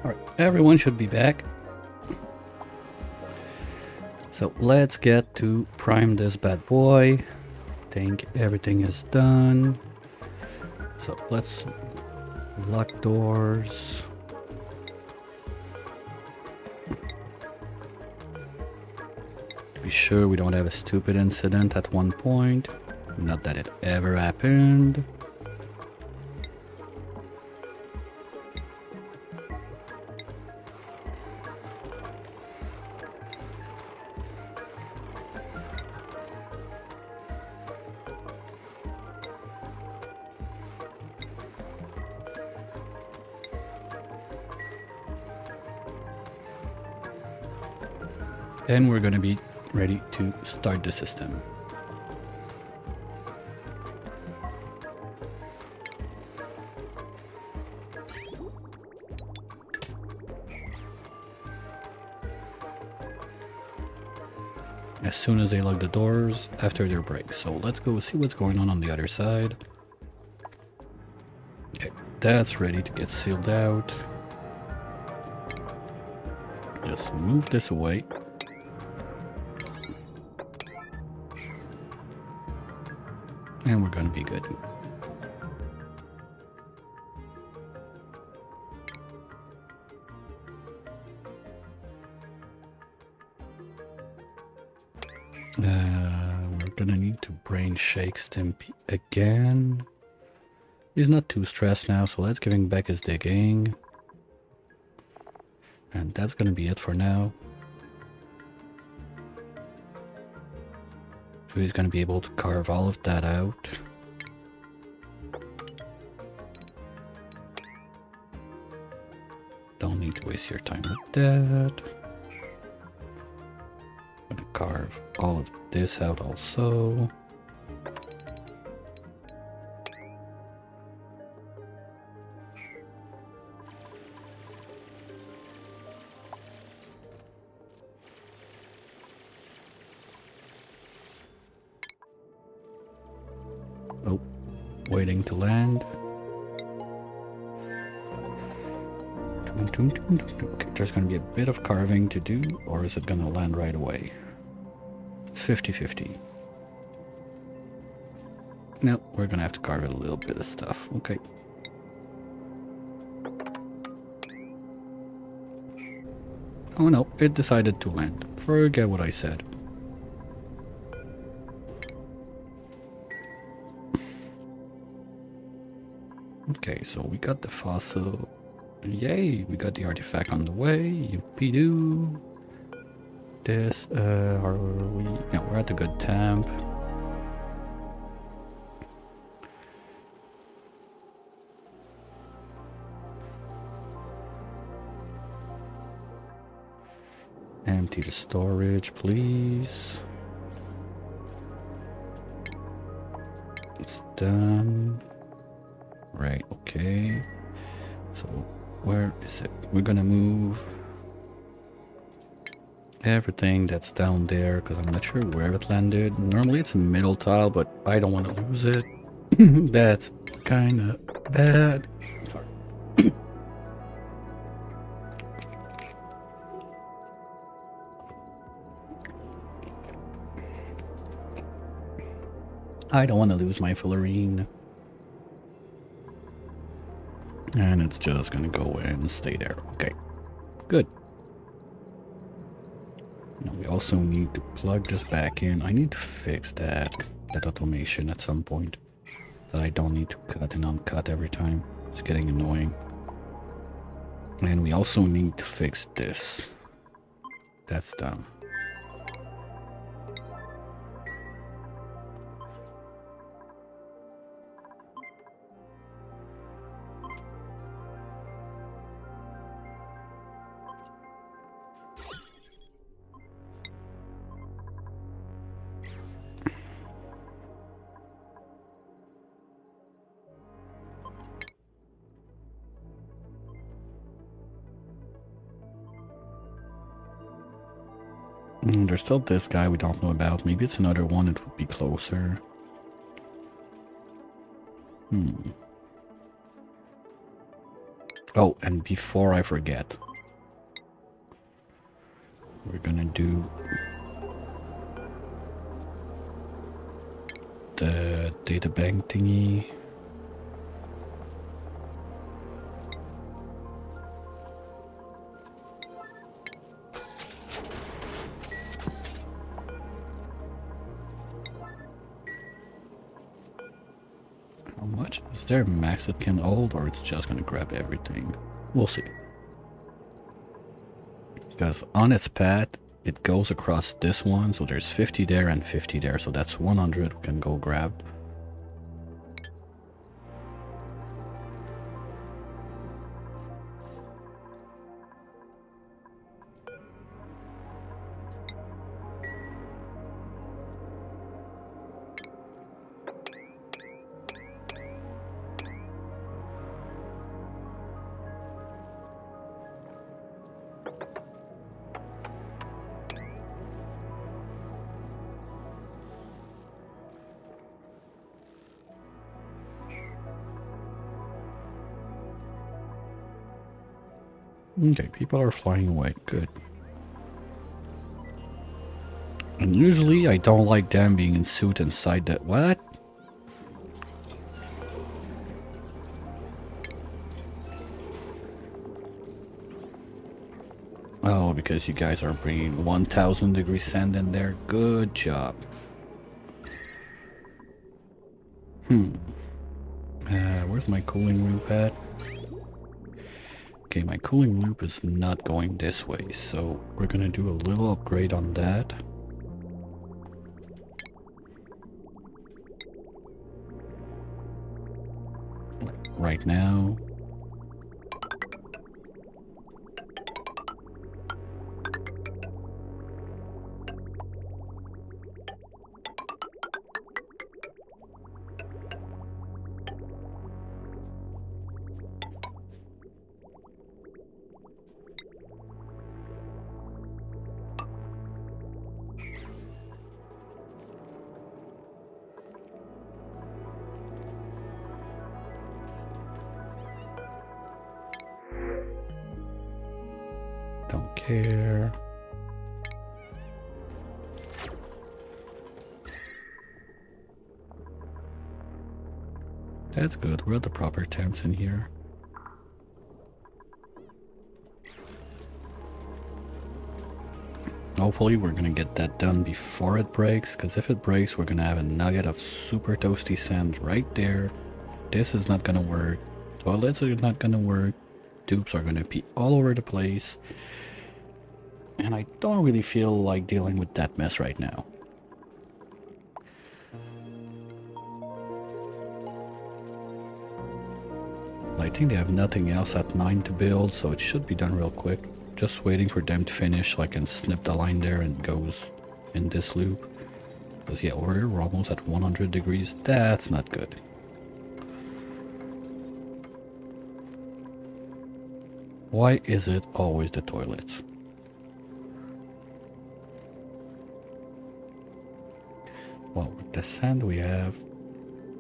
Alright, everyone should be back. So let's get to prime this bad boy. Think everything is done. So let's lock doors. To be sure we don't have a stupid incident at one point. Not that it ever happened. Then we're gonna be ready to start the system. As soon as they lock the doors after their break. So let's go see what's going on the other side. Okay, that's ready to get sealed out. Just move this away. And we're gonna be good. We're gonna need to brain shake Stimpy again. He's not too stressed now, so let's give him back his digging. And that's gonna be it for now. So he's gonna be able to carve all of that out. Don't need to waste your time with that. I'm gonna carve all of this out also. Oh, waiting to land. Okay, there's gonna be a bit of carving to do, or is it gonna land right away? It's 50-50. No, we're gonna have to carve a little bit of stuff. Okay. Oh no, it decided to land. Forget what I said. Okay, so we got the fossil. Yay, we got the artifact on the way. Yippee-doo. This, are we... Yeah, we're at a good temp. Empty the storage, please. It's done. Right, okay. So, where is it? We're gonna move everything that's down there, because I'm not sure where it landed. Normally it's a middle tile, but I don't want to lose it. That's kind of bad. Sorry. I don't want to lose my fullerene. And it's just gonna go and stay there. Okay, good. Now we also need to plug this back in. I need to fix that automation at some point. That I don't need to cut and uncut every time. It's getting annoying. And we also need to fix this. That's done. There's still this guy we don't know about. Maybe it's another one that would be closer. Oh, and before I forget, we're gonna do the data bank thingy. How much? Is there a max it can hold, or it's just gonna grab everything? We'll see. Because on its path, it goes across this one, so there's 50 there and 50 there, so that's 100 we can go grab. Okay, people are flying away. Good. And usually I don't like them being in suit inside that. What? Oh, because you guys are bringing 1000 degree sand in there. Good job. Where's my cooling loop at? Okay, my cooling loop is not going this way, so we're gonna do a little upgrade on that. Right now. Don't care. That's good. We're at the proper temps in here. Hopefully we're gonna get that done before it breaks, because if it breaks, we're gonna have a nugget of super toasty sand right there. This is not gonna work. Toilets are not gonna work. Dupes are gonna be all over the place. And I don't really feel like dealing with that mess right now. I think they have nothing else at 9 to build, so it should be done real quick. Just waiting for them to finish so I can snip the line there and it goes in this loop. Because yeah, we're almost at 100 degrees. That's not good. Why is it always the toilets? Well, with the sand we have,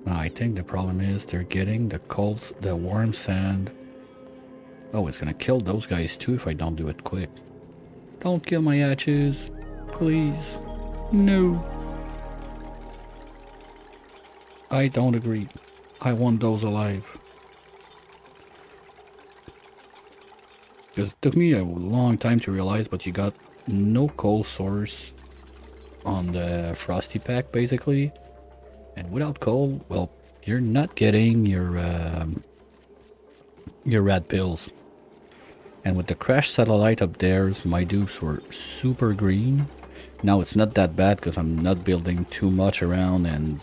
I think the problem is they're getting the warm sand. Oh, it's gonna kill those guys too if I don't do it quick. Don't kill my hatches, please. No. I don't agree. I want those alive. Because it took me a long time to realize, but you got no coal source on the frosty pack basically, and without coal, well, you're not getting your rat pills. And with the crash satellite up there, my dupes were super green. Now it's not that bad because I'm not building too much around and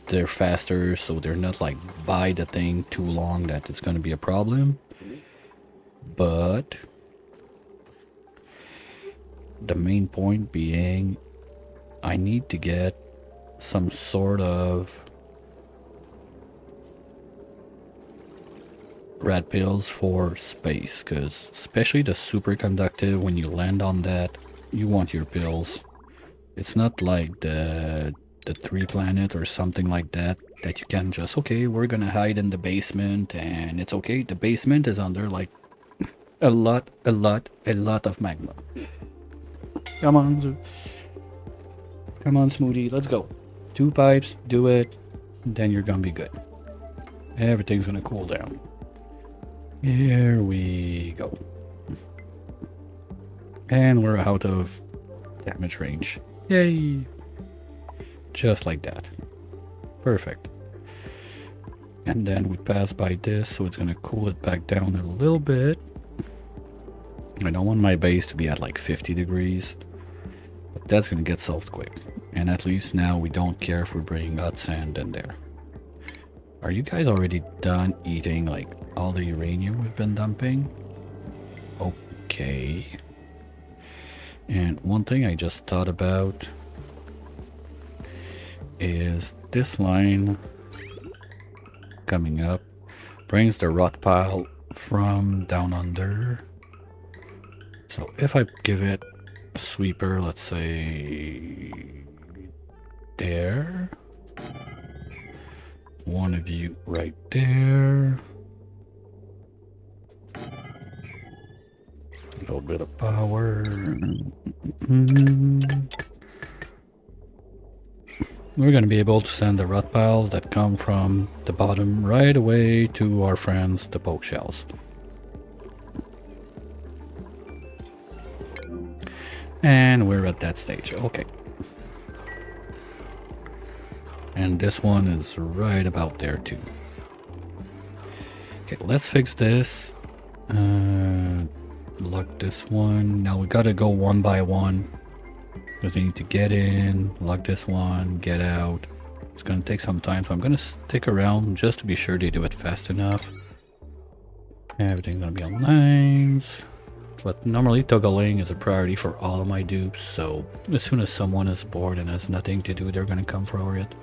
they're faster, so they're not like by the thing too long that it's going to be a problem. But the main point being, I need to get some sort of rat pills for space, because especially the superconductive, when you land on that, you want your pills. It's not like the the tree planet or something like that, that you can just, okay, we're gonna hide in the basement and it's okay. The basement is under like a lot of magma. Come on, come on, Smoothie, let's go. 2 pipes, do it, then you're gonna be good. Everything's gonna cool down. Here we go. And we're out of damage range. Yay! Just like that. Perfect. And then we pass by this, so it's gonna cool it back down a little bit. I don't want my base to be at like 50 degrees, but that's gonna get solved quick. And at least now we don't care if we're bringing hot sand in there. Are you guys already done eating like all the uranium we've been dumping? Okay. And one thing I just thought about is this line coming up brings the rot pile from down under. So if I give it a sweeper, let's say there, one of you right there, a little bit of power. We're going to be able to send the rot piles that come from the bottom right away to our friends, the poke shells. And we're at that stage. Okay. And this one is right about there too. Okay, let's fix this. Lock this one. Now we gotta go one by one. Because we need to get in, lock this one, get out. It's gonna take some time, so I'm gonna stick around just to be sure they do it fast enough. Everything's gonna be on lines. But normally toggling is a priority for all of my dupes, so as soon as someone is bored and has nothing to do, they're gonna come for it.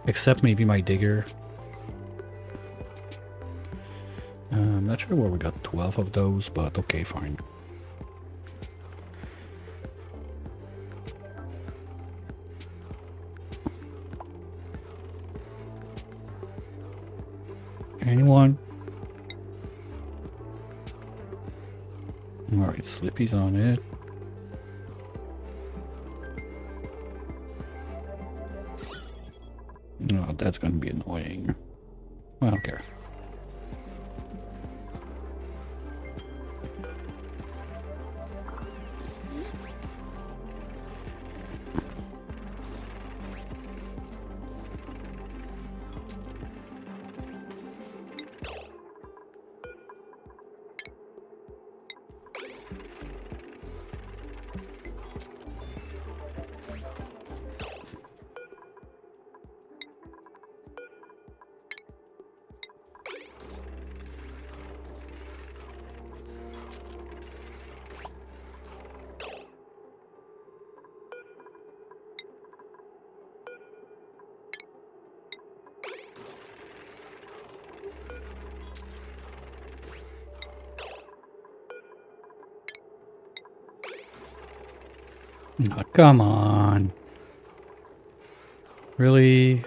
Except maybe my digger. I'm not sure where we got 12 of those, but okay, fine. Anyone? Alright, Slippy's on it. No, that's gonna be annoying. I don't care. Oh, come on. Really?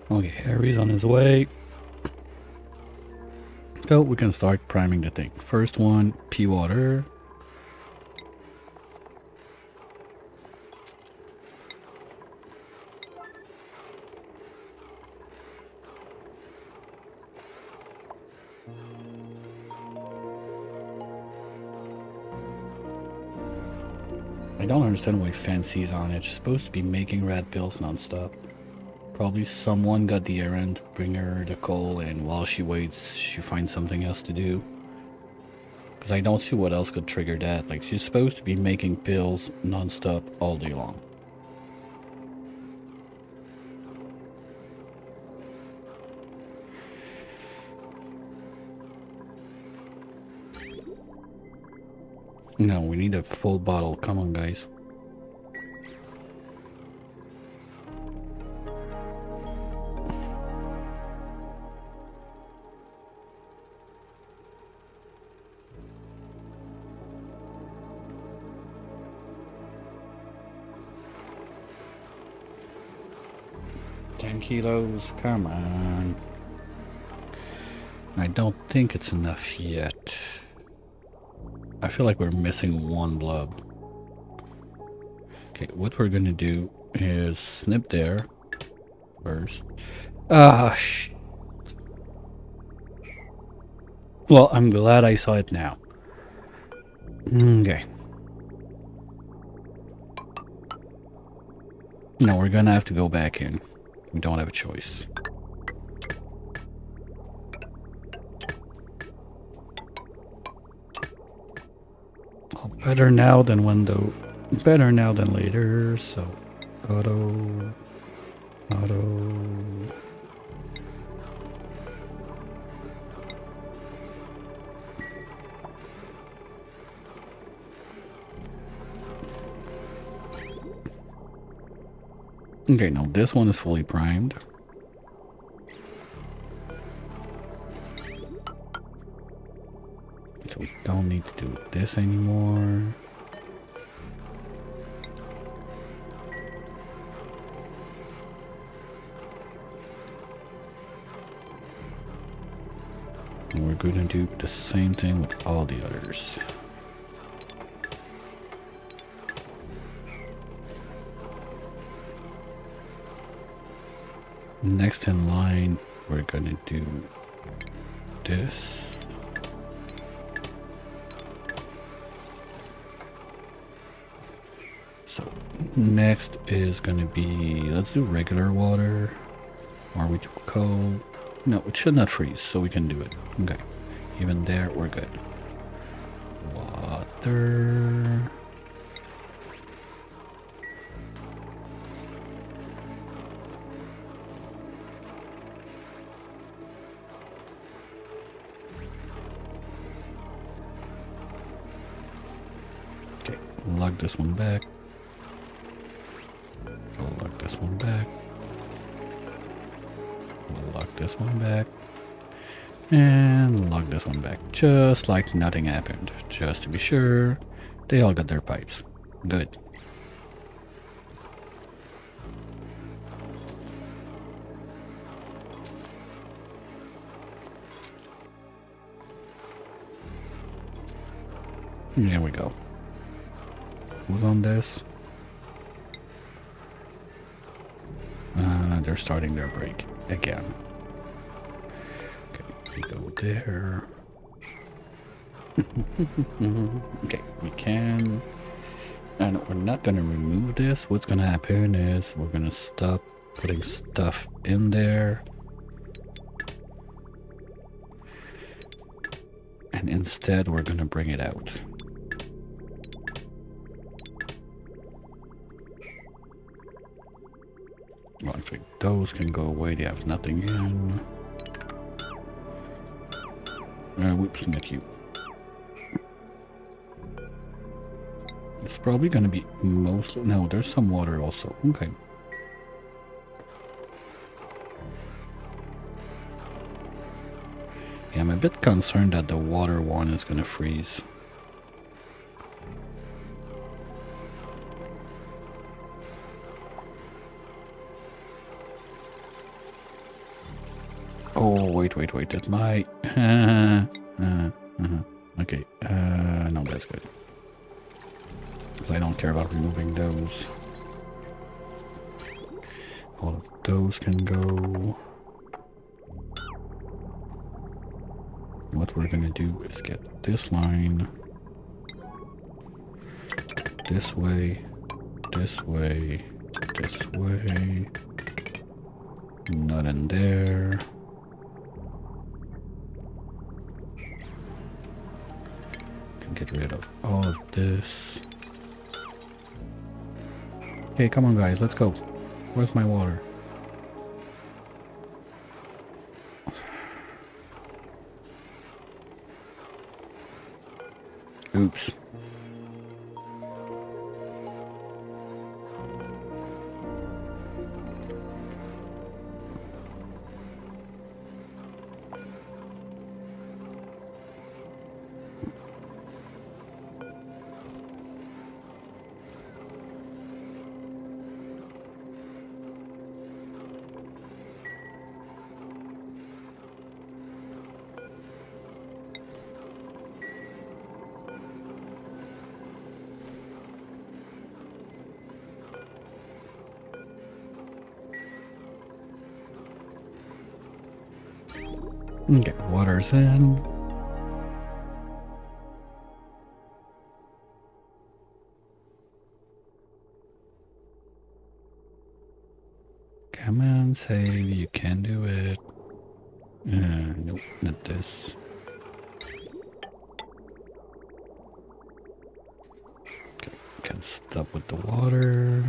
Okay, Harry's on his way. So we can start priming the thing. First one, pea water. I don't understand why Fancy's on it. She's supposed to be making rat pills non-stop. Probably someone got the errand to bring her the coal, and while she waits, she finds something else to do. Because I don't see what else could trigger that. Like, she's supposed to be making pills non-stop all day long. No, we need a full bottle. Come on, guys. kilos. Come on. I don't think it's enough yet. I feel like we're missing one blob. Okay, what we're gonna do is snip there first. Ah, well, I'm glad I saw it now. Okay. No, we're gonna have to go back in. We don't have a choice. Oh, better now than when though. Better now than later, so auto. Okay, now this one is fully primed. So we don't need to do this anymore. And we're going to do the same thing with all the others. Next in line, we're going to do this. So next is going to be, let's do regular water. Are we too cold? No, it should not freeze, so we can do it. Okay. Even there, we're good. Water. Okay, lug this one back. Lug this one back. Lug this one back. And lug this one back. Just like nothing happened. Just to be sure, they all got their pipes. Good. There we go. Who's on this? They're starting their break again. Okay, we go there. Okay, we can. And we're not going to remove this. What's going to happen is we're going to stop putting stuff in there. And instead, we're going to bring it out. Well, actually, those can go away. They have nothing in. Whoops, not you. It's probably going to be mostly... No, there's some water also. Okay. Yeah, I'm a bit concerned that the water one is going to freeze. Oh, wait, that might... Okay, no, that's good. Because I don't care about removing those. All of those can go. What we're gonna do is get this line this way, this way, this way. Not in there. Can get rid of all of this. Okay, come on guys, let's go. Where's my water? Oops. Okay, water's in. Come on, save, you can do it. Nope, not this. Okay, can stop with the water.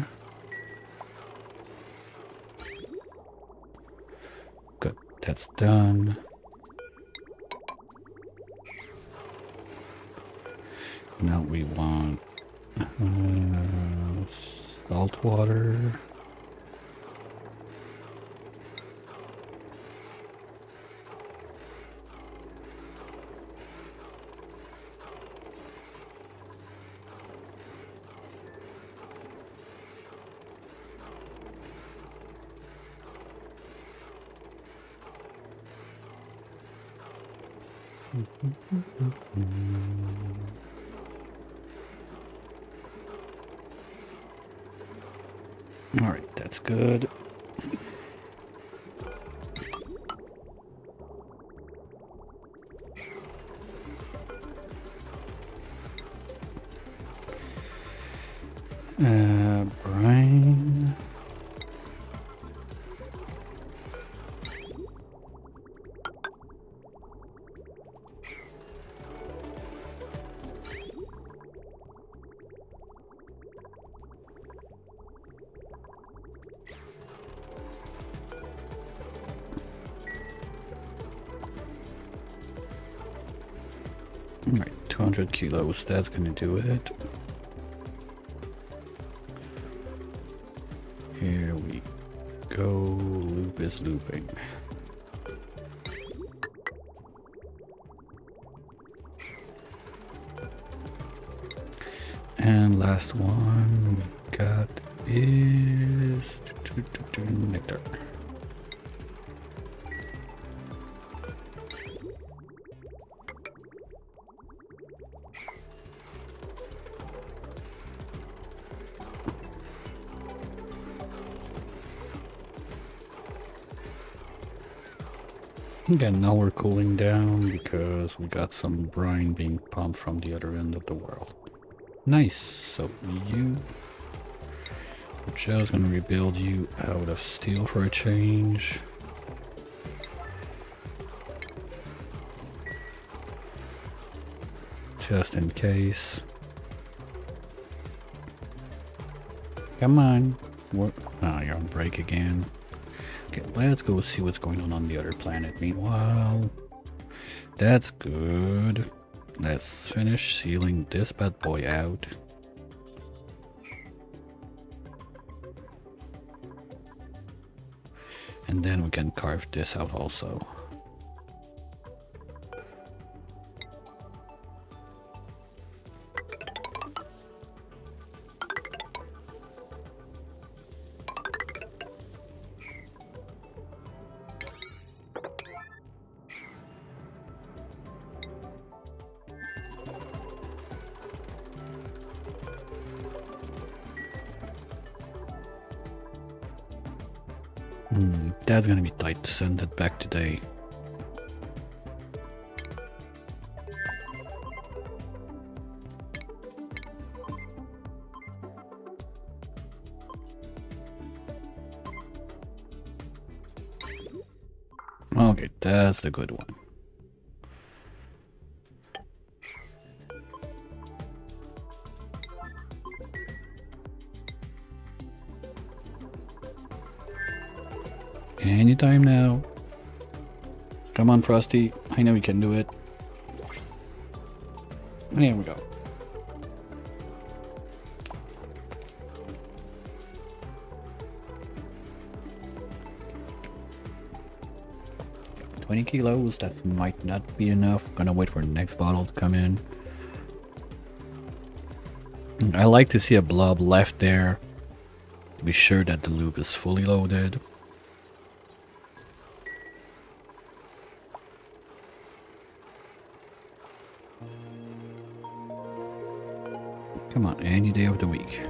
Good, that's done. Now we want salt water. All right, that's good. Brine. All right, 200 kilos, that's gonna do it. Here we go, loop is looping. And last one we got is nectar. Okay, now we're cooling down because we got some brine being pumped from the other end of the world. Nice. So we're just gonna rebuild you out of steel for a change. Just in case. Come on. What? Oh, you're on break again. Okay, let's go see what's going on the other planet. Meanwhile, that's good. Let's finish sealing this bad boy out. And then we can carve this out also. That's gonna be tight to send it back today. Okay, that's the good one. Anytime now. Come on, Frosty. I know you can do it. There we go. $20 kilos, that might not be enough. Gonna wait for the next bottle to come in. I like to see a blob left there to be sure that the loop is fully loaded. Come on, any day of the week.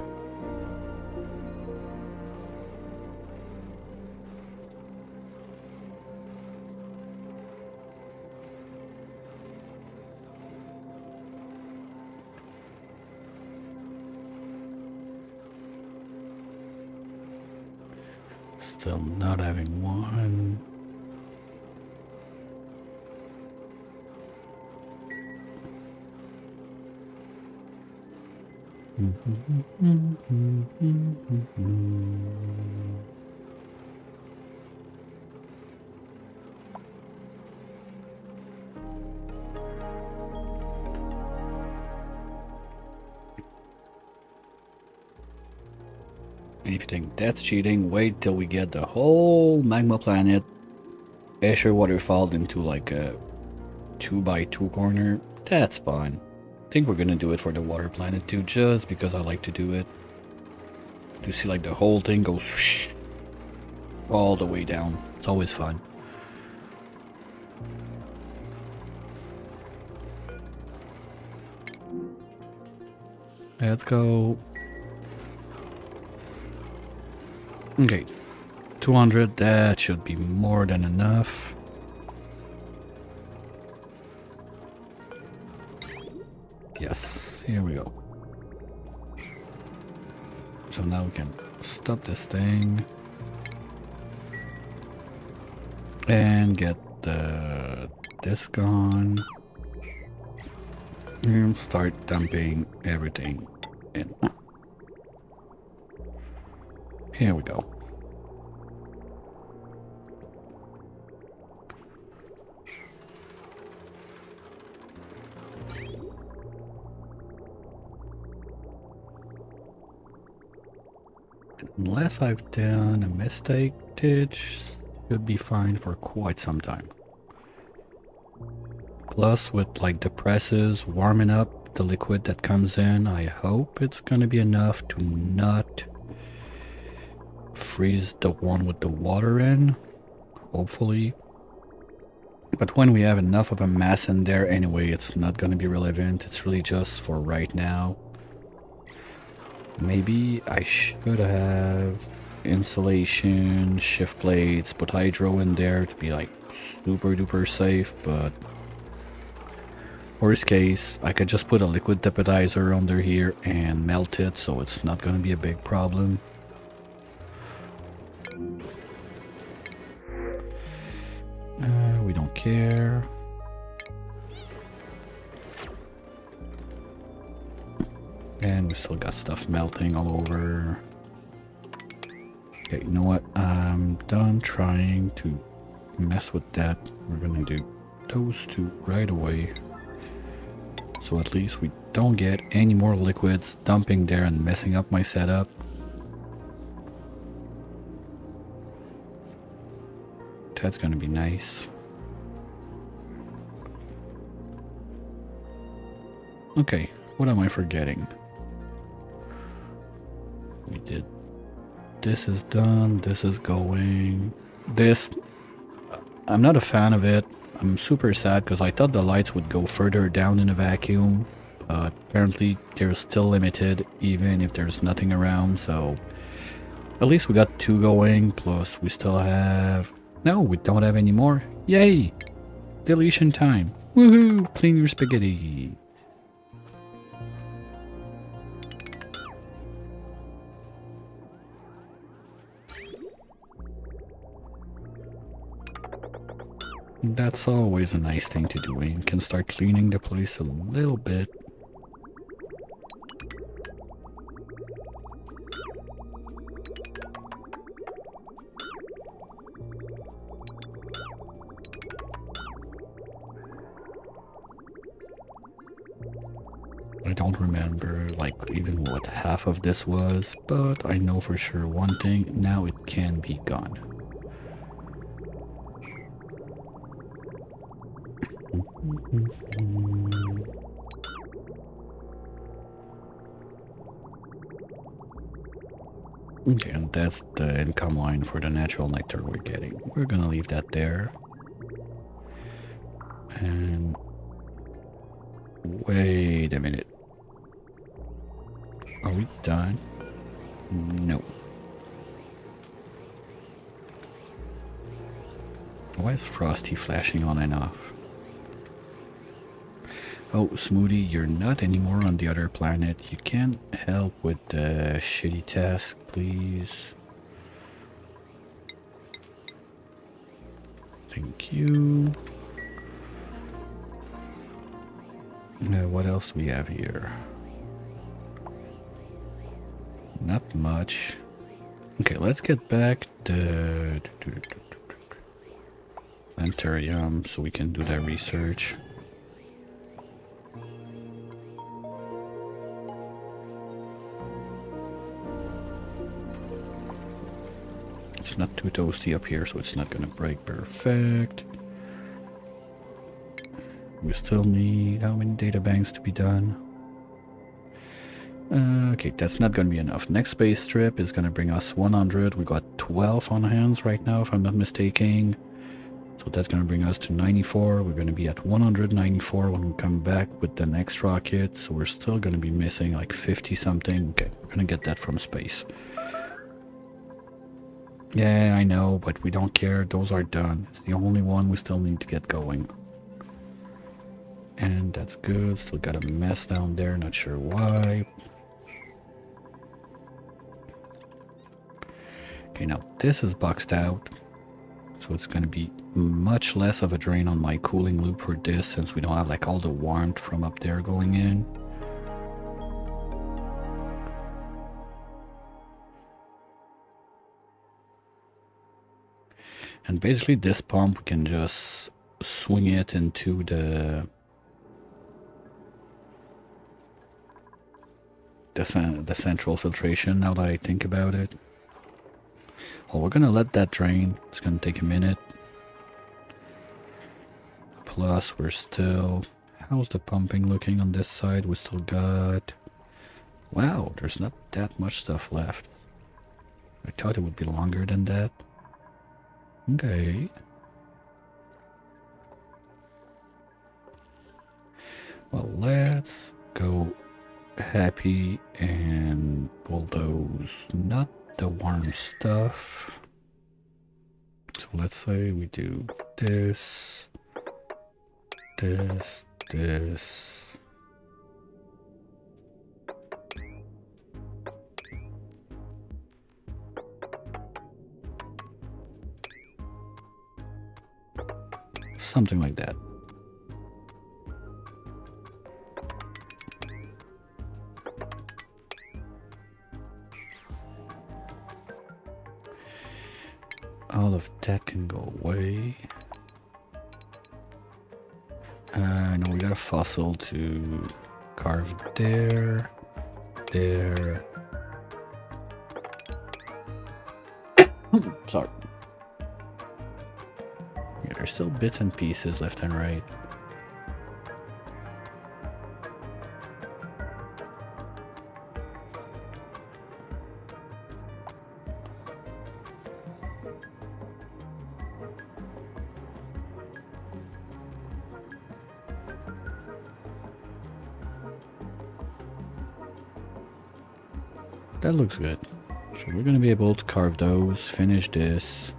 Still not having one. If you think that's cheating, wait till we get the whole magma planet Escher waterfall into like a 2x2 corner. That's fun. I think we're gonna do it for the water planet too, just because I like to do it. To see like the whole thing goes all the way down. It's always fun. Let's go. Okay, 200, that should be more than enough. Yes, here we go. So now we can stop this thing and get this gone and start dumping everything in. Here we go. Unless I've done a mistake, ditch should be fine for quite some time. Plus, with like the presses warming up the liquid that comes in, I hope it's gonna be enough to not freeze the one with the water in, hopefully. But when we have enough of a mass in there anyway, it's not gonna be relevant. It's really just for right now. Maybe I should have insulation, shift plates, put hydro in there to be like super duper safe, but worst case, I could just put a liquid deputizer under here and melt it, so it's not gonna be a big problem. We don't care. And we still got stuff melting all over. Okay, you know what? I'm done trying to mess with that. We're gonna do those two right away. So at least we don't get any more liquids dumping there and messing up my setup. That's gonna be nice. Okay, what am I forgetting? We did. This is done. This is going. This, I'm not a fan of it. I'm super sad because I thought the lights would go further down in a vacuum. But apparently they're still limited even if there's nothing around. So at least we got two going. Plus we still have. No, we don't have any more. Yay! Deletion time. Woohoo! Clean your spaghetti. That's always a nice thing to do, and you can start cleaning the place a little bit. I don't remember like even what half of this was, but I know for sure one thing, now it can be gone. Okay, and that's the income line for the natural nectar we're getting. We're gonna leave that there. And wait a minute. Are we done? No. Why is Frosty flashing on and off? Oh, Smoothie, you're not anymore on the other planet. You can't help with the shitty task, please. Thank you. What else do we have here? Not much. Okay, let's get back to Planetarium so we can do that research. It's not too toasty up here, so it's not gonna break. Perfect. We still need how many data banks to be done? Okay, that's not gonna be enough. Next space trip is gonna bring us 100. We got 12 on hands right now, if I'm not mistaken. So that's gonna bring us to 94. We're gonna be at 194 when we come back with the next rocket. So we're still gonna be missing like 50 something. Okay, we're gonna get that from space. Yeah, I know, but we don't care. Those are done. It's the only one we still need to get going. And that's good. Still got a mess down there. Not sure why. Okay, now this is boxed out. So it's going to be much less of a drain on my cooling loop for this, since we don't have like all the warmth from up there going in. And basically this pump, we can just swing it into the central filtration, now that I think about it. Well, we're gonna let that drain. It's gonna take a minute. Plus, we're still... How's the pumping looking on this side? We still got... Wow, there's not that much stuff left. I thought it would be longer than that. Okay. Well, let's go happy and bulldoze not the warm stuff. So let's say we do this, this, this. Something like that. All of that can go away. No, we got a fossil to carve there, there. Sorry. Yeah, there's still bits and pieces left and right. That looks good. So we're gonna be able to carve those, finish this.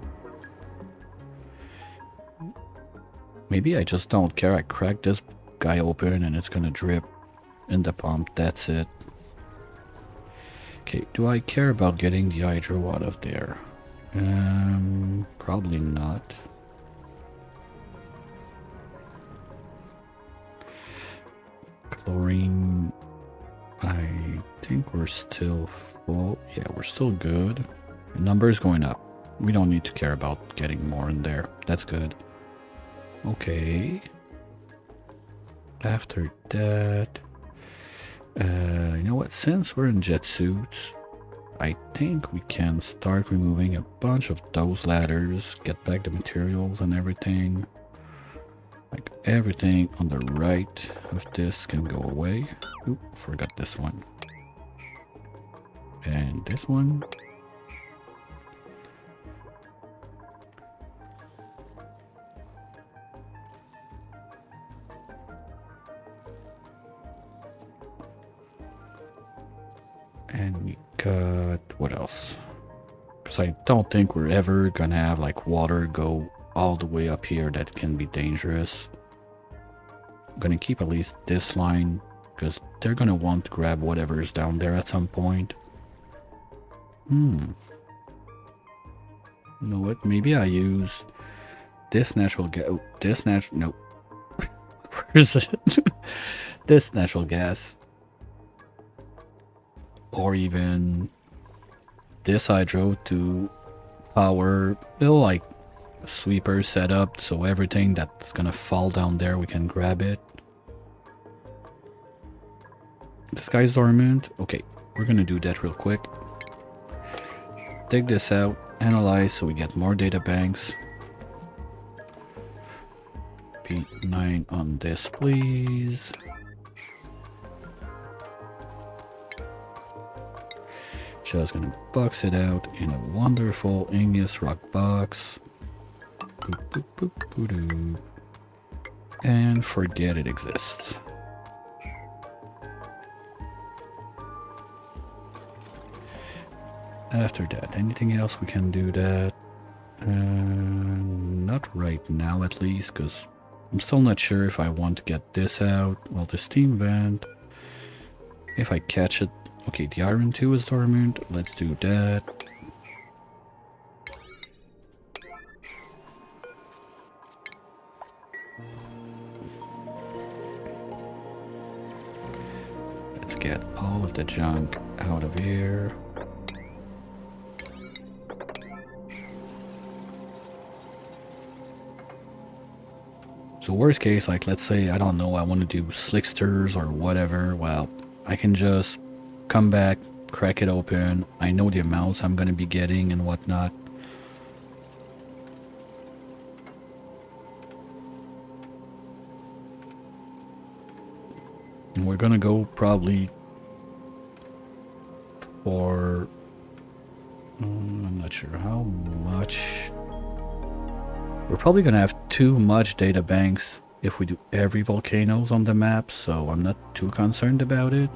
Maybe I just don't care. I crack this guy open and it's gonna drip in the pump. That's it. Okay, do I care about getting the hydro out of there? Probably not. Chlorine, I think we're still full. Yeah, we're still good. The number is going up. We don't need to care about getting more in there. That's good. Okay. After that, you know what? Since we're in jet suits, I think we can start removing a bunch of those ladders, get back the materials and everything. Like everything on the right of this can go away. Oop, forgot this one. And this one. And we got, what else? Because I don't think we're ever gonna have like water go all the way up here. That can be dangerous. I'm gonna keep at least this line because they're gonna want to grab whatever's down there at some point. You know what? Maybe I use this natural gas. Oh, this natural. No. Where is it? This natural gas. Or even this hydro to power little like sweeper setup, so everything that's gonna fall down there we can grab it. The sky's dormant. Okay, we're gonna do that real quick. Take this out, analyze so we get more data banks. P9 on this, please. Just gonna box it out in a wonderful igneous rock box. Boop, boop, boop, boop, boop. And forget it exists. After that, anything else we can do that? Not right now at least, because I'm still not sure if I want to get this out. Well, the steam vent, if I catch it. Okay, the iron 2 is dormant. Let's do that. Let's get all of the junk out of here. So worst case, like let's say, I don't know, I want to do slicksters or whatever. Well, I can just come back, crack it open. I know the amounts I'm going to be getting and whatnot. And we're going to go probably for... I'm not sure how much. We're probably going to have too much data banks if we do every volcanoes on the map, so I'm not too concerned about it.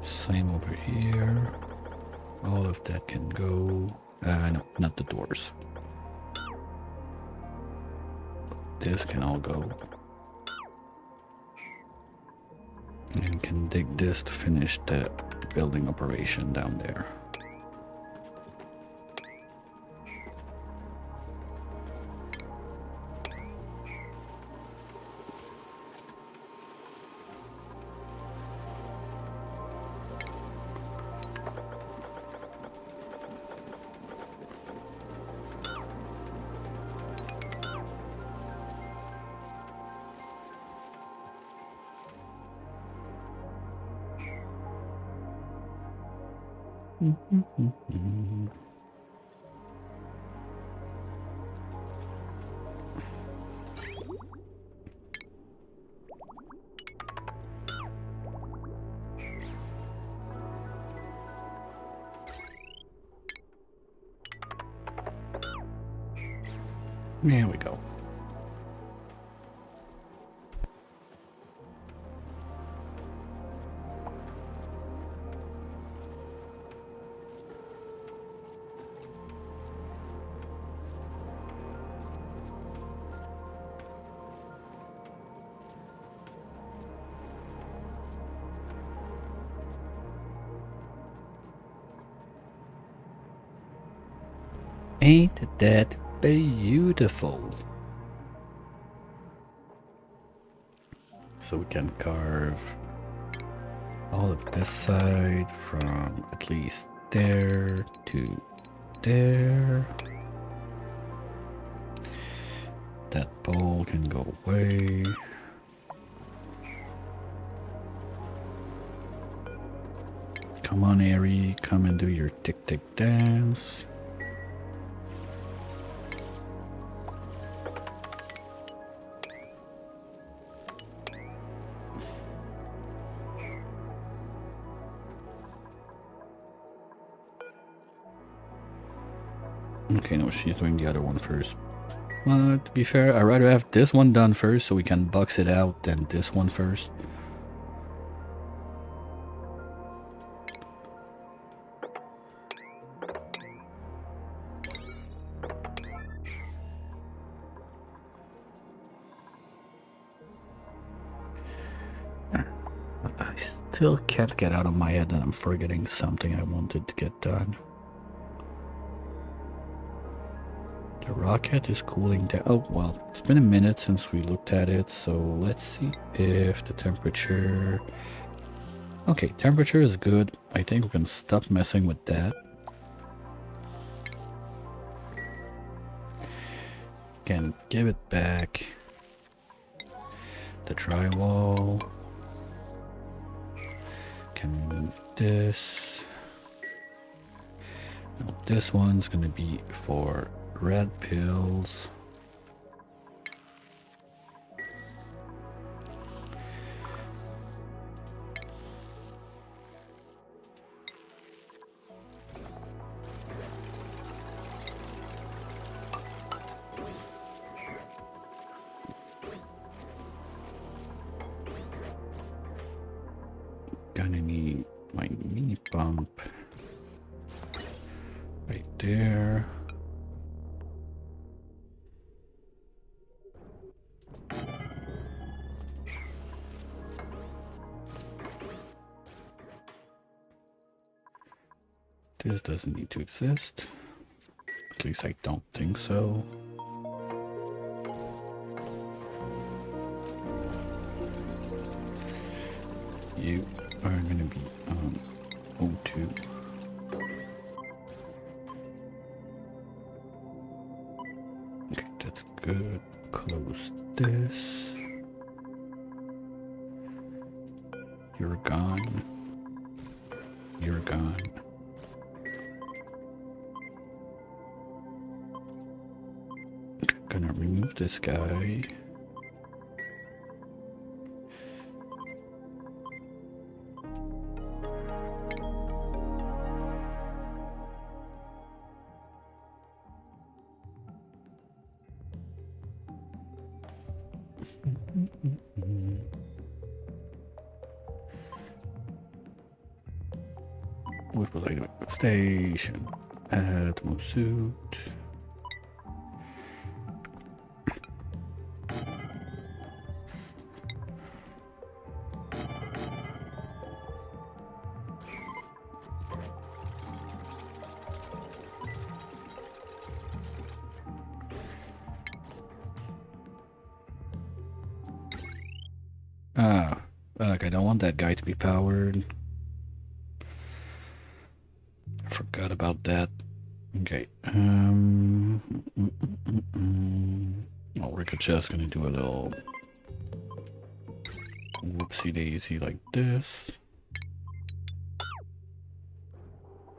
Same over here. All of that can go. No, not the doors. This can all go. And can dig this to finish the building operation down there. There we go. Ain't that beautiful? So we can carve all of this side from at least there to there. That bowl can go away. Come on, Airy, come and do your tick-tick dance. Okay, no, she's doing the other one first. Well, to be fair, I'd rather have this one done first so we can box it out than this one first. I still can't get out of my head that I'm forgetting something I wanted to get done. The rocket is cooling down. Oh, well, it's been a minute since we looked at it, so let's see if the temperature... Okay, temperature is good. I think we can stop messing with that. Can give it back. The drywall. Can remove this. Now, this one's gonna be for red pills. Gonna need my mini pump right there. This doesn't need to exist. At least I don't think so. You are going to be on O2. Okay, that's good. Close this. You're gone. You're gone. Okay, gonna remove this guy. What was I doing? Station. Add more suit. Fuck, I don't want that guy to be powered. I forgot about that. Okay. Well, we're just gonna do a little whoopsie daisy like this.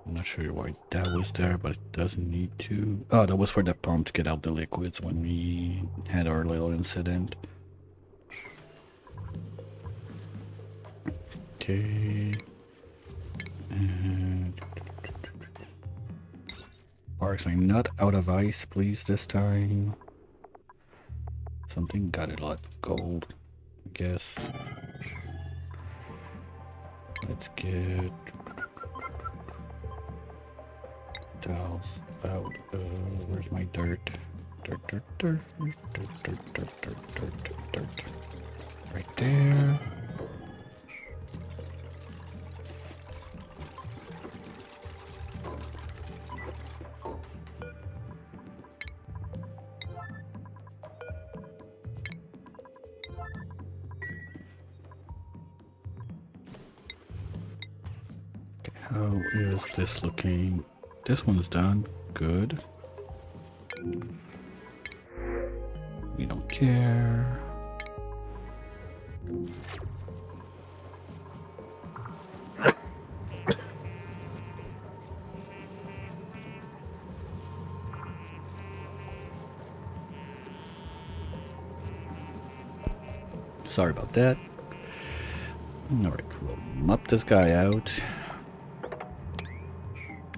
I'm not sure why that was there, but it doesn't need to. Oh, that was for the pump to get out the liquids when we had our little incident. Okay. And sparkling, not out of ice, please, this time. Something got a lot of gold, I guess. Let's get tiles out. Where's my dirt? Dirt. Right there. How is this looking? This one's done. Good. We don't care. Sorry about that. Alright, we'll mop this guy out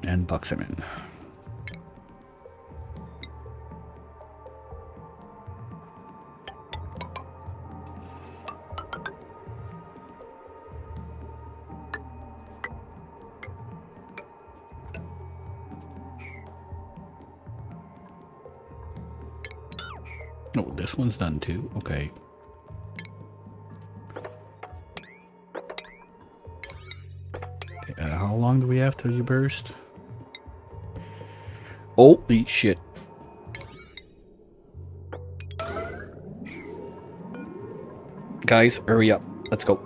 and box him in. Oh, this one's done too. Okay. How long do we have till you burst? Holy shit. Guys, hurry up. Let's go.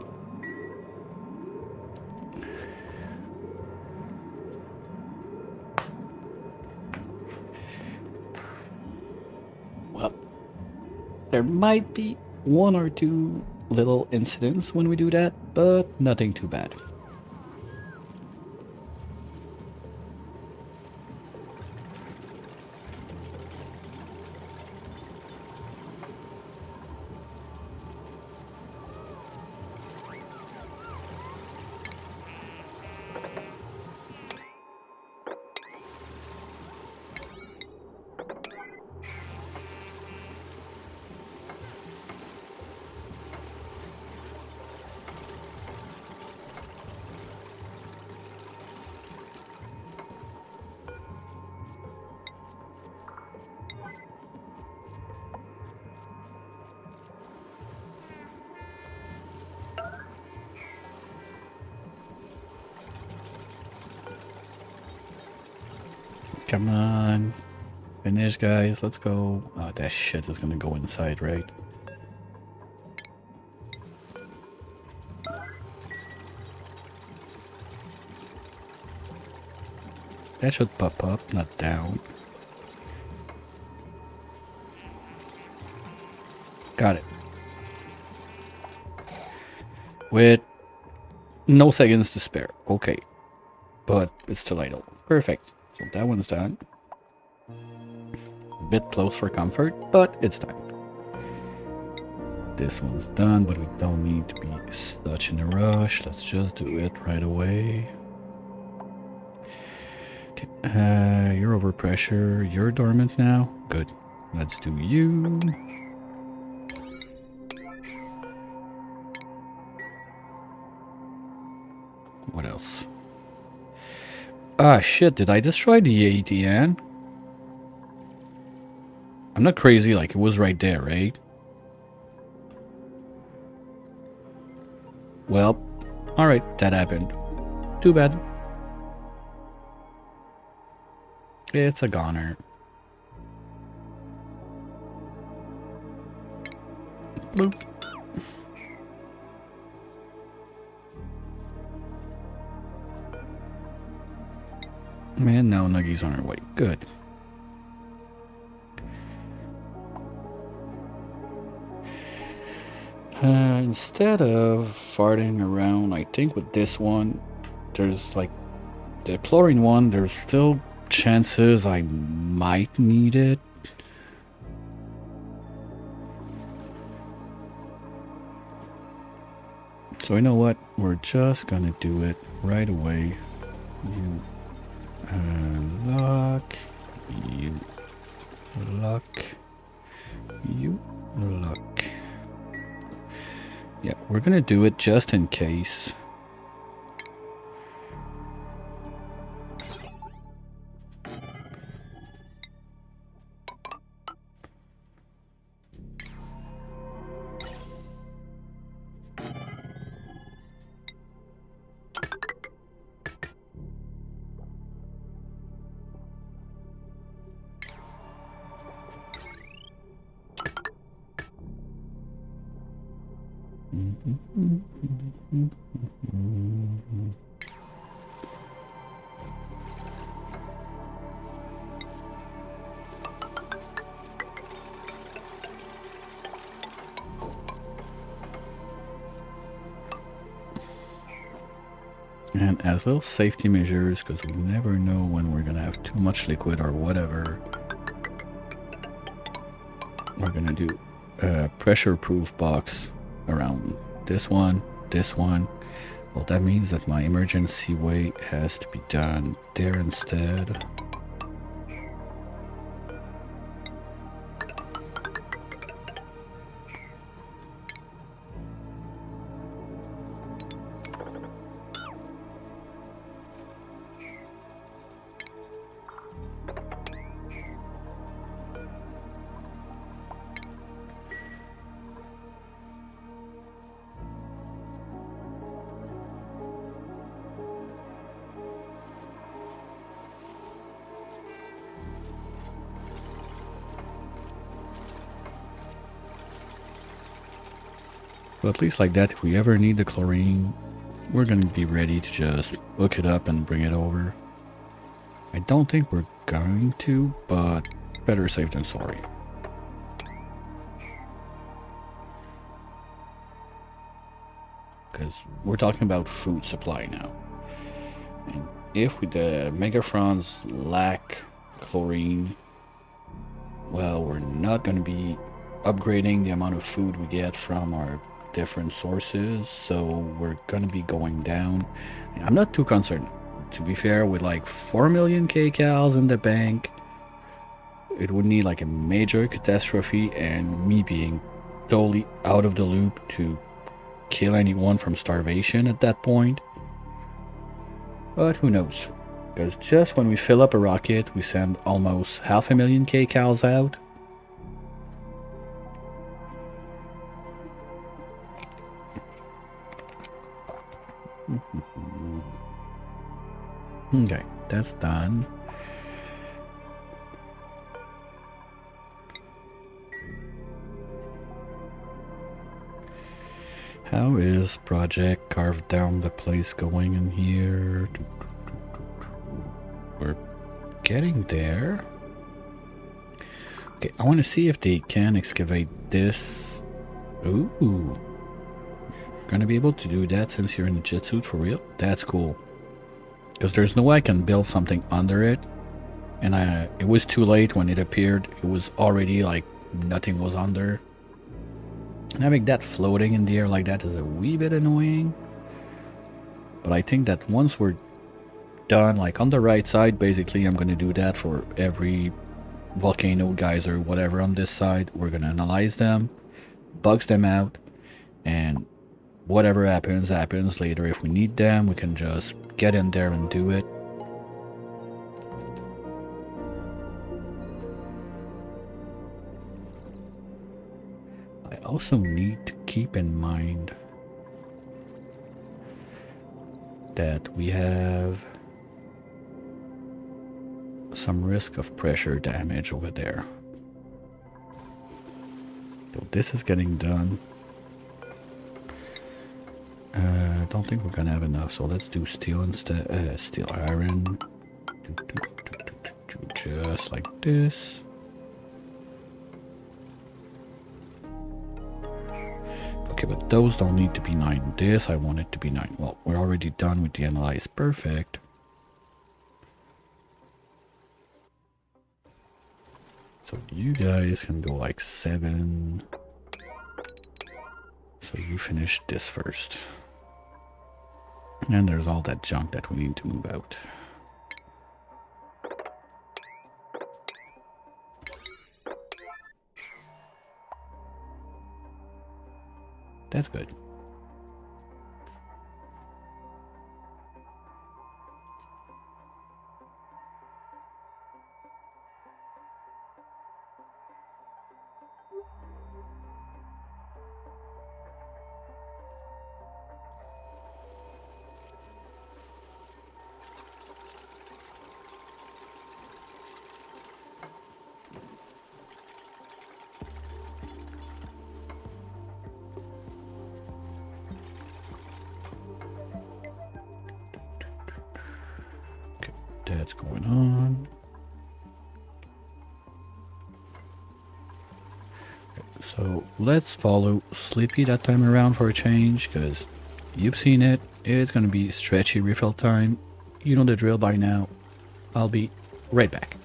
Well, there might be one or two little incidents when we do that, but nothing too bad. Come on. Finish, guys. Let's go. Oh, that shit is gonna go inside, right? That should pop up, not down. Got it. With no seconds to spare. Okay. But it's still idle. Perfect. So that one's done. A bit close for comfort, but it's done. This one's done, but we don't need to be such in a rush. Let's just do it right away. Okay, you're over pressure. You're dormant now. Good. Let's do you. What else? Ah, shit. Did I destroy the ATN? I'm not crazy. Like, it was right there, right? Well, alright. That happened. Too bad. It's a goner. Bloop. Man, now Nuggies on our way. Good. Instead of farting around, I think with this one, there's like the chlorine one, there's still chances I might need it. So you know what? We're just gonna do it right away. You lock. You lock. You lock. Yeah, we're gonna do it just in case. And as well, safety measures, because we never know when we're gonna have too much liquid or whatever. We're gonna do a pressure-proof box around this one. Well, that means that my emergency way has to be done there instead. So at least like that, if we ever need the chlorine, we're gonna be ready to just hook it up and bring it over. I don't think we're going to, but better safe than sorry. Because we're talking about food supply now. And if the megafrons lack chlorine, well, we're not going to be upgrading the amount of food we get from our different sources, so we're going to be going down. I'm not too concerned. To be fair, with like 4 million kcals in the bank, it would need like a major catastrophe and me being totally out of the loop to kill anyone from starvation at that point. But who knows? Because just when we fill up a rocket, we send almost 500,000 kcals out. Okay, that's done. How is Project Carve Down the Place going in here? We're getting there. Okay, I want to see if they can excavate this. Ooh. Gonna be able to do that since you're in the jet suit for real? That's cool. Because there's no way I can build something under it. And it was too late when it appeared. It was already like nothing was under. And having that floating in the air like that is a wee bit annoying. But I think that once we're done, like on the right side, basically I'm going to do that for every volcano, geyser, whatever on this side. We're going to analyze them, bugs them out, and whatever happens, happens. Later, if we need them, we can just get in there and do it. I also need to keep in mind that we have some risk of pressure damage over there. So this is getting done. I don't think we're gonna have enough, so let's do steel instead. Steel iron. Just like this. Okay, but those don't need to be 9. This I want it to be 9. Well, we're already done with the analyze. Perfect. So you guys can go like 7. So you finish this first. And there's all that junk that we need to move out. That's good. That's going on. So let's follow Sleepy that time around for a change, because you've seen it. It's going to be stretchy refill time. You know the drill by now. I'll be right back.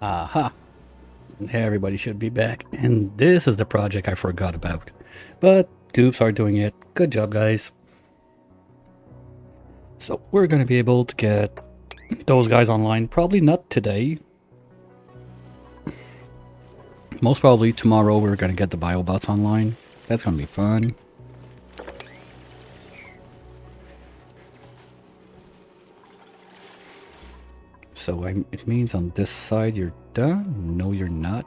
Aha! Everybody should be back. And this is the project I forgot about. But dupes are doing it. Good job, guys. So we're going to be able to get those guys online. Probably not today. Most probably tomorrow we're going to get the biobots online. That's going to be fun. So it means on this side you're done? No, you're not.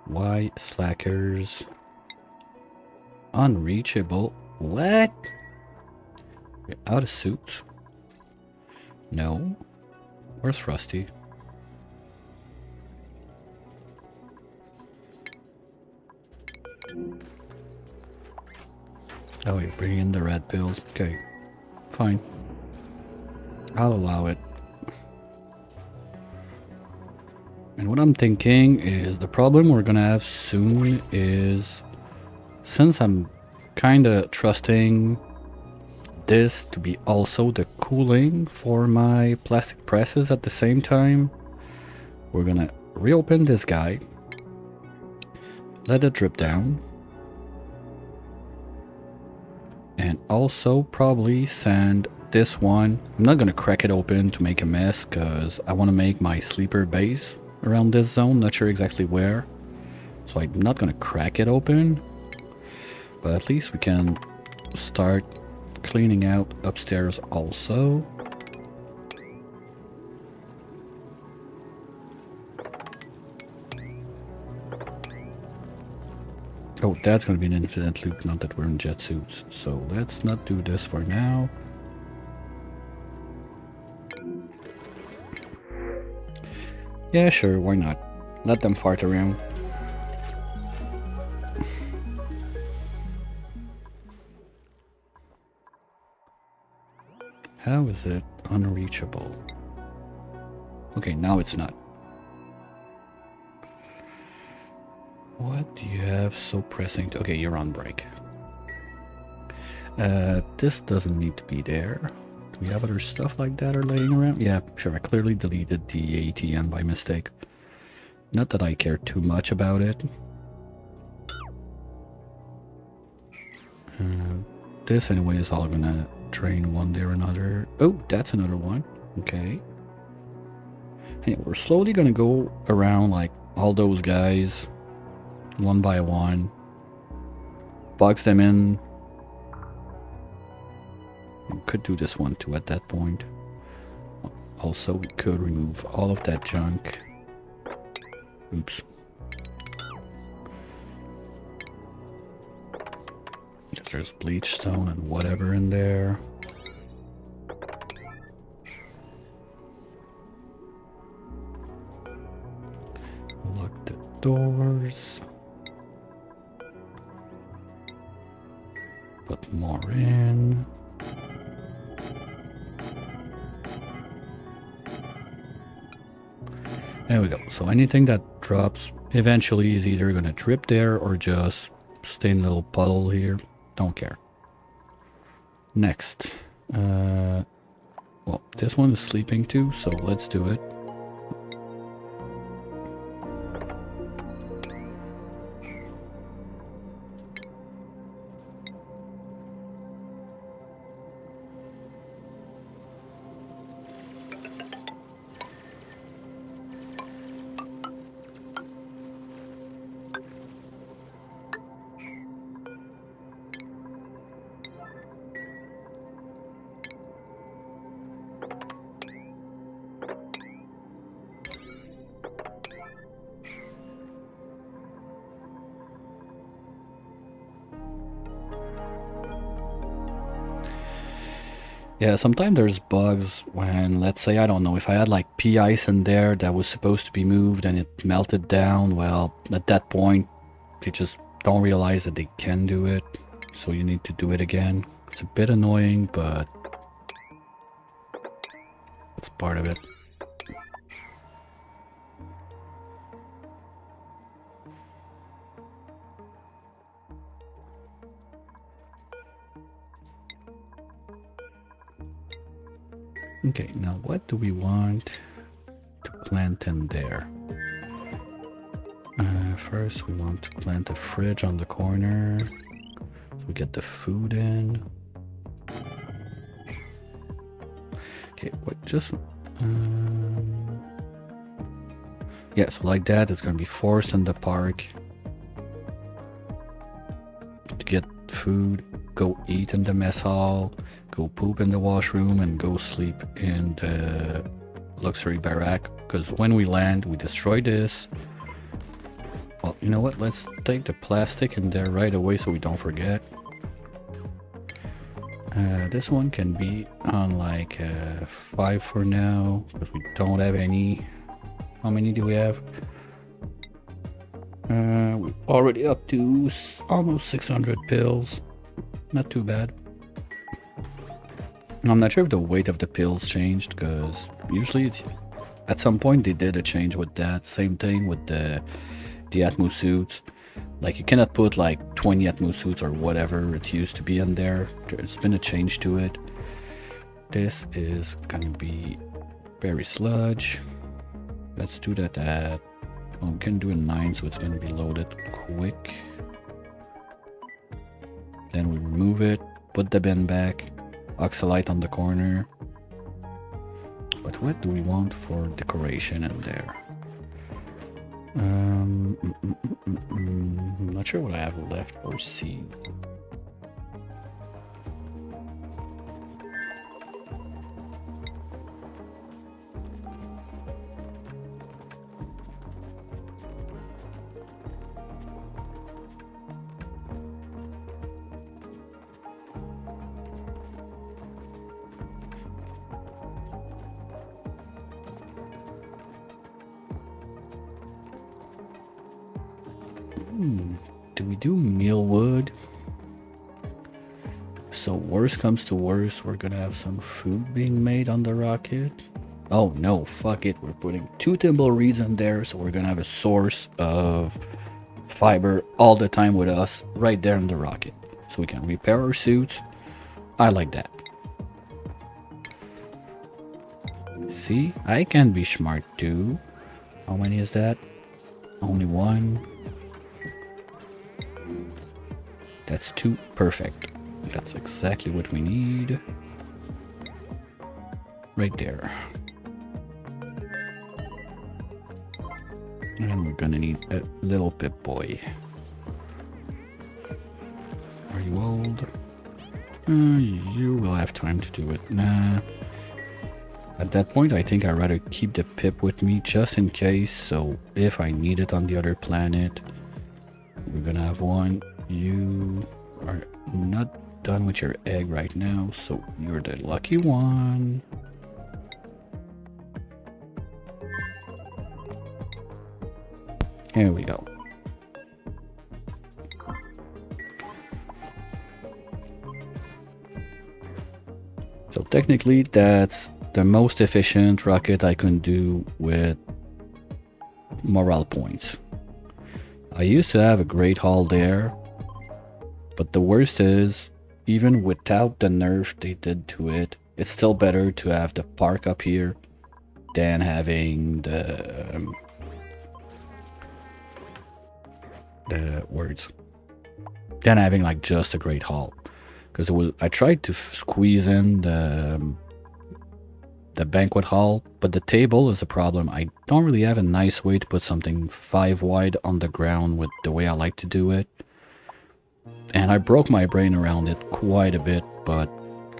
Why? Slackers. Unreachable. What? You're out of suits? No. Where's Frosty? Oh, you're bringing in the red pills. Okay. Fine. I'll allow it. And what I'm thinking is the problem we're gonna have soon is, since I'm kinda trusting this to be also the cooling for my plastic presses at the same time, we're gonna reopen this guy, let it drip down, and also probably send this one. I'm not gonna crack it open to make a mess because I want to make my sleeper base around this zone, not sure exactly where, so I'm not gonna crack it open, but at least we can start cleaning out upstairs also. Oh, that's gonna be an infinite loop, not that we're in jet suits, so let's not do this for now. Yeah, sure, why not? Let them fart around. How is it unreachable? Okay, now it's not. What do you have so pressing? Okay, you're on break. This doesn't need to be there. Do we have other stuff like that are laying around? Yeah, sure, I clearly deleted the ATM by mistake. Not that I care too much about it. This anyway is all gonna drain one day or another. Oh, that's another one. Okay. Anyway, we're slowly gonna go around like all those guys, one by one. Box them in. We could do this one too at that point. Also, we could remove all of that junk. Oops. There's bleach stone and whatever in there. Lock the doors. Put more in. There we go. So anything that drops eventually is either going to drip there or just stay in a little puddle here. Don't care. Next. Well, this one is sleeping too, so let's do it. Yeah, sometimes there's bugs when, let's say, I don't know, if I had like pea ice in there that was supposed to be moved and it melted down, well, at that point, they just don't realize that they can do it, so you need to do it again. It's a bit annoying, but it's part of it. Okay, now what do we want to plant in there? First, we want to plant a fridge on the corner. So we get the food in. Okay, what just... yeah, so like that, it's gonna be forced in the park to get food, go eat in the mess hall, go poop in the washroom, and go sleep in the luxury barrack. Because when we land, we destroy this. Well, you know what? Let's take the plastic in there right away so we don't forget. This one can be on like 5 for now, because we don't have any. How many do we have? We're already up to almost 600 pills. Not too bad. I'm not sure if the weight of the pills changed, because usually at some point they did a change with that. Same thing with the Atmo suits. Like, you cannot put like 20 Atmo suits or whatever it used to be in there. There's been a change to it. This is gonna be berry sludge. Let's do that at... well, we can do a 9, so it's gonna be loaded quick. Then we remove it, put the bin back, oxalite on the corner. But what do we want for decoration in there? I'm not sure what I have left for seed. Do we do mealwood? So worst comes to worst, we're gonna have some food being made on the rocket. Oh no, fuck it. We're putting 2 thimbleweeds in there, so we're gonna have a source of fiber all the time with us right there in the rocket. So we can repair our suits. I like that. See, I can be smart too. How many is that? Only 1. That's 2. Perfect. That's exactly what we need. Right there. And we're gonna need a little Pip-Boy. Are you old? You will have time to do it. Nah. At that point, I think I'd rather keep the Pip with me just in case. So if I need it on the other planet, we're gonna have one. You are not done with your egg right now, so you're the lucky one. Here we go. So technically that's the most efficient rocket I can do with morale points. I used to have a great haul there, but the worst is, even without the nerf they did to it, it's still better to have the park up here than having the words. Than having like just a great haul. Because I tried to squeeze in the banquet hall, but the table is a problem. I don't really have a nice way to put something 5 wide on the ground with the way I like to do it. And I broke my brain around it quite a bit, but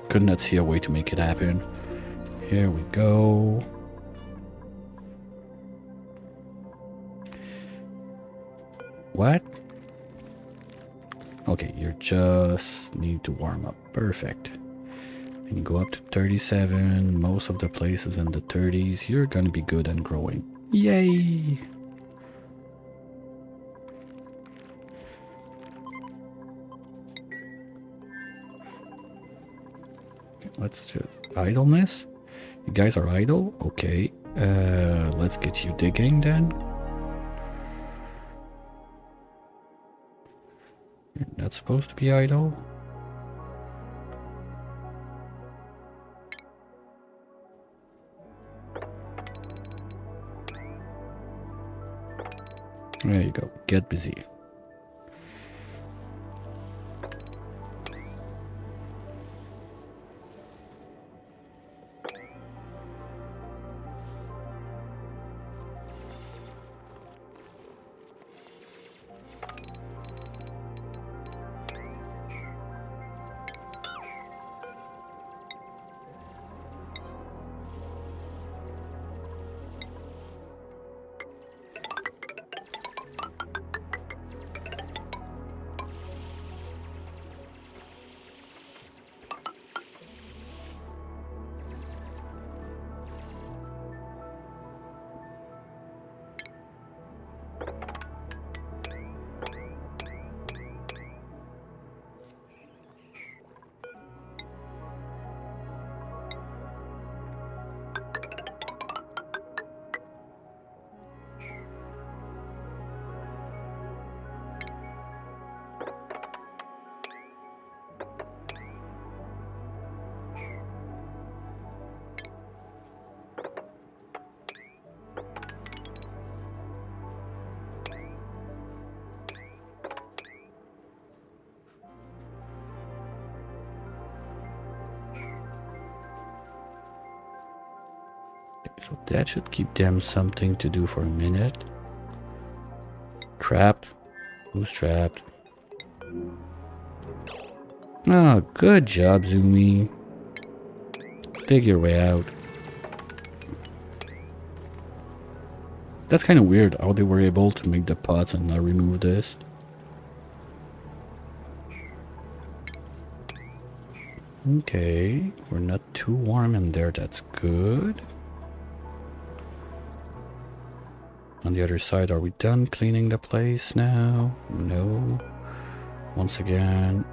could not see a way to make it happen. Here we go. What? Okay, you just need to warm up. Perfect. And you go up to 37. Most of the places in the 30s. You're gonna be good and growing. Yay! Let's just... idleness? You guys are idle? Okay. Let's get you digging then. You're not supposed to be idle. There you go. Get busy. So that should keep them something to do for a minute. Trapped? Who's trapped? Oh, good job, Zumi. Dig your way out. That's kind of weird how they were able to make the pots and not remove this. Okay, we're not too warm in there, that's good. On the other side, are we done cleaning the place now? No. Once again.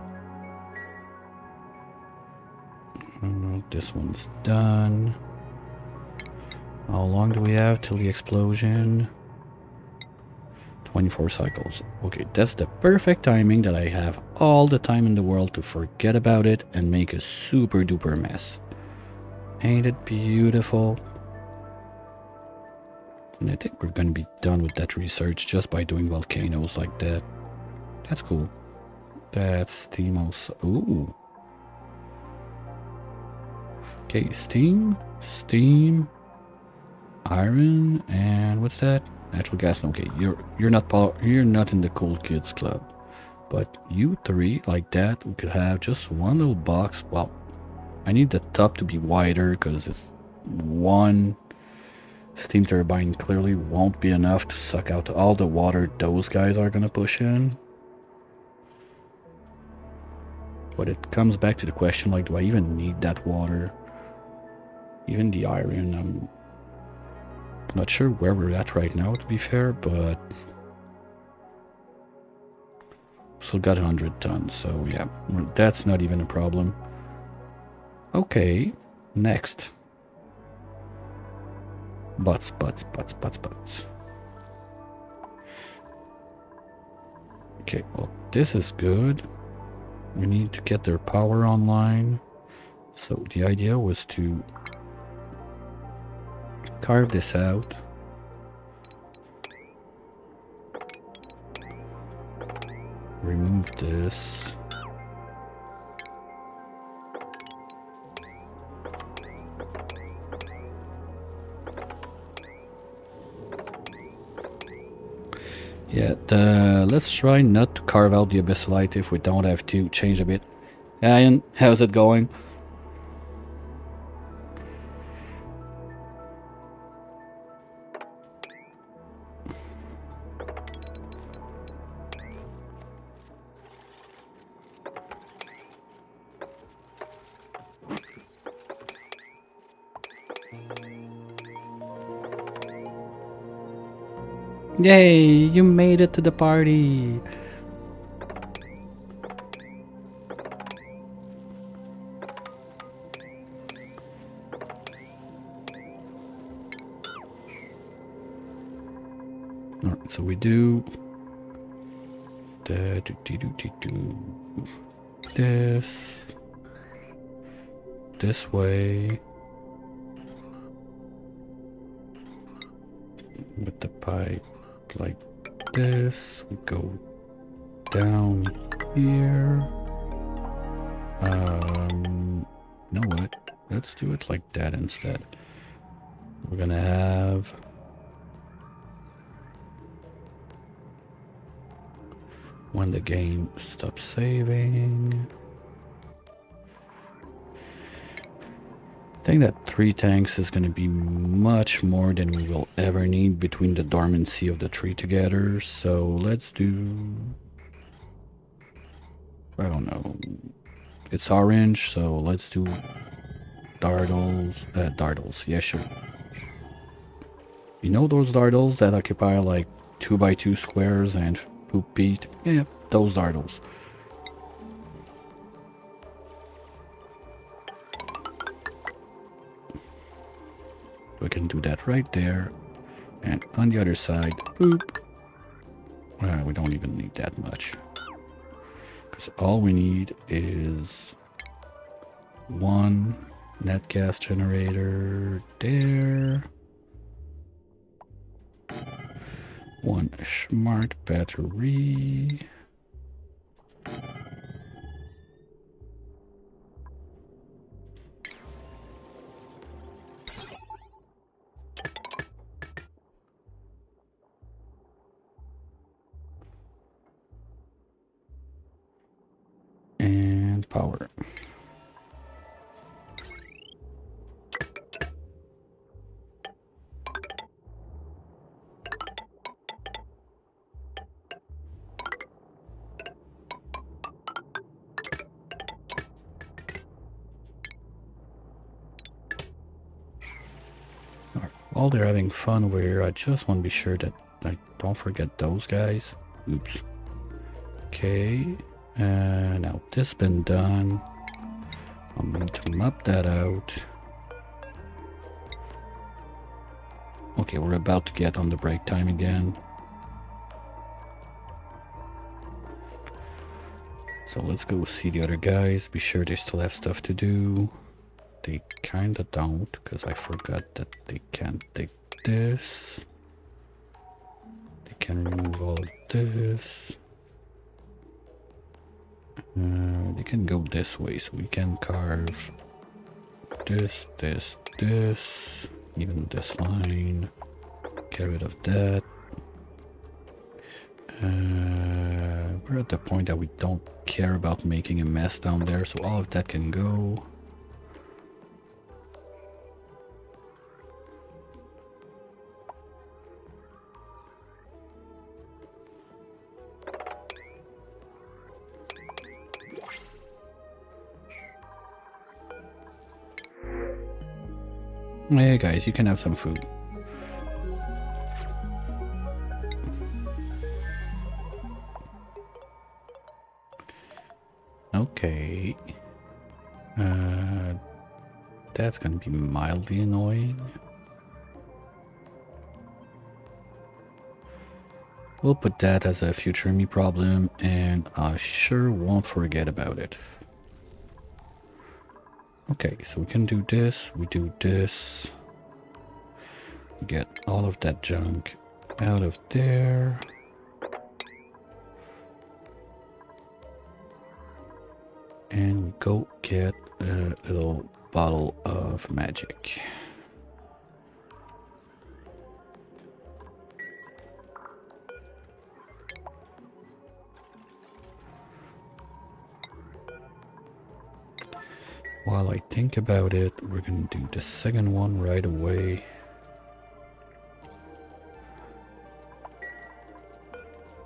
This one's done. How long do we have till the explosion? 24 cycles. Okay, that's the perfect timing that I have all the time in the world to forget about it and make a super duper mess. Ain't it beautiful? And I think we're gonna be done with that research just by doing volcanoes like that. That's cool. That's steam also. Ooh. Okay, steam, iron, and what's that? Natural gas. Okay, you're not in the cool kids club, but you three like that, we could have just one little box. Well, I need the top to be wider because it's one steam turbine clearly won't be enough to suck out all the water those guys are gonna push in. But it comes back to the question, like, do I even need that water? Even the iron, I'm not sure where we're at right now, to be fair, but still got 100 tons, so yeah, that's not even a problem. Okay, next. Butts. Okay, well, this is good. We need to get their power online. So the idea was to carve this out. Remove this. Yeah, let's try not to carve out the abyssalite if we don't have to. Change a bit. Ian, how's it going? Yay, you made it to the party. Alright, so we do this way with the pipe like this. We go down here. You know what? Let's do it like that instead. We're gonna have when the game stops saving. I think that 3 tanks is going to be much more than we will ever need between the dormancy of the 3 together. So let's do, I don't know, it's orange, so let's do dartles, yeah, sure. You know those dartles that occupy like 2x2 squares and poop Pete? Yeah, those dartles. We can do that right there. And on the other side, boop. We don't even need that much. Because all we need is 1 net gas generator there. 1 smart battery. And power. While they're having fun over here, I just want to be sure that I don't forget those guys. Oops. Okay. Now this been done. I'm going to map that out. Okay, we're about to get on the break time again. So let's go see the other guys. Be sure they still have stuff to do. They kinda don't, because I forgot that they can't take this. They can remove all of this. They can go this way, so we can carve this, this, this, even this line. Get rid of that. We're at the point that we don't care about making a mess down there, so all of that can go. Hey guys, you can have some food. Okay. That's gonna be mildly annoying. We'll put that as a future me problem, and I sure won't forget about it. Okay, so we can do this, we do this. We get all of that junk out of there. And we go get a little bottle of magic. While I think about it, we're gonna do the second one right away.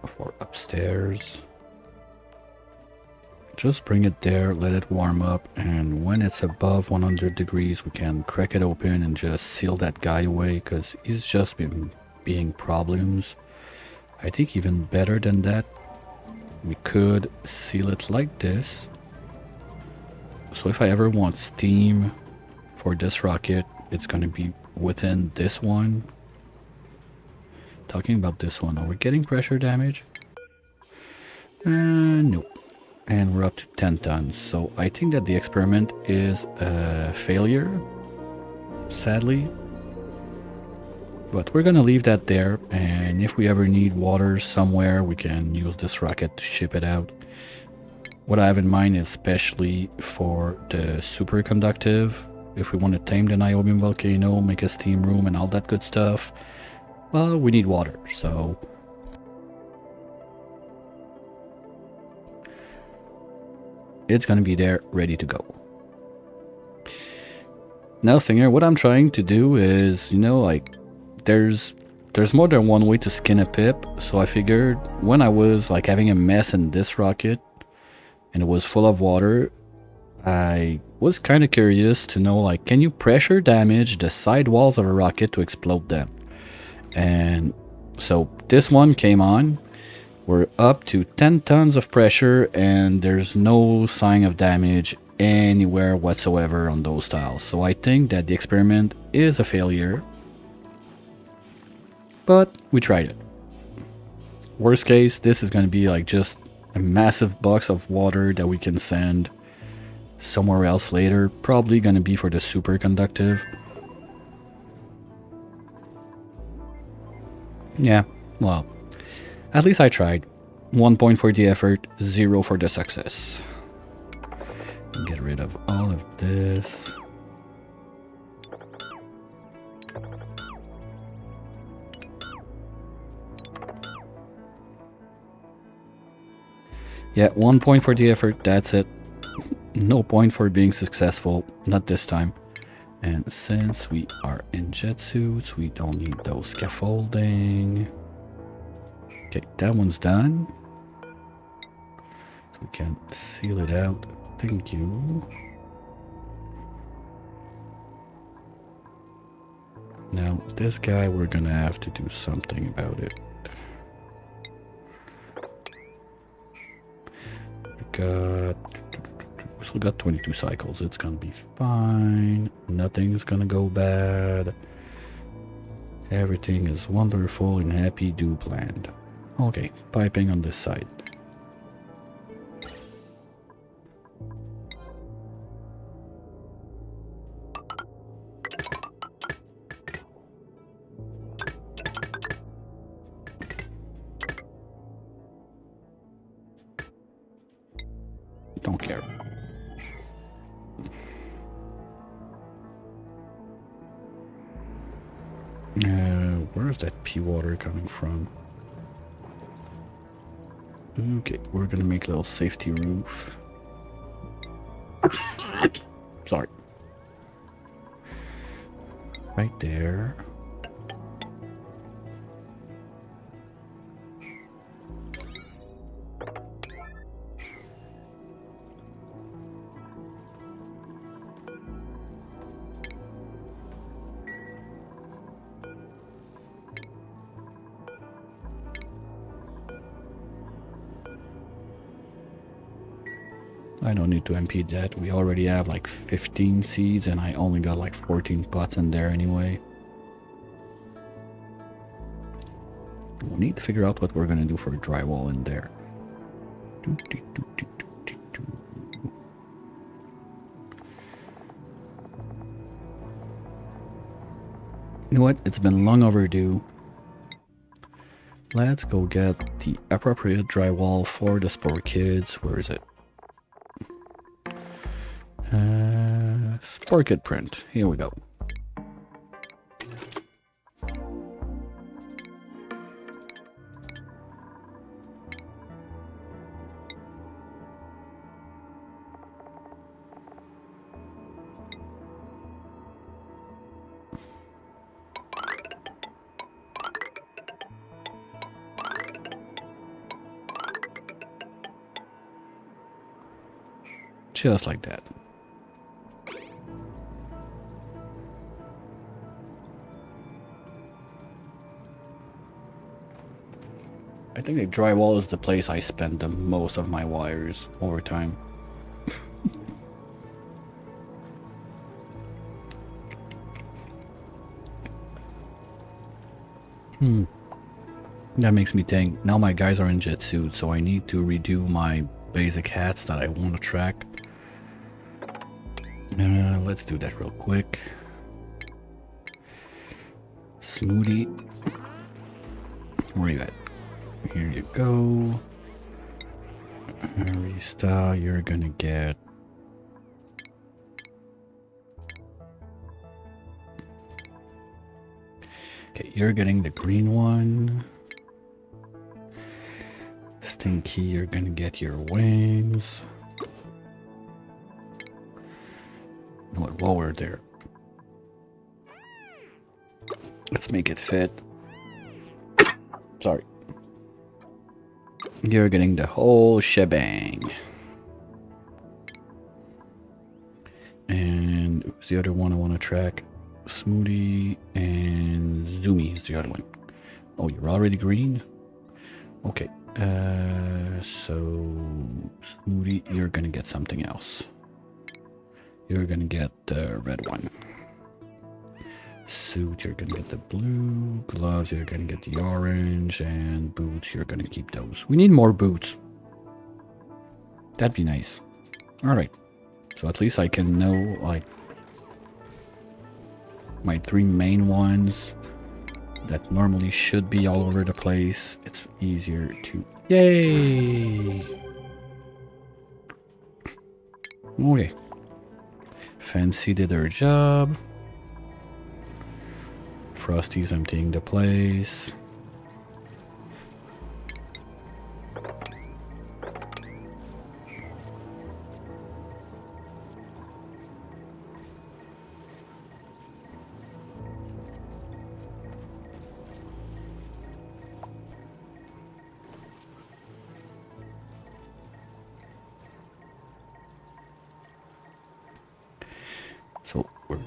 For upstairs. Just bring it there, let it warm up, and when it's above 100 degrees, we can crack it open and just seal that guy away, because he's just been being problems. I think even better than that, we could seal it like this. So if I ever want steam for this rocket, it's going to be within this one. Talking about this one, are we getting pressure damage? Nope. And we're up to 10 tons. So I think that the experiment is a failure, sadly. But we're gonna leave that there, and if we ever need water somewhere, we can use this rocket to ship it out. What I have in mind is especially for the superconductive, if we want to tame the niobium volcano, make a steam room and all that good stuff, well, we need water, so it's gonna be there, ready to go. Now, Stinger, what I'm trying to do is, you know, like, there's more than one way to skin a pip, so I figured when I was, like, having a mess in this rocket, and it was full of water, I was kind of curious to know, like, can you pressure damage the side walls of a rocket to explode them? And so this one came on. We're up to 10 tons of pressure, and there's no sign of damage anywhere whatsoever on those tiles. So I think that the experiment is a failure, but we tried it. Worst case, this is going to be like just a massive box of water that we can send somewhere else later. Probably going to be for the superconductive. Yeah, well, at least I tried. 1 point for the effort, 0 for the success. Get rid of all of this. Yeah, 1 point for the effort, that's it. No point for being successful, not this time. And since we are in jet suits, we don't need those scaffolding. Okay, that one's done. So we can seal it out. Thank you. Now, this guy, we're gonna have to do something about it. We still got 22 cycles. It's gonna be fine. Nothing's gonna go bad. Everything is wonderful and happy do planned. Okay, piping on this side. Don't care. Where's that pea water coming from? Okay, we're gonna make a little safety roof. Sorry. Right there. I don't need to impede that. We already have like 15 seeds and I only got like 14 pots in there anyway. We'll need to figure out what we're gonna do for drywall in there. You know what? It's been long overdue. Let's go get the appropriate drywall for the Spore Kids. Where is it? Spore Kid print. Here we go. Just like that. I think the drywall is the place I spend the most of my wires over time. That makes me think, now my guys are in jet suits, so I need to redo my basic hats that I want to track. Let's do that real quick. Smoothie. Where you at? Here you go. Arista, you're gonna get... Okay, you're getting the green one. Stinky, you're gonna get your wings. You know what, while we're there, let's make it fit. Sorry. You're getting the whole shebang. And who's the other one I want to track? Smoothie and Zoomy is the other one. Oh, you're already green? Okay. So Smoothie, you're gonna get something else. You're gonna get the red one. Suit, you're gonna get the blue. Gloves, you're gonna get the orange. And boots, you're gonna keep those. We need more boots. That'd be nice. Alright. So at least I can know, like, my three main ones that normally should be all over the place. It's easier to... Yay! Okay. Fancy did her job. Frosty's emptying the place. So we're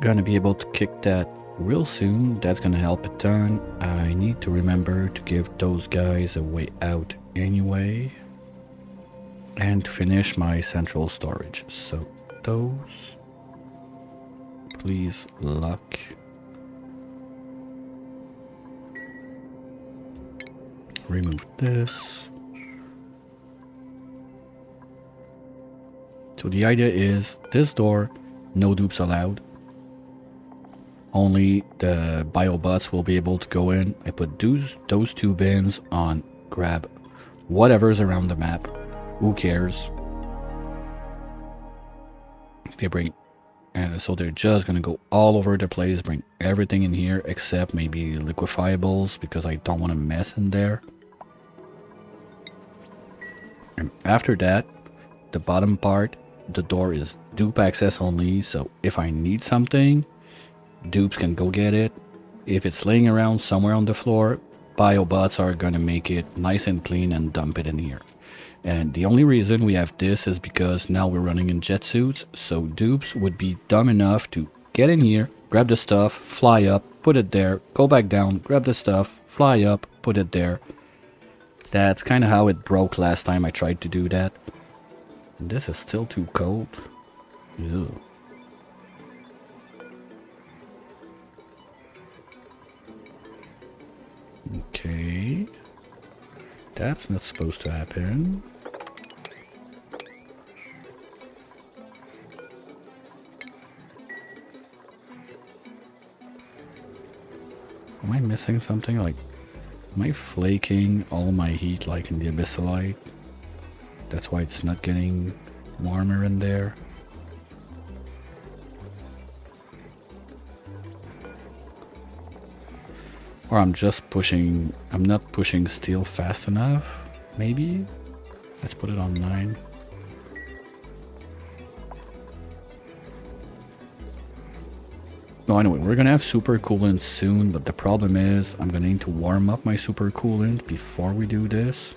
gonna be able to kick that real soon. That's gonna help a ton. I need to remember to give those guys a way out anyway, and to finish my central storage. So those, please, luck. Remove this. So the idea is this door, no dupes allowed. Only the biobots will be able to go in. I put those two bins on grab whatever's around the map. Who cares? They bring, so they're just gonna go all over the place, bring everything in here except maybe liquefiables because I don't want to mess in there. And after that, the bottom part, the door is dupe access only. So if I need something, dupes can go get it. If it's laying around somewhere on the floor, biobots are gonna make it nice and clean and dump it in here. And the only reason we have this is because now we're running in jet suits, so dupes would be dumb enough to get in here, grab the stuff, fly up, put it there, go back down, grab the stuff, fly up, put it there. That's kind of how it broke last time I tried to do that. And this is still too cold. Ew. Okay, that's not supposed to happen. Am I missing something? Like, am I flaking all my heat like in the Abyssalite? That's why it's not getting warmer in there. Or I'm just pushing, I'm not pushing steel fast enough, maybe? Let's put it on 9. No, anyway, we're gonna have super coolant soon, but the problem is I'm gonna need to warm up my super coolant before we do this.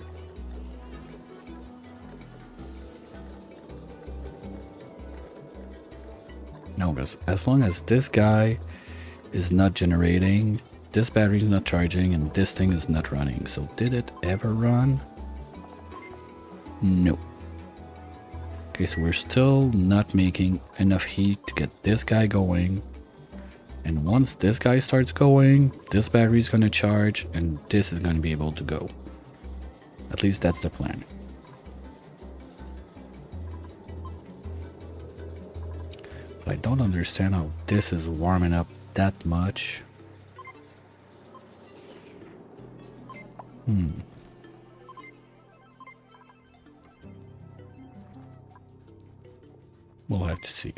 No, because as long as this guy is not generating, this battery is not charging, and this thing is not running. So did it ever run? No. Okay, so we're still not making enough heat to get this guy going. And once this guy starts going, this battery is going to charge, and this is going to be able to go. At least that's the plan. But I don't understand how this is warming up that much. We'll have to see.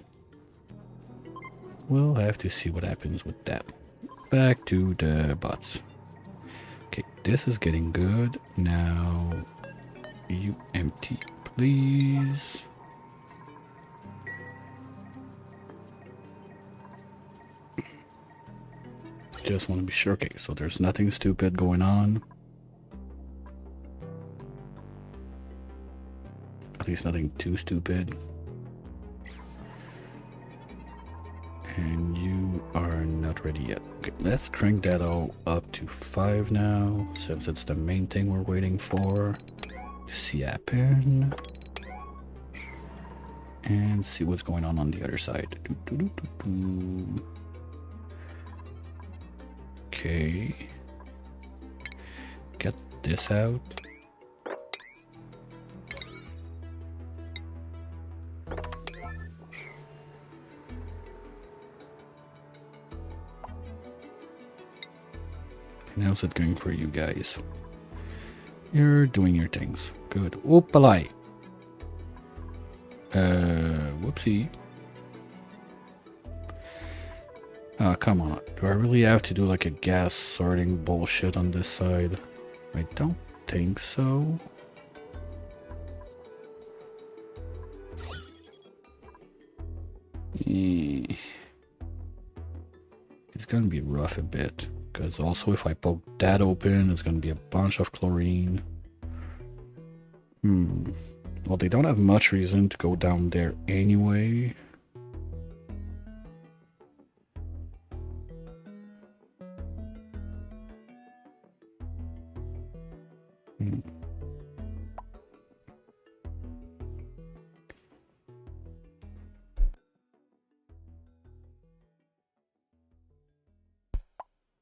We'll have to see what happens with that. Back to the bots. Okay, this is getting good. Now, you empty, please. Just want to be sure. Okay, so there's nothing stupid going on. At least nothing too stupid. And you are not ready yet. Okay, let's crank that all up to 5 now, since it's the main thing we're waiting for to see happen. And see what's going on the other side. Okay. Get this out. How's it going for you guys? You're doing your things. Good. Oopalai. Whoopsie. Oh, come on. Do I really have to do like a gas sorting bullshit on this side? I don't think so. It's gonna be rough a bit. Because also if I poke that open, it's going to be a bunch of chlorine. Well, they don't have much reason to go down there anyway.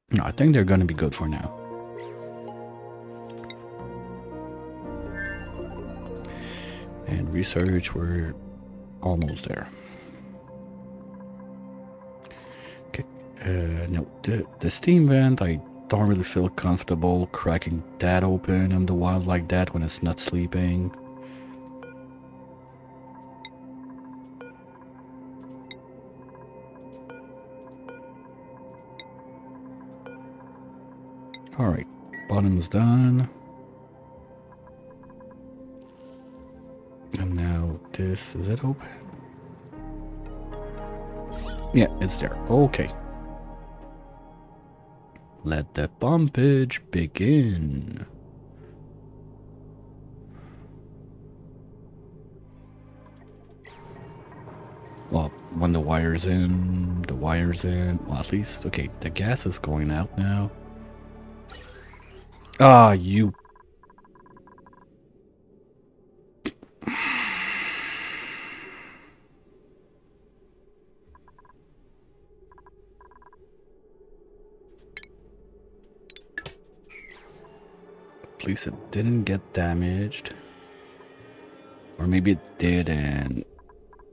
No, I think they're going to be good for now. And research, we're almost there. Okay, no, the steam vent, I don't really feel comfortable cracking that open in the wild like that when it's not sleeping. Alright, bottom's done. And now this, is it open? Yeah, it's there. Okay. Let the pumpage begin. Well, when the wire's in, well, at least, okay, the gas is going out now. Ah, you. At least it didn't get damaged. Or maybe it did, and...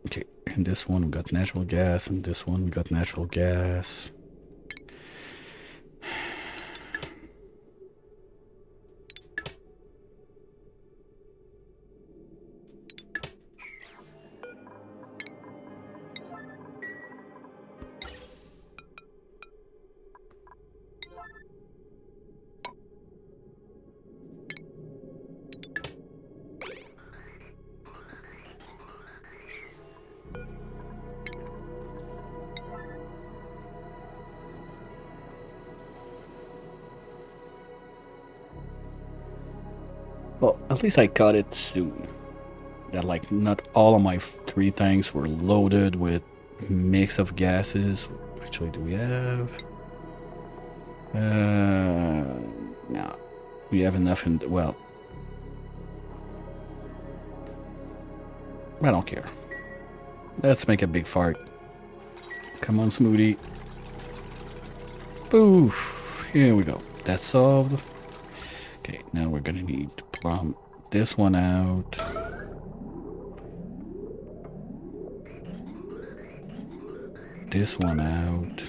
Okay, and this one got natural gas, and this one got natural gas. Well, at least I caught it soon. That, like, not all of my 3 tanks were loaded with mix of gases. Actually, do we have... no. We have enough in... Well... I don't care. Let's make a big fart. Come on, Smoothie. Poof. Here we go. That's solved. Okay, now we're gonna need to plumb this one out. This one out.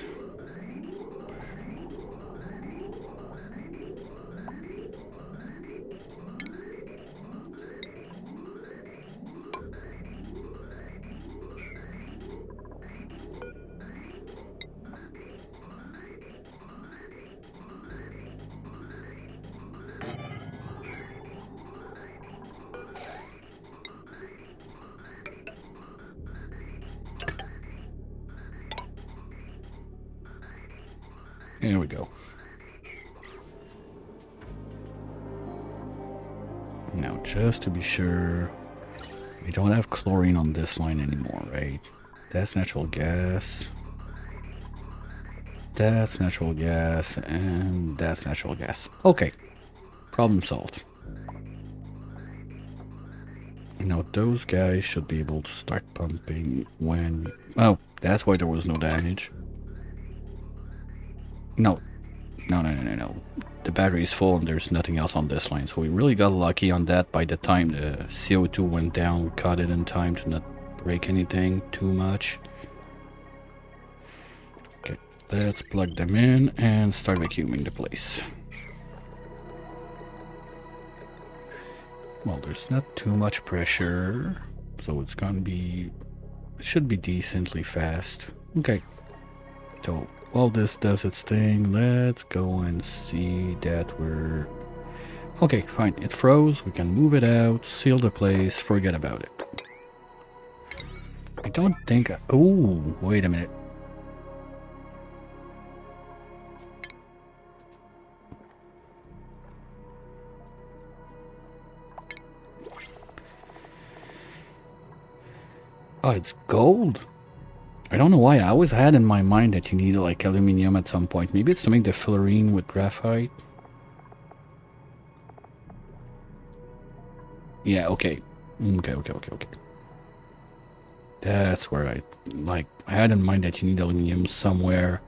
Here we go. Now, just to be sure, we don't have chlorine on this line anymore, right? That's natural gas. That's natural gas, and that's natural gas. Okay, problem solved. Now, those guys should be able to start pumping when... Oh, that's why there was no damage. No. No. The battery is full and there's nothing else on this line. So we really got lucky on that. By the time the CO2 went down, we caught it in time to not break anything too much. Okay, let's plug them in and start vacuuming the place. Well, there's not too much pressure, so it's gonna be... It should be decently fast. Okay, so while this does its thing, let's go and see that we're... Okay, fine, it froze, we can move it out, seal the place, forget about it. I don't think... Oh, wait a minute. Oh, it's gold? I don't know why. I always had in my mind that you need like aluminum at some point. Maybe it's to make the fluorine with graphite. Yeah, okay. Okay. That's where I had in mind that you need aluminum somewhere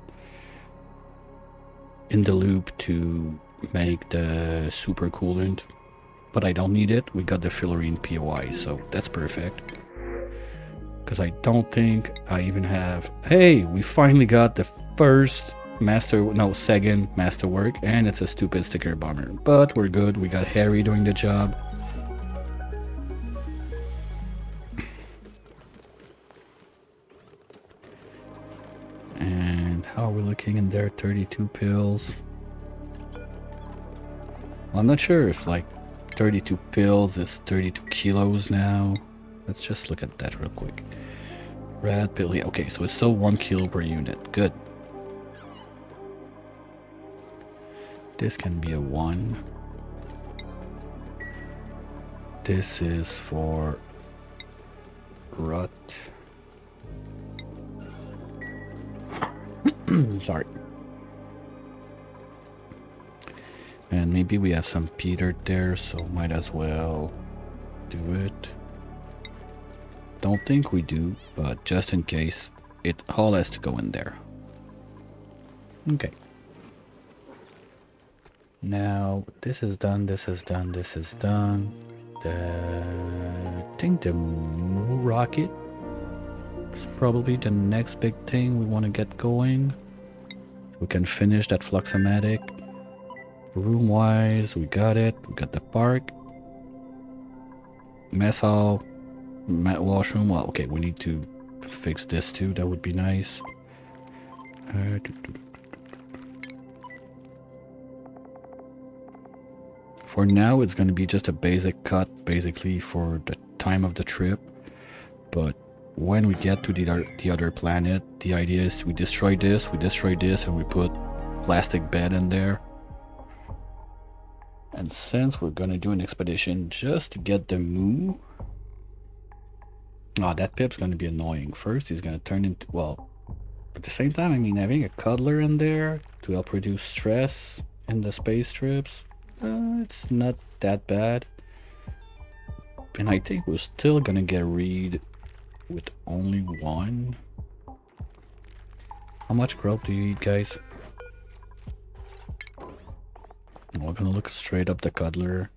in the loop to make the super coolant. But I don't need it. We got the fluorine POI, so that's perfect. Because I don't think I even have... Hey, we finally got the first second masterwork, and it's a stupid sticker bomber. But we're good, we got Harry doing the job. And how are we looking in there? 32 pills. Well, I'm not sure if like 32 pills is 32 kilos now. Let's just look at that real quick. Red pill, yeah, okay, so it's still 1 kilo per unit. Good. This can be a 1. This is for rut. Sorry. And maybe we have some peter there, so might as well do it. Don't think we do, but just in case, it all has to go in there. Okay. Now, this is done, this is done, this is done. I think the rocket is probably the next big thing we want to get going. We can finish that Fluxomatic. Room-wise, we got it. We got the park. Mess hall. Washroom. Well, okay, we need to fix this too. That would be nice. For now, it's going to be just a basic cut, basically, for the time of the trip. But when we get to the other planet, the idea is we destroy this, and we put plastic bed in there. And since we're going to do an expedition just to get the moo... Oh, that pip's going to be annoying. First, he's going to turn into... Well, at the same time, I mean, having a cuddler in there to help reduce stress in the space trips, it's not that bad. And I think we're still going to get rid with only 1. How much growth do you eat, guys? We're going to look straight up the cuddler.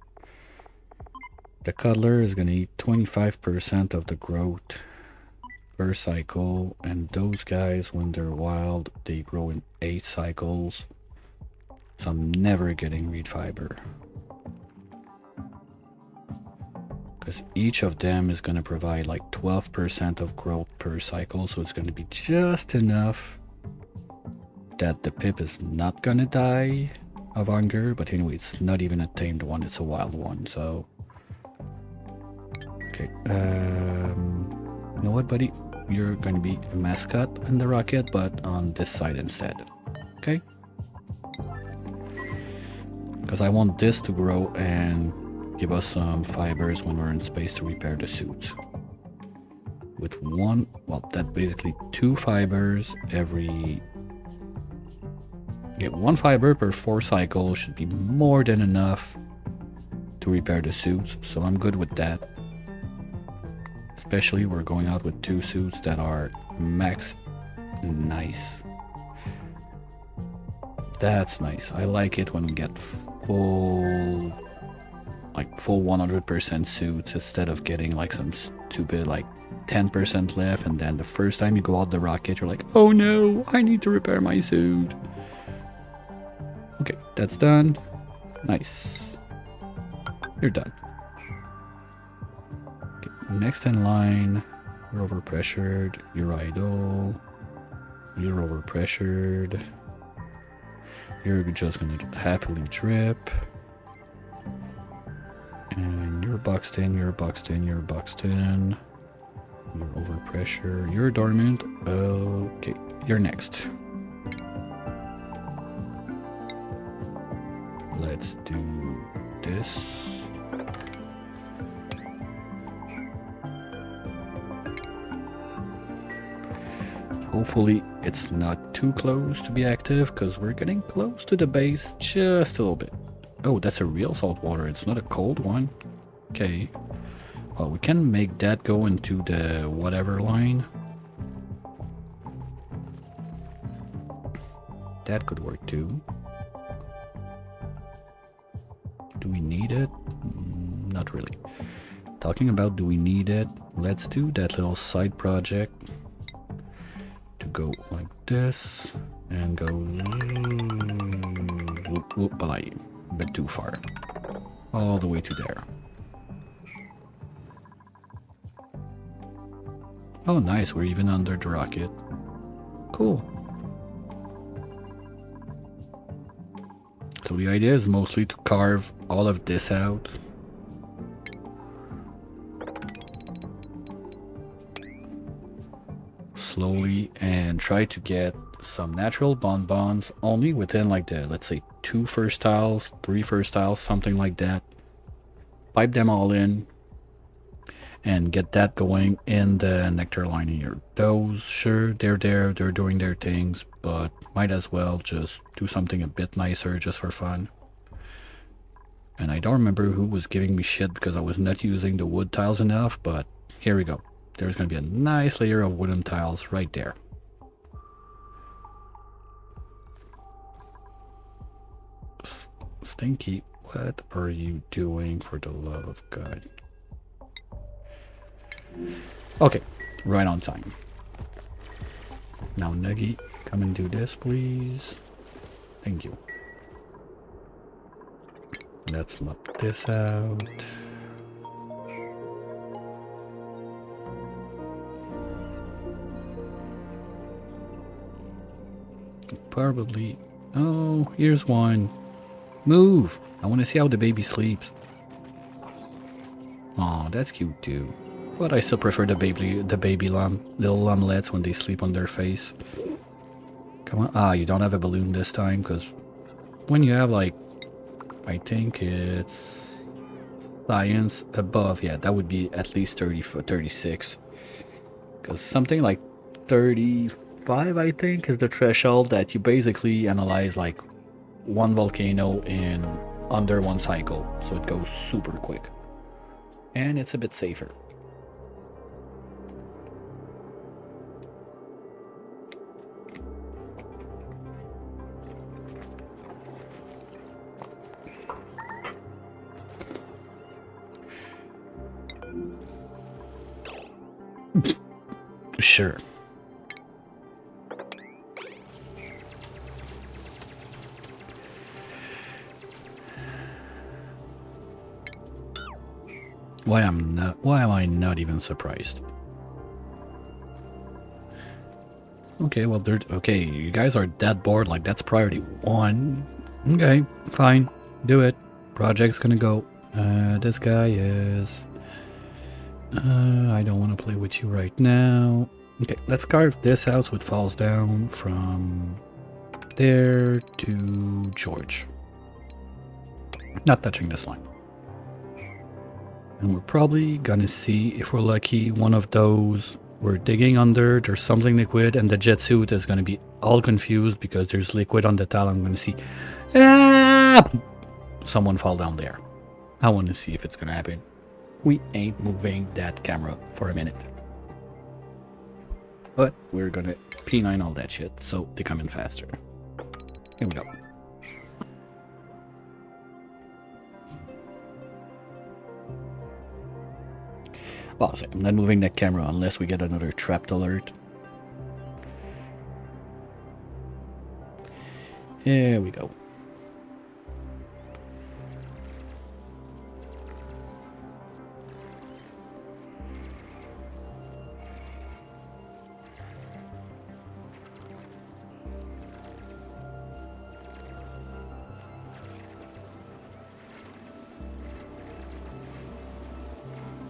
The cuddler is going to eat 25% of the growth per cycle, and those guys, when they're wild, they grow in 8 cycles. So I'm never getting reed fiber. Because each of them is going to provide like 12% of growth per cycle, so it's going to be just enough that the pip is not going to die of hunger. But anyway, it's not even a tamed one, it's a wild one, so... Okay, you know what, buddy? You're going to be a mascot in the rocket, but on this side instead. Okay? Because I want this to grow and give us some fibers when we're in space to repair the suits. With one, well, that basically 2 fibers every... Get 1 fiber per 4 cycles should be more than enough to repair the suits, so I'm good with that. Especially we're going out with 2 suits that are max nice. That's nice. I like it when we get full 100% suits instead of getting like some stupid like 10% left, and then the first time you go out the rocket you're like, oh no, I need to repair my suit. Okay, that's done. Nice. You're done. Okay, next in line, you're overpressured, you're idle, you're overpressured. You're just gonna happily drip. And you're boxed in, you're boxed in, you're boxed in. You're overpressure, you're dormant. Okay, you're next. Let's do this. Hopefully it's not too close to be active, because we're getting close to the base just a little bit. Oh, that's a real salt water. It's not a cold one. Okay. Well, we can make that go into the whatever line. That could work too. Do we need it? Not really. Talking about do we need it, let's do that little side project to go like this and go whoop, whoop, a bit too far. All the way to there. Oh nice, we're even under the rocket. Cool. So the idea is mostly to carve all of this out. Slowly, and try to get some natural bonbons only within like the, let's say, 2 first tiles, 3 first tiles, something like that. Pipe them all in and get that going in the nectar line here. Those, sure, they're there, they're doing their things, but might as well just do something a bit nicer just for fun. And I don't remember who was giving me shit because I was not using the wood tiles enough, but here we go. There's going to be a nice layer of wooden tiles right there. Stinky, what are you doing, for the love of God? Okay, right on time. Now, Nuggy, come and do this, please. Thank you. Let's map this out. Probably. Oh, here's one. Move! I want to see how the baby sleeps. Aw, that's cute too. But I still prefer the baby lamb, little lamblets when they sleep on their face. Come on. Ah, you don't have a balloon this time, because when you have like, I think it's science above, yeah, that would be at least 30 for 36. Because something like 35, I think, is the threshold that you basically analyze like one volcano in under 1 cycle. So it goes super quick. And it's a bit safer. Sure. Why am I not even surprised? Okay, well, okay, you guys are that bored, like that's priority 1. Okay, fine, do it. Project's gonna go. This guy is... I don't want to play with you right now. Okay, let's carve this out so it falls down from there to George. Not touching this line. And we're probably gonna see, if we're lucky, one of those. We're digging under, there's something liquid, and the jet suit is gonna be all confused because there's liquid on the tile. I'm gonna see someone fall down there. I want to see if it's gonna happen. We ain't moving that camera for a minute. But we're gonna P9 all that shit, so they come in faster. Here we go. Well, I'm not moving that camera unless we get another trapped alert. Here we go.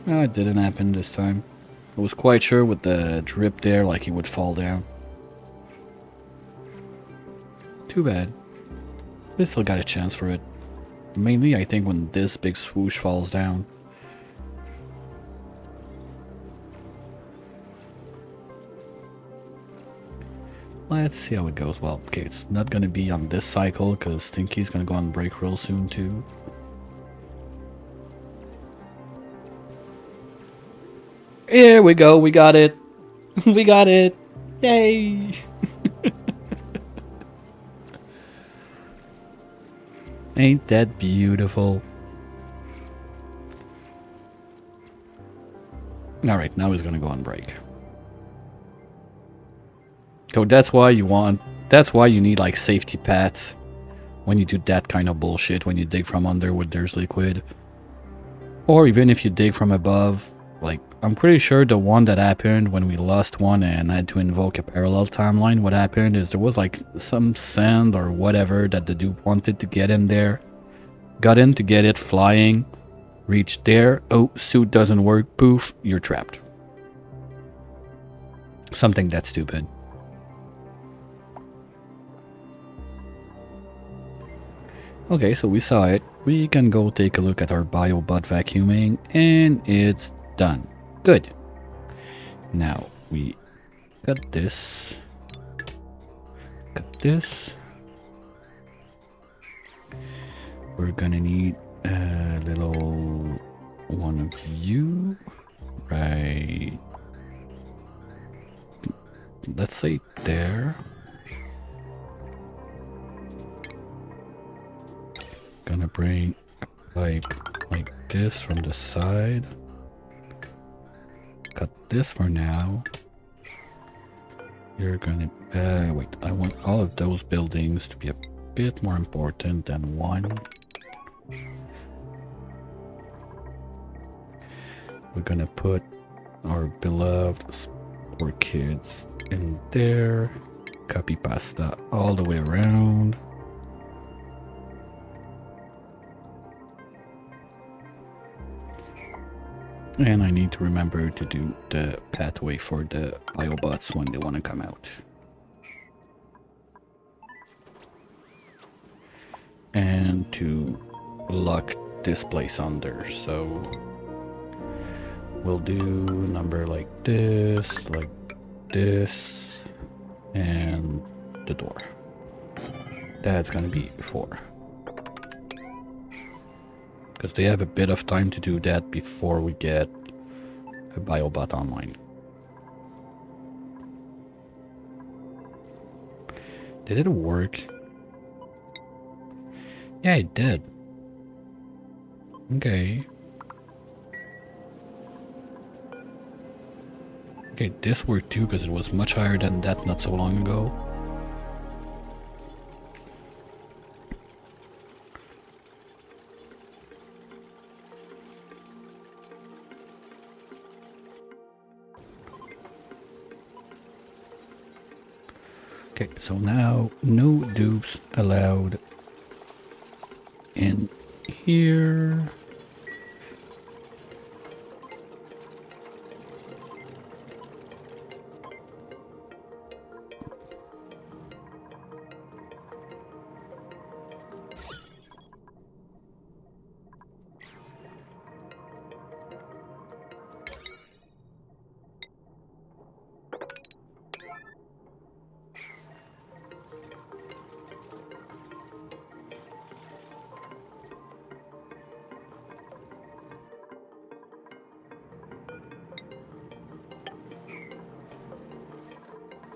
No, it didn't happen this time. I was quite sure with the drip there, like he would fall down. Too bad. We still got a chance for it. Mainly, I think, when this big swoosh falls down. Let's see how it goes. Well, okay, it's not gonna be on this cycle, because Stinky's gonna go on break real soon, too. Here we go, we got it. We got it. Yay! Ain't that beautiful? Alright, now he's gonna go on break. So that's why you need like safety pads when you do that kind of bullshit, when you dig from under where there's liquid. Or even if you dig from above. Like, I'm pretty sure the one that happened when we lost one and had to invoke a parallel timeline, what happened is there was like some sand or whatever that the dupe wanted to get in there. Got in to get it flying. Reached there. Oh, suit doesn't work. Poof, you're trapped. Something that stupid. Okay, so we saw it. We can go take a look at our biobot vacuuming, and it's done. Good. Now we got this. Got this. We're gonna need a little one of you. Right. Let's say there. Gonna bring a pipe like this from the side. Cut this for now. You're gonna wait, I want all of those buildings to be a bit more important than one. We're gonna put our beloved poor kids in there. Copy pasta all the way around. And I need to remember to do the pathway for the biobots when they want to come out. And to lock this place under, so we'll do number like this, and the door. That's gonna be 4. Because they have a bit of time to do that before we get a biobot online. Did it work? Yeah, it did. Okay. Okay, this worked too because it was much higher than that not so long ago. Okay, so now no dupes allowed in here.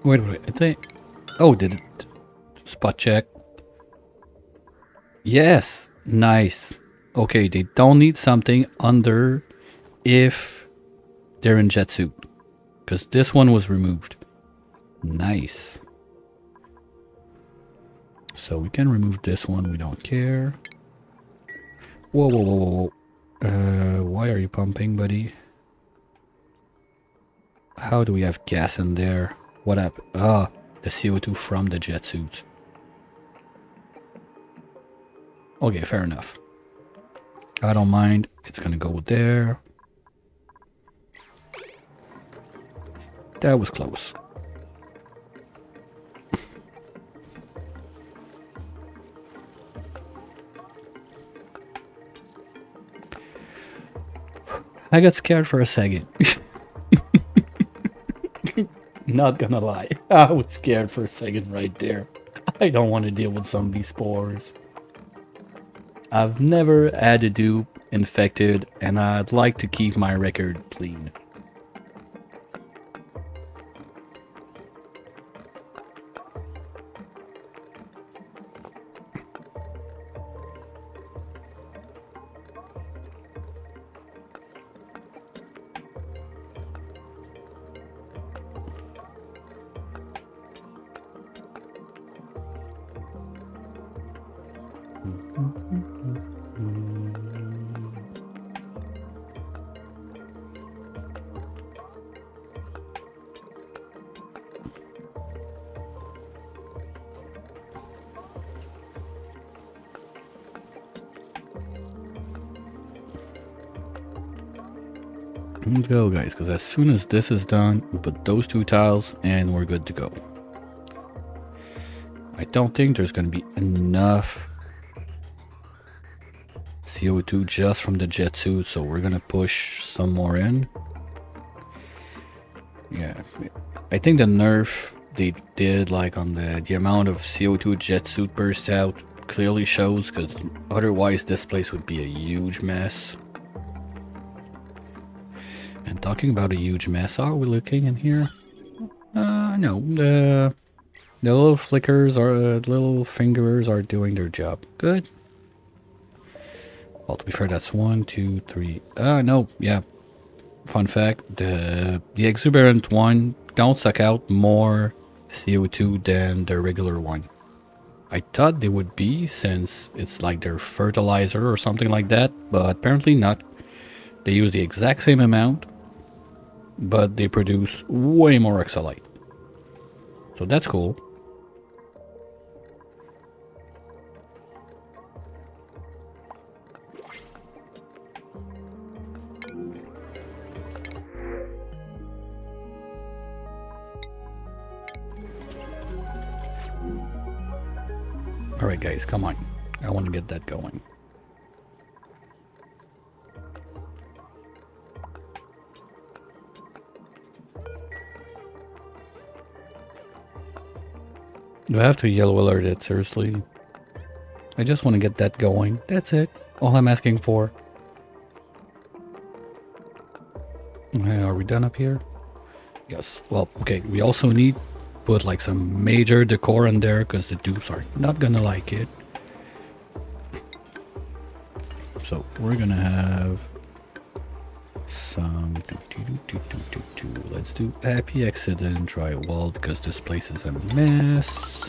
Wait, I think... Oh, did it... Spot check. Yes! Nice. Okay, they don't need something under if they're in jet suit. Because this one was removed. Nice. So we can remove this one, we don't care. Whoa, whoa, whoa, whoa, whoa. Why are you pumping, buddy? How do we have gas in there? What happened? Ah, the CO2 from the jet suits. Okay, fair enough. I don't mind. It's gonna go there. That was close. I got scared for a second. Not gonna lie. I was scared for a second right there. I don't want to deal with zombie spores. I've never had a dupe infected, and I'd like to keep my record clean. Let's go, guys, because as soon as this is done, we put those two tiles and we're good to go. I don't think there's going to be enough CO2 just from the jet suit, so we're going to push some more in. Yeah, I think the nerf they did, like on the amount of CO2 jet suit burst out, clearly shows, because otherwise this place would be a huge mess. And talking about a huge mess, are we looking in here? No. The little flickers or little fingers are doing their job. Good. Well, to be fair, that's 1, 2, 3. No, yeah. Fun fact: the exuberant one don't suck out more CO2 than the regular one. I thought they would be, since it's like their fertilizer or something like that, but apparently not. They use the exact same amount, but they produce way more oxalite. So that's cool. Alright guys, come on. I want to get that going. Do I have to yellow alert it? Seriously? I just want to get that going. That's it. All I'm asking for. Are we done up here? Yes. Well, okay. We also need put like some major decor in there, because the dupes are not gonna like it. So we're gonna have some let's do happy accident drywall, because this place is a mess.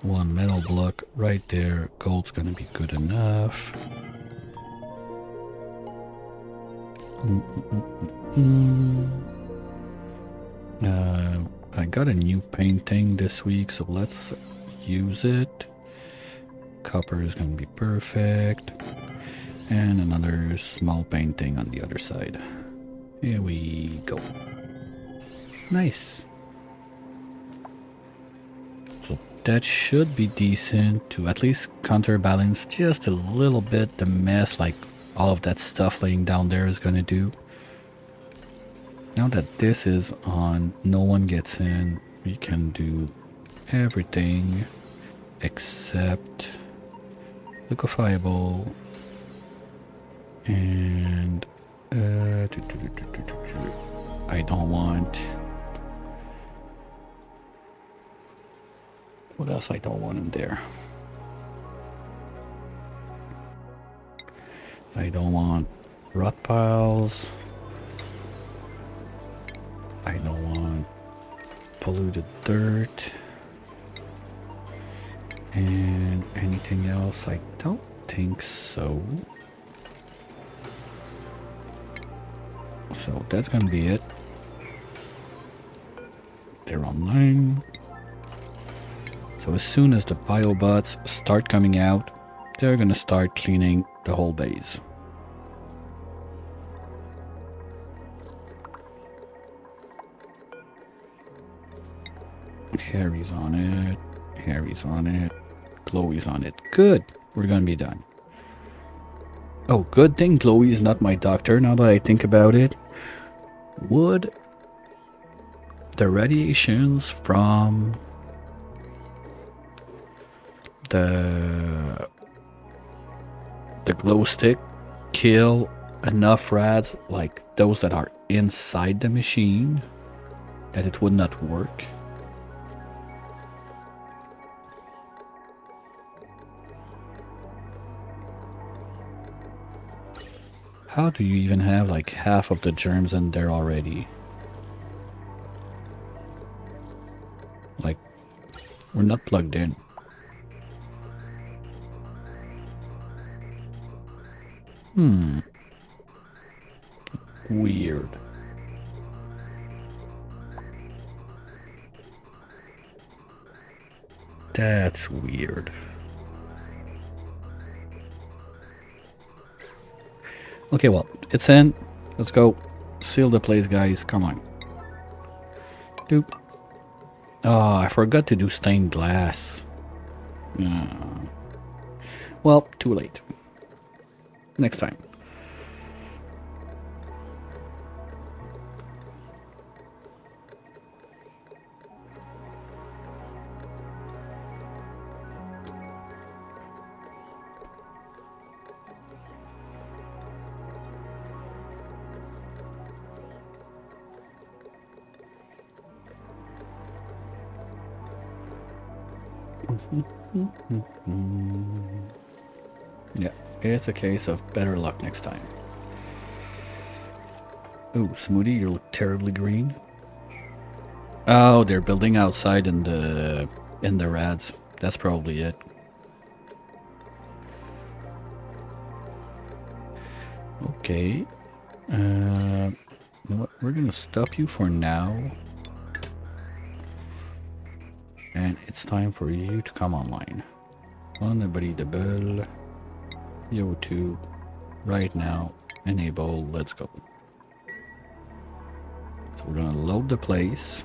One metal block right there. Gold's gonna be good enough. I got a new painting this week, so let's use it. Copper is gonna be perfect. And another small painting on the other side. Here we go. Nice. So that should be decent to at least counterbalance just a little bit the mess like all of that stuff laying down there is gonna do. Now that this is on, no one gets in, we can do everything except liquefiable, and I don't want. What else I don't want in there? I don't want rot piles. I don't want polluted dirt. And anything else? I don't think so. So that's gonna be it. They're online. So as soon as the biobots start coming out, they're gonna start cleaning the whole base. Harry's on it. Harry's on it. Chloe's on it. Good. We're gonna be done. Oh, good thing Chloe's not my doctor now that I think about it. Would the radiations from the glow stick kill enough rats like those that are inside the machine that it would not work? How do you even have like half of the germs in there already? Like, we're not plugged in. Weird. That's weird. Okay, well, it's in. Let's go. Seal the place, guys. Come on. Doop. Oh, I forgot to do stained glass. Well, too late. Next time. Yeah, it's a case of better luck next time. Ooh, Smoothie, you look terribly green. Oh, they're building outside in the rads. That's probably it. Okay. You know what? We're gonna stop you for now. And it's time for you to come online. Unavoidable. Yo2. Right now. Enable. Let's go. So we're gonna load the place.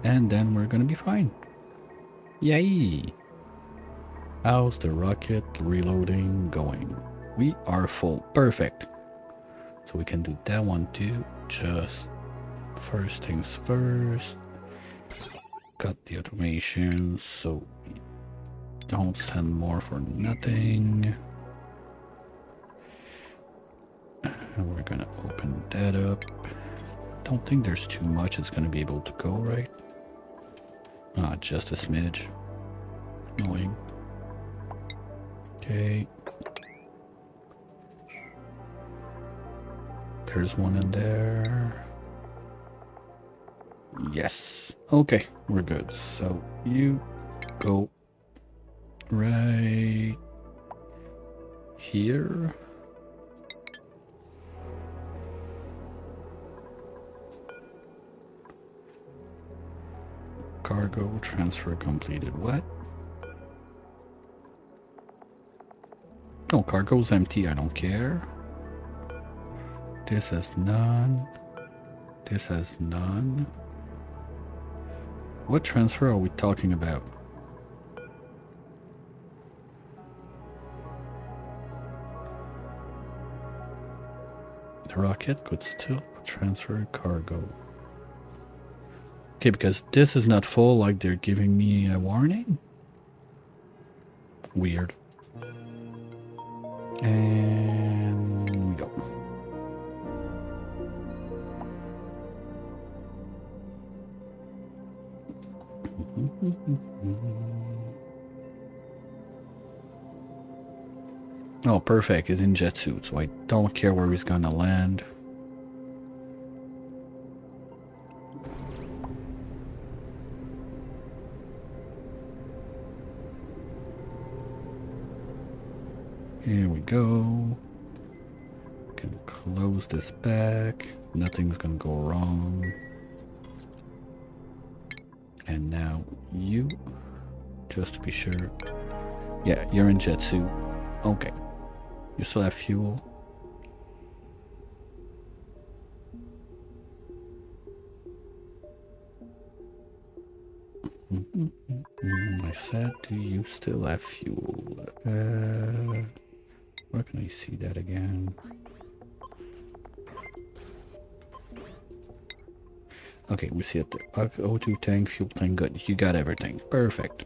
And then we're gonna be fine. Yay! How's the rocket reloading going? We are full. Perfect. So we can do that one too. Just first things first. Cut the automation so we don't send more for nothing. And we're gonna open that up. Don't think there's too much it's gonna be able to go, right? Ah, just a smidge. Annoying. Okay. There's one in there. Yes. Okay, we're good. So you go right here. Cargo transfer completed. What? No, cargo's empty. I don't care. This has none. This has none. What transfer are we talking about? The rocket could still transfer cargo. Okay, because this is not full, like they're giving me a warning? Weird. And go. Oh, perfect. He's in jet suit, so I don't care where he's gonna land. Here we go. Can close this back. Nothing's gonna go wrong. And now you, just to be sure. Yeah, you're in jet suit. Okay. You still have fuel. I said, do you still have fuel? Where can I see that again? Okay, we see it there. O2 tank, fuel tank, good. You got everything. Perfect.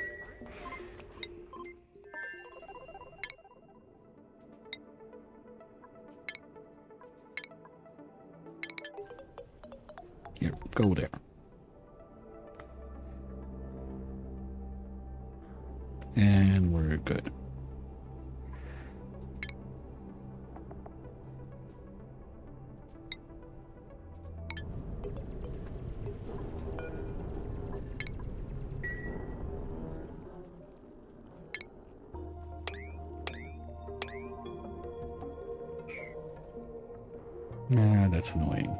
Here, go there. And we're good. Nah, that's annoying.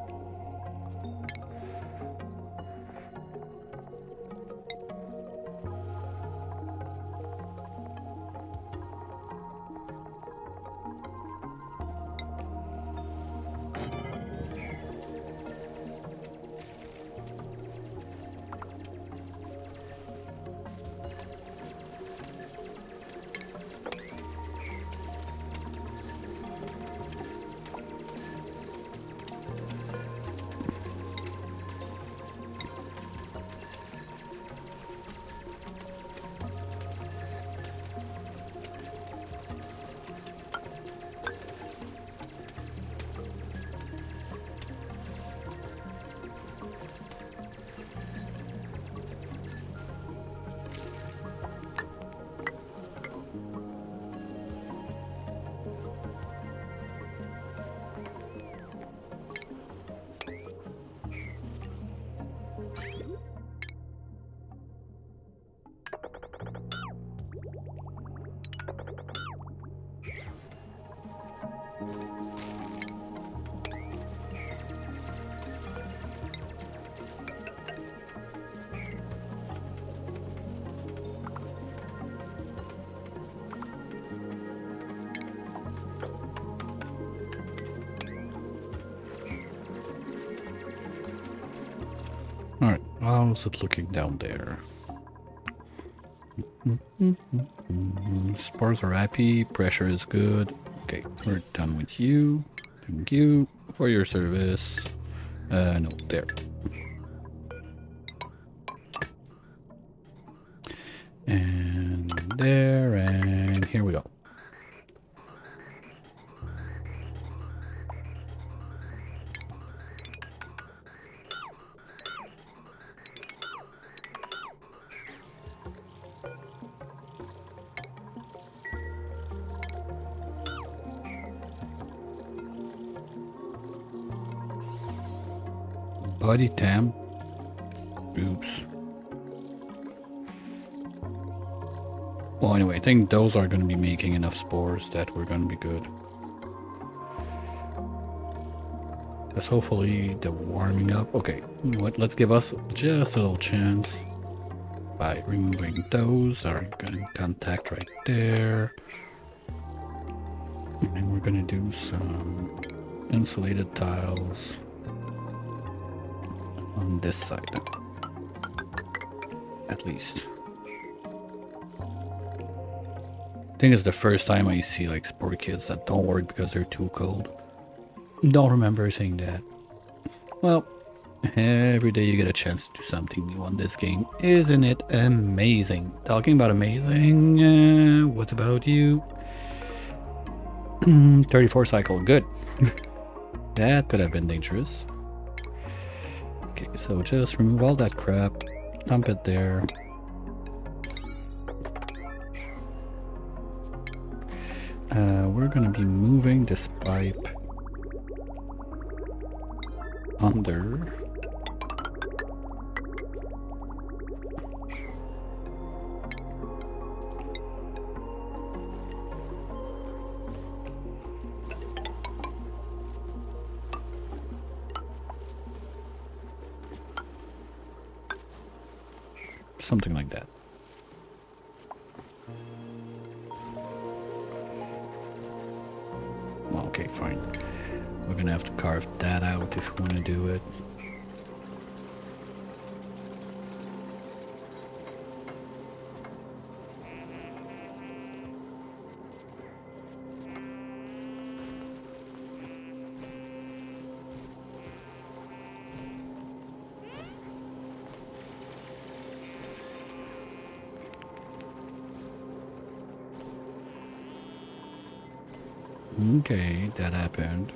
Alright, how's it looking down there? Spars are happy, pressure is good. Okay, we're done with you. Thank you for your service. No, there. And there, and here we go. Body temp. Oops. Well, anyway, I think those are going to be making enough spores that we're going to be good. That's hopefully the warming up. Okay, you know what? Let's give us just a little chance by removing those. Are going to contact right there. And we're going to do some insulated tiles on this side, at least. I think it's the first time I see like spore kits that don't work because they're too cold. Don't remember saying that. Well, every day you get a chance to do something new on this game. Isn't it amazing? Talking about amazing, what about you? 34 cycle, good. That could have been dangerous. Okay, so just remove all that crap, dump it there. We're gonna be moving this pipe under. Something like that. Well, okay, fine. We're gonna have to carve that out if we want to do it. Okay, that happened.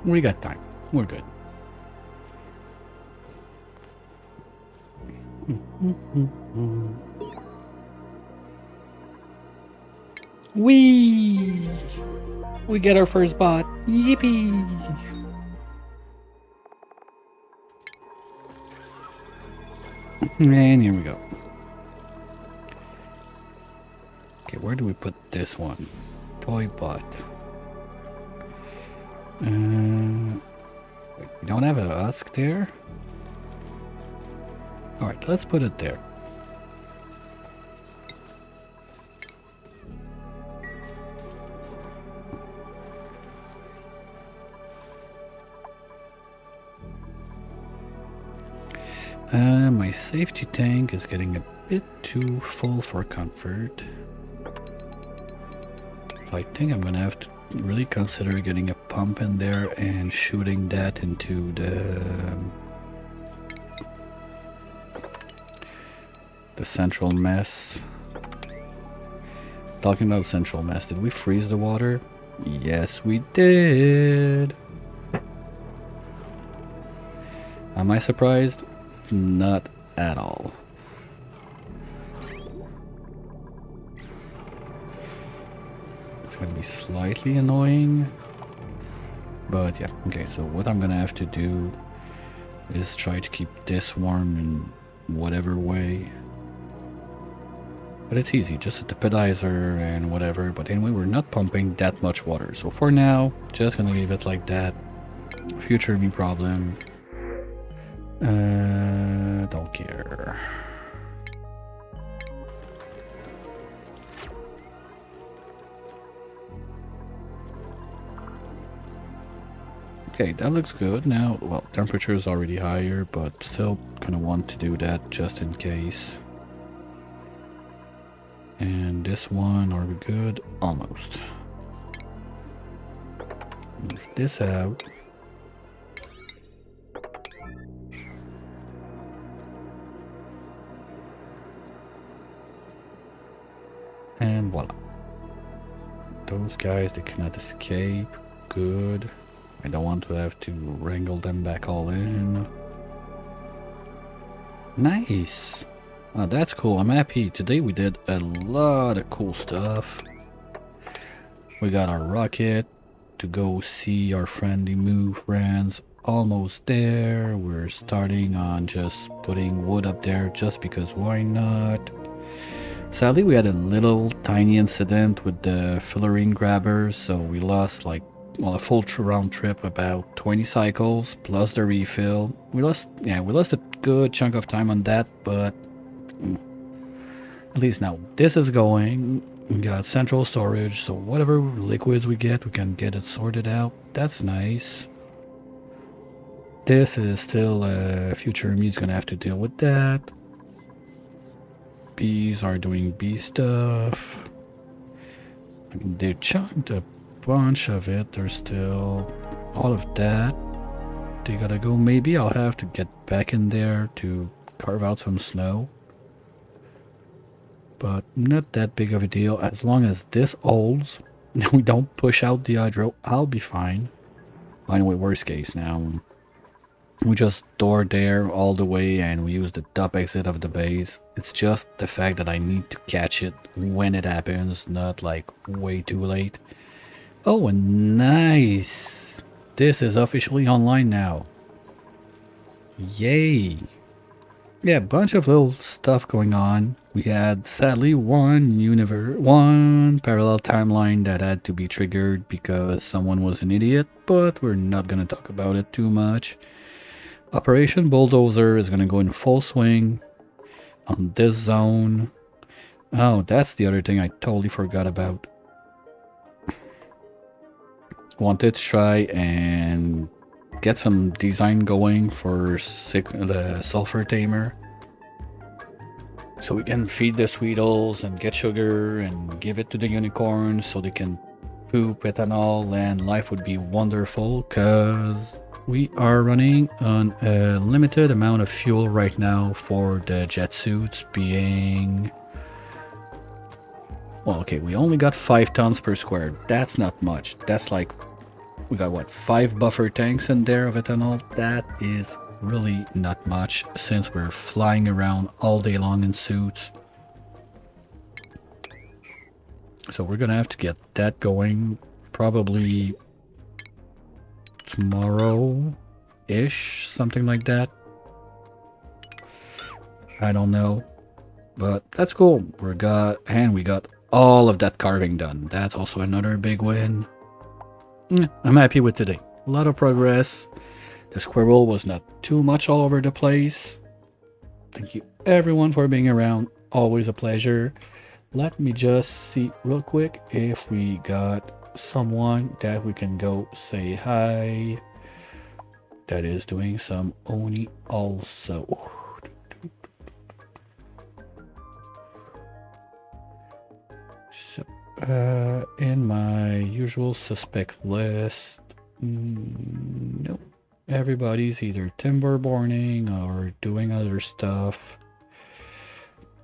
We got time. We're good. Whee! We get our first bot. Yippee! And here we go. Okay, where do we put this one? Toy bot. Wait, we don't have a husk there? Alright, let's put it there. My safety tank is getting a bit too full for comfort. So I think I'm gonna have to really consider getting a pump in there and shooting that into the central mess. Talking about central mess, did we freeze the water? Yes, we did. Am I surprised? Not at all. It's gonna be slightly annoying. But yeah, okay, so what I'm gonna have to do is try to keep this warm in whatever way. But it's easy, just a depidizer and whatever. But anyway, we're not pumping that much water. So for now, just gonna leave it like that. Future me problem. Don't care. Okay, that looks good. Now, well, temperature is already higher, but still kind of want to do that just in case. And this one, are we good? Almost. Move this out. And voila. Those guys, they cannot escape. Good. I don't want to have to wrangle them back all in. Nice. Oh, that's cool. I'm happy. Today we did a lot of cool stuff. We got our rocket to go see our friendly Moo friends. Almost there. We're starting on just putting wood up there just because why not? Sadly, we had a little tiny incident with the fillering grabbers, so we lost like, well, a full round trip, about 20 cycles plus the refill. We lost a good chunk of time on that, but at least now this is going. We got central storage, so whatever liquids we can get it sorted out. That's nice. This is still future me's gonna have to deal with that. Bees are doing bee stuff. I mean, they chunked a bunch of it. There's still all of that. They gotta go. Maybe I'll have to get back in there to carve out some snow. But not that big of a deal. As long as this holds, we don't push out the hydro, I'll be fine. Anyway, worst case now. We just door there all the way and we use the top exit of the base. It's just the fact that I need to catch it when it happens, not like way too late. Oh, and nice! This is officially online now. Yay! Yeah, a bunch of little stuff going on. We had, sadly, one parallel timeline that had to be triggered because someone was an idiot, but we're not gonna talk about it too much. Operation Bulldozer is gonna go in full swing on this zone. Oh, that's the other thing I totally forgot about. Wanted to try and get some design going for the sulfur tamer, so we can feed the Sweetles and get sugar and give it to the unicorns so they can poop ethanol, and life would be wonderful because we are running on a limited amount of fuel right now for the jet suits being... Well, okay, we only got 5 tons per square. That's not much. That's like... We got, what, 5 buffer tanks in there of ethanol? That is really not much since we're flying around all day long in suits. So we're gonna have to get that going probably tomorrow-ish, something like that. I don't know, but that's cool. We got all of that carving done. That's also another big win. I'm happy with today. A lot of progress. The squirrel was not too much all over the place. Thank you everyone for being around. Always a pleasure. Let me just see real quick if we got someone that we can go say hi. That is doing some Oni also. So, in my usual suspect list, nope. Everybody's either timber boarding or doing other stuff.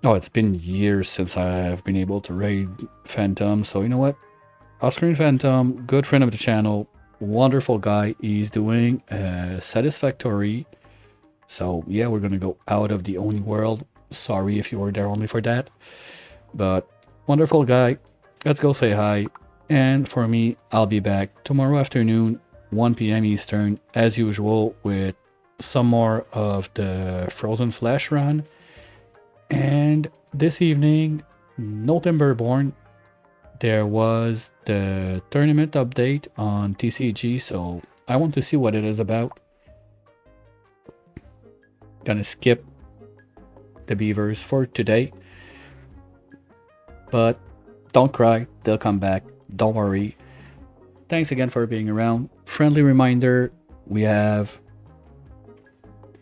Oh, it's been years since I've been able to raid Phantom, so you know what? Oscar and Phantom, good friend of the channel, wonderful guy. He's doing Satisfactory So yeah, we're gonna go out of the Oni world. Sorry if you were there only for that. But wonderful guy. Let's go say hi. And for me, I'll be back tomorrow afternoon, 1 p.m. Eastern, as usual, with some more of the Frozen Flesh run. And this evening, no Timberborn. There was the tournament update on TCG, so I want to see what it is about. Gonna skip the beavers for today. But don't cry, they'll come back. Don't worry. Thanks again for being around. Friendly reminder, we have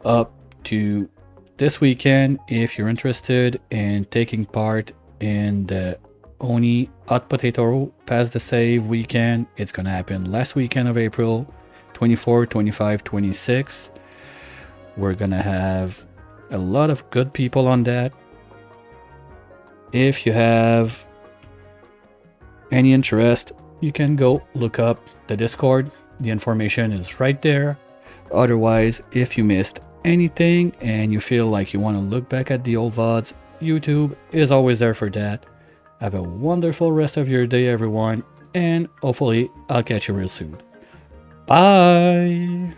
up to this weekend if you're interested in taking part in the Oni Hot Potato Pass the Save weekend. It's gonna happen last weekend of April 24, 25, 26. We're gonna have a lot of good people on that. If you have any interest, you can go look up the Discord. The information is right there. Otherwise, if you missed anything and you feel like you want to look back at the old VODs, YouTube is always there for that. Have a wonderful rest of your day, everyone, and hopefully I'll catch you real soon. Bye!